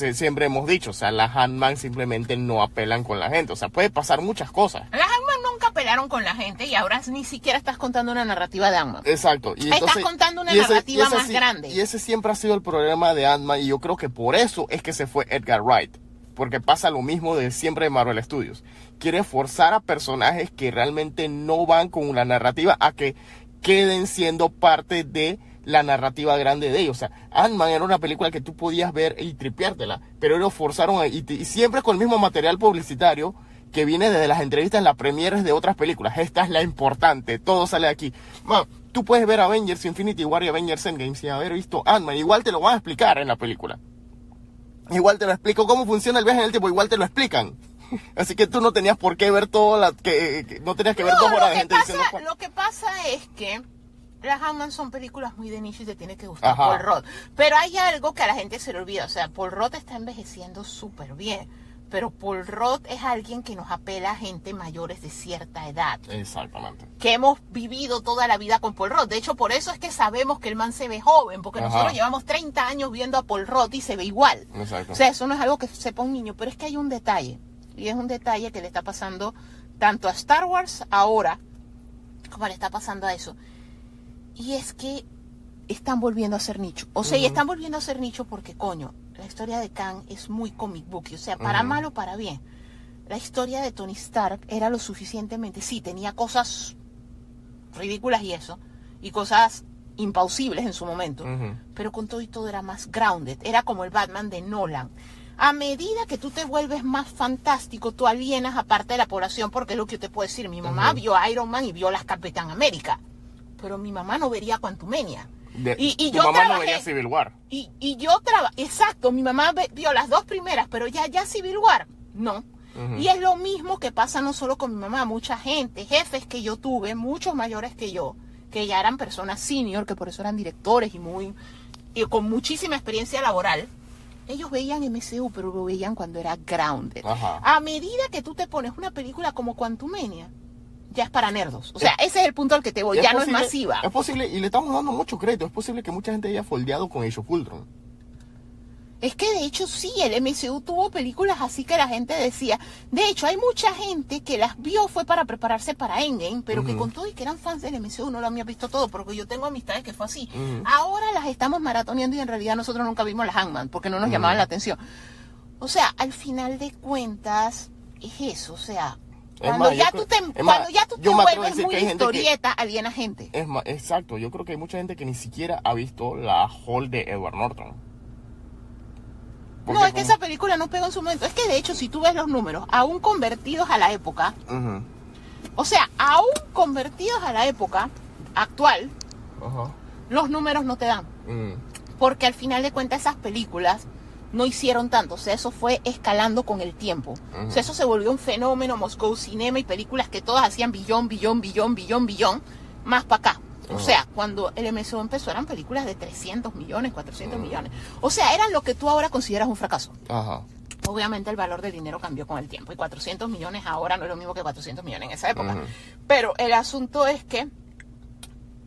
hemos dicho. O sea, las Ant-Man simplemente no apelan con la gente. O sea, puede pasar muchas cosas. Las Ant-Man nunca apelaron con la gente, y ahora ni siquiera estás contando una narrativa de Ant-Man. Exacto. Y entonces, estás contando una narrativa más grande. Y ese siempre ha sido el problema de Ant-Man, y yo creo que por eso es que se fue Edgar Wright. porque pasa lo mismo de siempre de Marvel Studios. Quiere forzar a personajes que realmente no van con la narrativa a que queden siendo parte de la narrativa grande de ellos. O sea, Ant-Man era una película que tú podías ver y tripeártela, pero ellos forzaron y siempre con el mismo material publicitario que viene desde las entrevistas en las premieres de otras películas. Esta es la importante, todo sale de aquí. Man, tú puedes ver Avengers Infinity War y Avengers Endgame sin haber visto Ant-Man, igual te lo van a explicar en la película. Igual te lo explico cómo funciona el viaje en el tiempo, igual te lo explican. Así que tú no tenías por qué ver no tenías que ver 2 horas de gente diciendo... Lo que pasa es que las Ant-Man son películas muy de nicho y te tiene que gustar Paul Rudd. Pero hay algo que a la gente se le olvida. O sea, Paul Rudd está envejeciendo súper bien. Pero Paul Rudd es alguien que nos apela a gente mayores de cierta edad. Exactamente. Que hemos vivido toda la vida con Paul Rudd. De hecho, por eso es que sabemos que el man se ve joven. Porque nosotros llevamos 30 años viendo a Paul Rudd y se ve igual. Exacto. O sea, eso no es algo que sepa un niño. Pero es que hay un detalle. Y es un detalle que le está pasando tanto a Star Wars ahora como le está pasando a eso. Y es que están volviendo a ser nicho. O sea, y están volviendo a ser nicho porque, coño, la historia de Kang es muy comic book. O sea, para mal o para bien. La historia de Tony Stark era lo suficientemente... Sí, tenía cosas ridículas y eso. Y cosas imposibles en su momento. Pero con todo y todo era más grounded. Era como el Batman de Nolan. A medida que tú te vuelves más fantástico, tú alienas a parte de la población, porque es lo que yo te puedo decir. Mi mamá vio Iron Man y vio las Capitán América, pero mi mamá no vería Quantumania. Y yo mamá trabajé, no vería Civil War. Y yo trabajé, exacto, mi mamá vio las 2 primeras, pero ya Civil War, no. Y es lo mismo que pasa no solo con mi mamá, mucha gente, jefes que yo tuve, muchos mayores que yo, que ya eran personas senior, que por eso eran directores y con muchísima experiencia laboral. Ellos veían MCU, pero lo veían cuando era grounded. A medida que tú te pones una película como Quantumania, ya es para nerdos. O sea, ese es el punto al que te voy. Ya no es masiva. Es posible, y le estamos dando mucho crédito, es posible que mucha gente haya foldeado con Age of Ultron. Es que de hecho sí, el MCU tuvo películas así que la gente decía. De hecho, hay mucha gente que las vio fue para prepararse para Endgame, pero que con todo y que eran fans del MCU no lo habían visto todo, porque yo tengo amistades que fue así. Ahora las estamos maratoneando y en realidad nosotros nunca vimos las Ant-Man, porque no nos llamaban la atención. O sea, al final de cuentas, es eso, o sea... Cuando ya tú te vuelves muy historieta, aliena gente. Es más, exacto, yo creo que hay mucha gente que ni siquiera ha visto la Hall de Edward Norton. No, es que esa película no pegó en su momento. Es que de hecho, si tú ves los números, aún convertidos a la época, o sea, aún convertidos a la época actual, los números no te dan. Porque al final de cuentas esas películas no hicieron tanto. O sea, eso fue escalando con el tiempo. O sea, eso se volvió un fenómeno, Moscow Cinema y películas que todas hacían billón, más para acá. O sea, cuando el MCU empezó eran películas de 300 millones, 400 millones. O sea, eran lo que tú ahora consideras un fracaso. Obviamente el valor del dinero cambió con el tiempo. Y 400 millones ahora no es lo mismo que 400 millones en esa época. Pero el asunto es que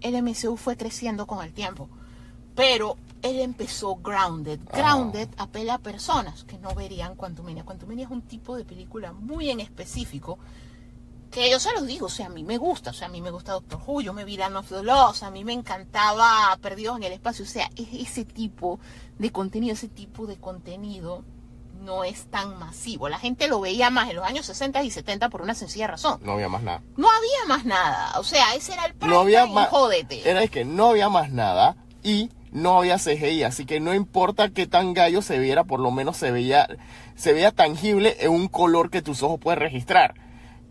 el MCU fue creciendo con el tiempo. Pero él empezó grounded. Grounded apela a personas que no verían Quantumania. Quantumania es un tipo de película muy en específico que yo se los digo, o sea, a mí me gusta, o sea, a mí me gusta Doctor Who, yo me vi Land of the Lost, a mí me encantaba Perdidos en el Espacio, o sea, ese tipo de contenido no es tan masivo. La gente lo veía más en los años 60 y 70 por una sencilla razón. No había más nada. No había más nada, o sea, ese era el prime no había time, jódete. Era que no había más nada y no había CGI, así que no importa qué tan gallo se viera, por lo menos se veía tangible en un color que tus ojos pueden registrar.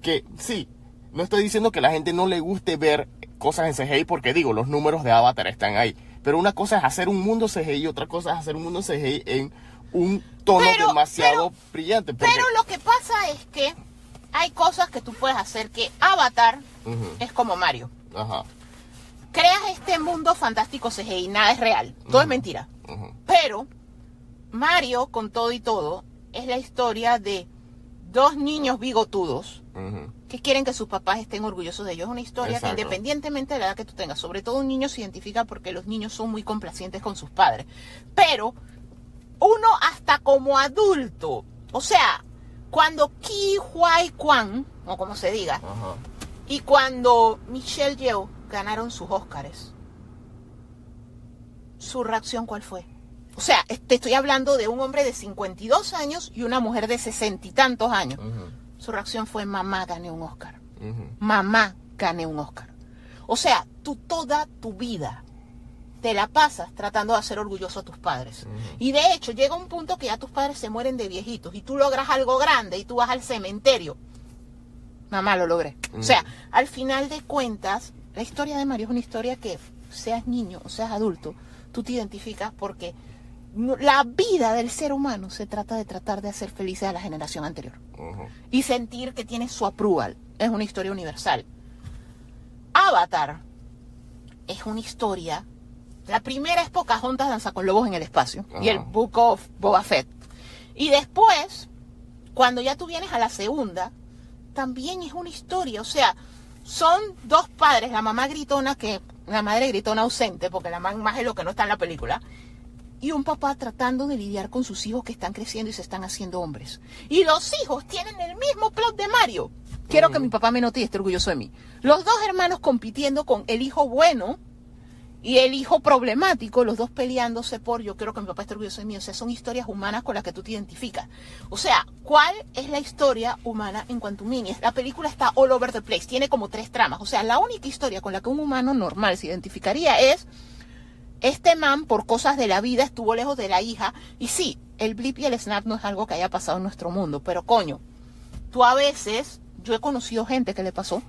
Que sí, no estoy diciendo que a la gente no le guste ver cosas en CGI, porque digo, los números de Avatar están ahí. Pero una cosa es hacer un mundo CGI y otra cosa es hacer un mundo CGI en un tono demasiado brillante. Pero lo que pasa es que hay cosas que tú puedes hacer que Avatar es como Mario. Creas este mundo fantástico CGI, nada es real, todo es mentira. Pero Mario, con todo y todo, es la historia de 2 niños bigotudos que quieren que sus papás estén orgullosos de ellos. Es una historia que independientemente de la edad que tú tengas, sobre todo un niño se identifica porque los niños son muy complacientes con sus padres. Pero uno hasta como adulto, o sea, cuando Ke Huy Quan, o como se diga, y cuando Michelle Yeoh ganaron sus Óscares, su reacción ¿cuál fue? O sea, te estoy hablando de un hombre de 52 años y una mujer de 60 y tantos años. Su reacción fue: mamá, gané un Oscar. Mamá, gané un Oscar. O sea, tú toda tu vida te la pasas tratando de hacer orgulloso a tus padres. Y de hecho, llega un punto que ya tus padres se mueren de viejitos y tú logras algo grande y tú vas al cementerio. Mamá, lo logré. O sea, al final de cuentas, la historia de Mario es una historia que, seas niño o seas adulto, tú te identificas porque la vida del ser humano se trata de tratar de hacer felices a la generación anterior. Y sentir que tiene su approval. Es una historia universal. Avatar es una historia. La primera es Pocahontas danza con lobos en el espacio. Y el Book of Boba Fett. Y después, cuando ya tú vienes a la segunda, también es una historia. O sea, son dos padres, la mamá gritona, la madre gritona ausente, porque la mamá es lo que no está en la película, y un papá tratando de lidiar con sus hijos que están creciendo y se están haciendo hombres. Y los hijos tienen el mismo plot de Mario. Quiero que mi papá me note y esté orgulloso de mí. Los dos hermanos compitiendo con el hijo bueno y el hijo problemático, los dos peleándose por yo quiero que mi papá esté orgulloso de mí. O sea, son historias humanas con las que tú te identificas. O sea, ¿cuál es la historia humana en Quantumania? La película está all over the place, tiene como 3 tramas. O sea, la única historia con la que un humano normal se identificaría es: este man, por cosas de la vida, estuvo lejos de la hija. Y sí, el blip y el snap no es algo que haya pasado en nuestro mundo, pero coño, tú a veces, yo he conocido gente que le pasó.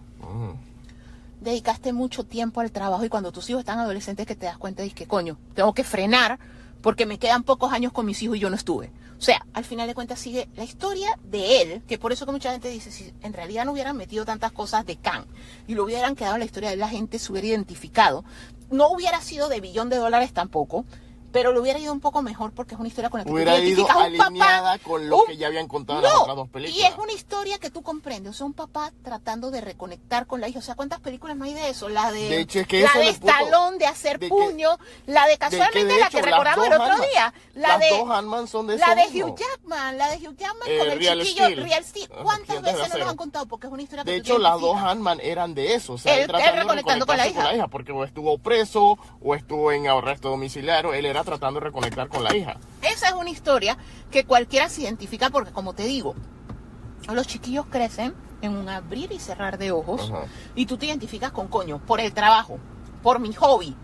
Dedicaste mucho tiempo al trabajo y cuando tus hijos están adolescentes que te das cuenta de que coño, tengo que frenar porque me quedan pocos años con mis hijos y yo no estuve. O sea, al final de cuentas sigue la historia de él, que por eso que mucha gente dice, si en realidad no hubieran metido tantas cosas de Kang y lo hubieran quedado en la historia de la gente se hubiera identificado. No hubiera sido de $1 billón tampoco, pero le hubiera ido un poco mejor porque es una historia con la que hubiera tú te identificas. ido alineada con lo que ya habían contado en las otras 2 películas. Y es una historia que tú comprendes. O sea, un papá tratando de reconectar con la hija. O sea, ¿cuántas películas más hay de eso? La de hecho, es que la de Stallone, de hacer puño. La de casualmente la que recordamos el otro día. Las dos Ant-Man son de eso La de mismo. Hugh Jackman. La de Hugh Jackman con el Real chiquillo Steel. Real Steel. ¿Cuántas veces no nos han contado? Porque es una historia que de tú hecho, te las 2 identificas. Ant-Man eran de eso. O sea, Él tratando de reconectando con la reconectarse hija. Porque o estuvo preso o estuvo en arresto domiciliario. Él era tratando de reconectar con la hija. Esa es una historia que cualquiera se identifica porque, como te digo, los chiquillos crecen en un abrir y cerrar de ojos. Y tú te identificas con coño, por el trabajo, por mi hobby,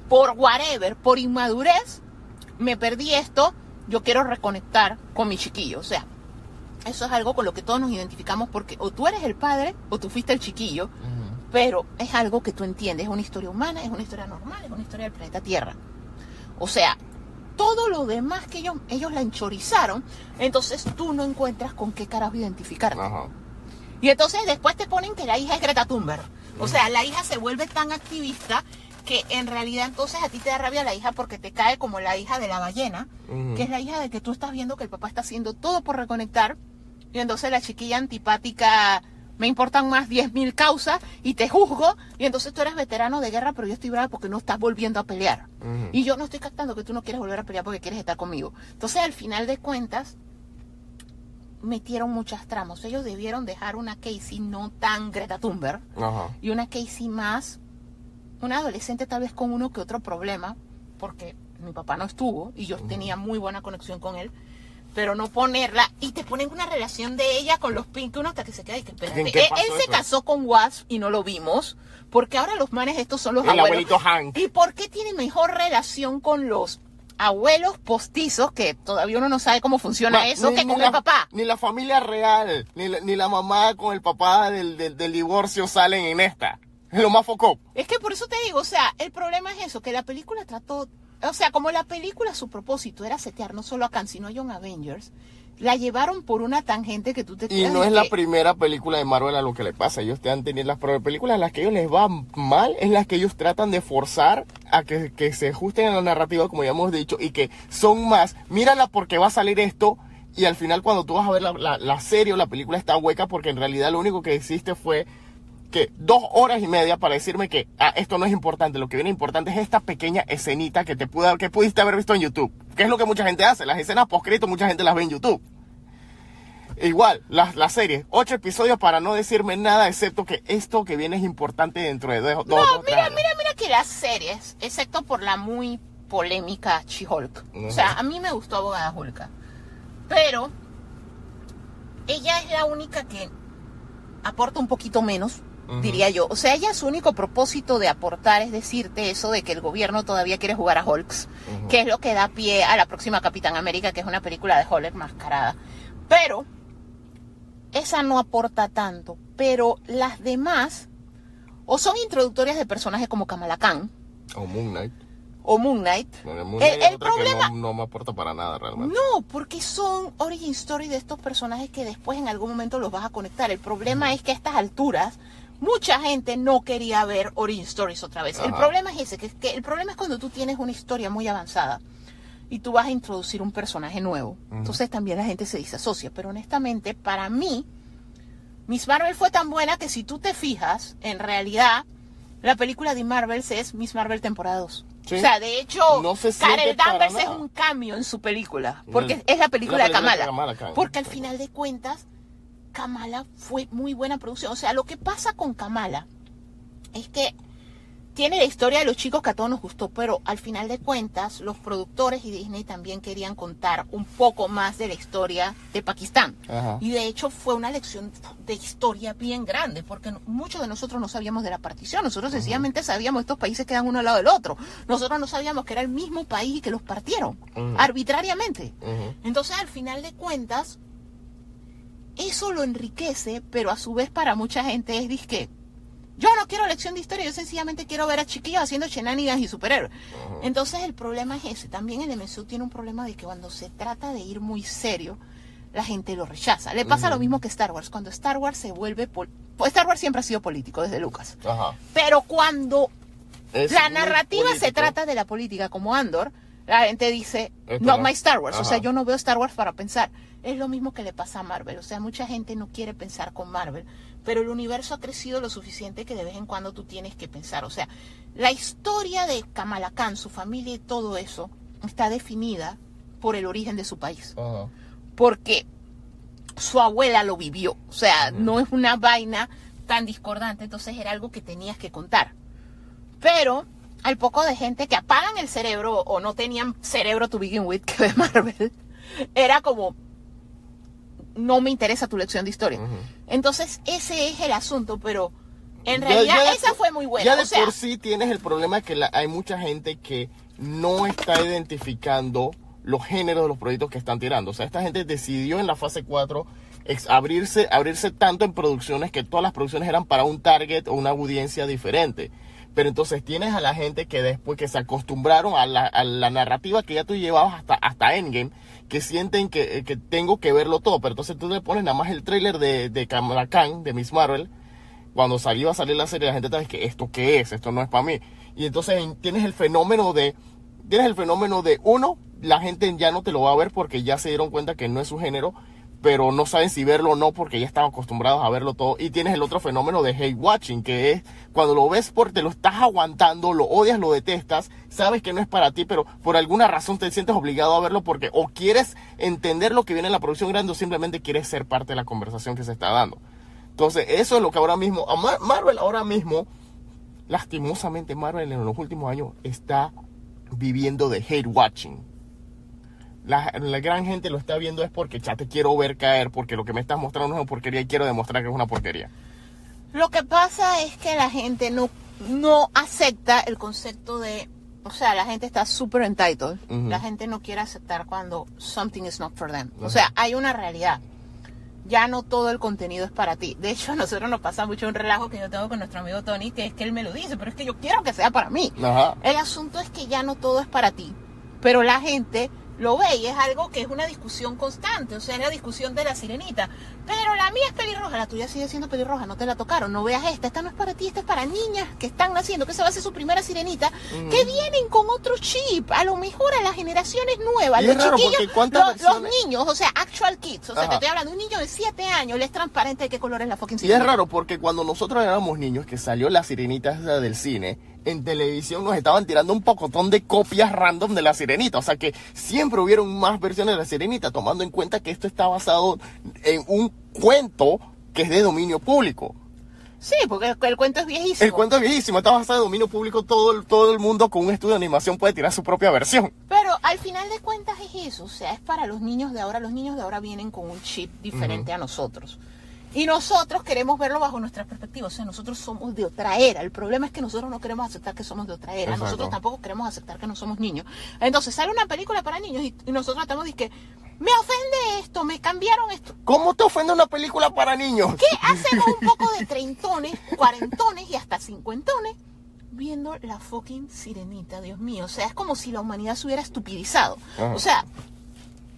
por whatever, por inmadurez, me perdí esto, yo quiero reconectar con mi chiquillo. O sea, eso es algo con lo que todos nos identificamos porque o tú eres el padre o tú fuiste el chiquillo, pero es algo que tú entiendes, es una historia humana, es una historia normal, es una historia del planeta Tierra. O sea, todo lo demás que ellos la enchorizaron, entonces tú no encuentras con qué carajo identificarte. Y entonces después te ponen que la hija es Greta Thunberg. O sea, la hija se vuelve tan activista que en realidad entonces a ti te da rabia la hija porque te cae como la hija de la ballena, que es la hija de que tú estás viendo que el papá está haciendo todo por reconectar, y entonces la chiquilla antipática, me importan más 10.000 causas y te juzgo, y entonces tú eres veterano de guerra, pero yo estoy brava porque no estás volviendo a pelear. Y yo no estoy captando que tú no quieres volver a pelear porque quieres estar conmigo. Entonces, al final de cuentas, metieron muchas tramas. Ellos debieron dejar una Casey no tan Greta Thunberg y una Casey más, una adolescente tal vez con uno que otro problema, porque mi papá no estuvo y yo tenía muy buena conexión con él. Pero no ponerla, y te ponen una relación de ella con los Pink, uno hasta que se queda y que espérate. Él se casó con Wasp y no lo vimos, porque ahora los manes estos son los el abuelos. Abuelito Hank. ¿Y por qué tiene mejor relación con los abuelos postizos, que todavía uno no sabe cómo funciona eso, que con el papá? Ni la familia real, ni la mamá con el papá del divorcio salen en esta. Es lo más foco. Es que por eso te digo, o sea, el problema es eso, que la película trató... O sea, como la película, su propósito era setear no solo a Kang, sino a Young Avengers, la llevaron por una tangente que tú te Y no es la primera película de Marvel a lo que le pasa. Ellos te han tenido las películas en las que ellos les va mal, es las que ellos tratan de forzar a que se ajusten a la narrativa, como ya hemos dicho, y que son más, mírala porque va a salir esto, y al final cuando tú vas a ver la serie o la película está hueca, porque en realidad lo único que hiciste fue que 2 horas y media para decirme que esto no es importante, lo que viene importante es esta pequeña escenita que pudiste haber visto en YouTube, que es lo que mucha gente hace, las escenas postcréditos mucha gente las ve en YouTube. Igual, la serie, 8 episodios para no decirme nada, excepto que esto que viene es importante dentro de dos No, o tres mira años. que las series, excepto por la muy polémica She-Hulk. O sea, a mí me gustó Abogada Hulka, pero ella es la única que aporta un poquito menos, diría yo. O sea, ella, su único propósito de aportar es decirte eso de que el gobierno todavía quiere jugar a Hulks, que es lo que da pie a la próxima Capitán América, que es una película de Hulk enmascarada. Pero esa no aporta tanto. Pero las demás o son introductorias de personajes como Kamala Khan o Moon Knight. Bueno, Moon Knight el problema no me aporta para nada realmente. No, porque son origin story de estos personajes que después en algún momento los vas a conectar. El problema es que a estas alturas mucha gente no quería ver origin stories otra vez. El problema es ese, que el problema es cuando tú tienes una historia muy avanzada y tú vas a introducir un personaje nuevo. Entonces también la gente se disasocia. Pero honestamente, para mí, Miss Marvel fue tan buena que si tú te fijas, en realidad, la película de Marvels es Miss Marvel temporada 2. Sí. O sea, de hecho, no Carol Danvers es un cambio en su película, porque es la película de Kamala. Porque al final de cuentas, Kamala fue muy buena producción. O sea, lo que pasa con Kamala es que tiene la historia de los chicos que a todos nos gustó, pero al final de cuentas, los productores y Disney también querían contar un poco más de la historia de Pakistán. Y de hecho fue una lección de historia bien grande, porque muchos de nosotros no sabíamos de la partición. Nosotros sencillamente sabíamos que estos países quedan uno al lado del otro. Nosotros no sabíamos que era el mismo país y que los partieron arbitrariamente. Entonces, al final de cuentas, eso lo enriquece, pero a su vez para mucha gente es disque. Yo no quiero lección de historia, yo sencillamente quiero ver a chiquillos haciendo shenanigans y superhéroes. Entonces el problema es ese. También el MCU tiene un problema de que cuando se trata de ir muy serio, la gente lo rechaza. Le pasa lo mismo que Star Wars. Cuando Star Wars se vuelve... Star Wars siempre ha sido político, desde Lucas. Pero cuando la narrativa se trata de la política, como Andor, la gente dice, not my Star Wars. O sea, yo no veo Star Wars para pensar. Es lo mismo que le pasa a Marvel. O sea, mucha gente no quiere pensar con Marvel, pero el universo ha crecido lo suficiente que de vez en cuando tú tienes que pensar. O sea, la historia de Kamala Khan, su familia y todo eso, está definida por el origen de su país. Porque su abuela lo vivió. O sea, no es una vaina tan discordante. Entonces era algo que tenías que contar. Pero hay poco de gente que apagan el cerebro o no tenían cerebro to begin with que ve Marvel. Era como... no me interesa tu lección de historia. Entonces, ese es el asunto, pero en realidad esa fue muy buena. Ya de por sí tienes el problema que hay mucha gente que no está identificando los géneros de los proyectos que están tirando. O sea, esta gente decidió en la fase 4 abrirse tanto en producciones que todas las producciones eran para un target o una audiencia diferente. Pero entonces tienes a la gente que después que se acostumbraron a la narrativa que ya tú llevabas hasta Endgame, que sienten que tengo que verlo todo. Pero entonces tú le pones nada más el tráiler de Kamala Khan, de Miss Marvel. Cuando iba a salir la serie, la gente sabe que esto qué es, esto no es para mí. Y entonces tienes el fenómeno de uno, la gente ya no te lo va a ver porque ya se dieron cuenta que no es su género, pero no saben si verlo o no porque ya están acostumbrados a verlo todo. Y tienes el otro fenómeno de hate watching, que es cuando lo ves porque te lo estás aguantando, lo odias, lo detestas, sabes que no es para ti, pero por alguna razón te sientes obligado a verlo porque o quieres entender lo que viene en la producción grande o simplemente quieres ser parte de la conversación que se está dando. Entonces eso es lo que ahora mismo, Marvel ahora mismo, lastimosamente Marvel en los últimos años está viviendo de hate watching. La gran gente lo está viendo es porque ya te quiero ver caer, porque lo que me estás mostrando es una porquería y quiero demostrar que es una porquería. Lo que pasa es que la gente no acepta el concepto de... O sea, la gente está súper entitled. La gente no quiere aceptar cuando something is not for them. O sea, hay una realidad. Ya no todo el contenido es para ti. De hecho, a nosotros nos pasa mucho un relajo que yo tengo con nuestro amigo Tony, que es que él me lo dice, pero es que yo quiero que sea para mí. El asunto es que ya no todo es para ti. Pero la gente... lo ve y es algo que es una discusión constante, o sea, es la discusión de la sirenita. Pero la mía es pelirroja, la tuya sigue siendo pelirroja, no te la tocaron, no veas esta no es para ti, esta es para niñas que están naciendo, que esa va a ser su primera sirenita, que vienen con otro chip, a lo mejor a las generaciones nuevas, los chiquillos, los niños, o sea, actual kids, o sea, te estoy hablando de un niño de 7 años, él es transparente de qué color es la fucking sirenita. Y es raro porque cuando nosotros éramos niños, que salió la sirenita esa del cine, en televisión nos estaban tirando un pocotón de copias random de la sirenita. O sea que siempre hubieron más versiones de la sirenita, tomando en cuenta que esto está basado en un cuento que es de dominio público. Sí, porque el cuento es viejísimo. El cuento es viejísimo, está basado en dominio público, todo el mundo con un estudio de animación puede tirar su propia versión. Pero al final de cuentas es eso, o sea, es para los niños de ahora vienen con un chip diferente a nosotros. Y nosotros queremos verlo bajo nuestra perspectiva, o sea, nosotros somos de otra era. El problema es que nosotros no queremos aceptar que somos de otra era. Exacto. Nosotros tampoco queremos aceptar que no somos niños. Entonces sale una película para niños y nosotros estamos diciendo, me ofende esto, me cambiaron esto. ¿Cómo te ofende una película para niños? ¿Qué hacemos un poco de treintones, cuarentones y hasta cincuentones viendo la fucking Sirenita, Dios mío? O sea, es como si la humanidad se hubiera estupidizado. Ajá. O sea,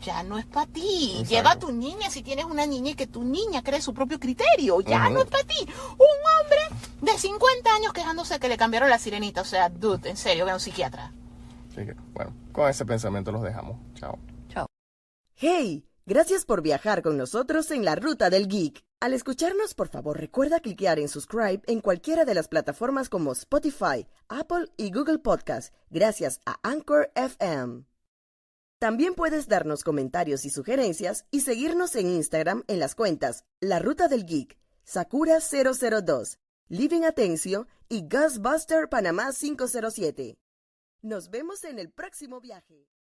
ya no es para ti. Exacto. Lleva a tu niña si tienes una niña y que tu niña cree su propio criterio. Ya no es para ti. Un hombre de 50 años quejándose que le cambiaron la Sirenita. O sea, dude, en serio, ve a un psiquiatra. Así que, bueno, con ese pensamiento los dejamos. Chao. Chao. ¡Hey! Gracias por viajar con nosotros en la Ruta del Geek. Al escucharnos, por favor, recuerda cliquear en subscribe en cualquiera de las plataformas como Spotify, Apple y Google Podcast, gracias a Anchor FM. También puedes darnos comentarios y sugerencias y seguirnos en Instagram en las cuentas La Ruta del Geek, Sakura002, Living Atencio y Ghostbuster Panamá 507. Nos vemos en el próximo viaje.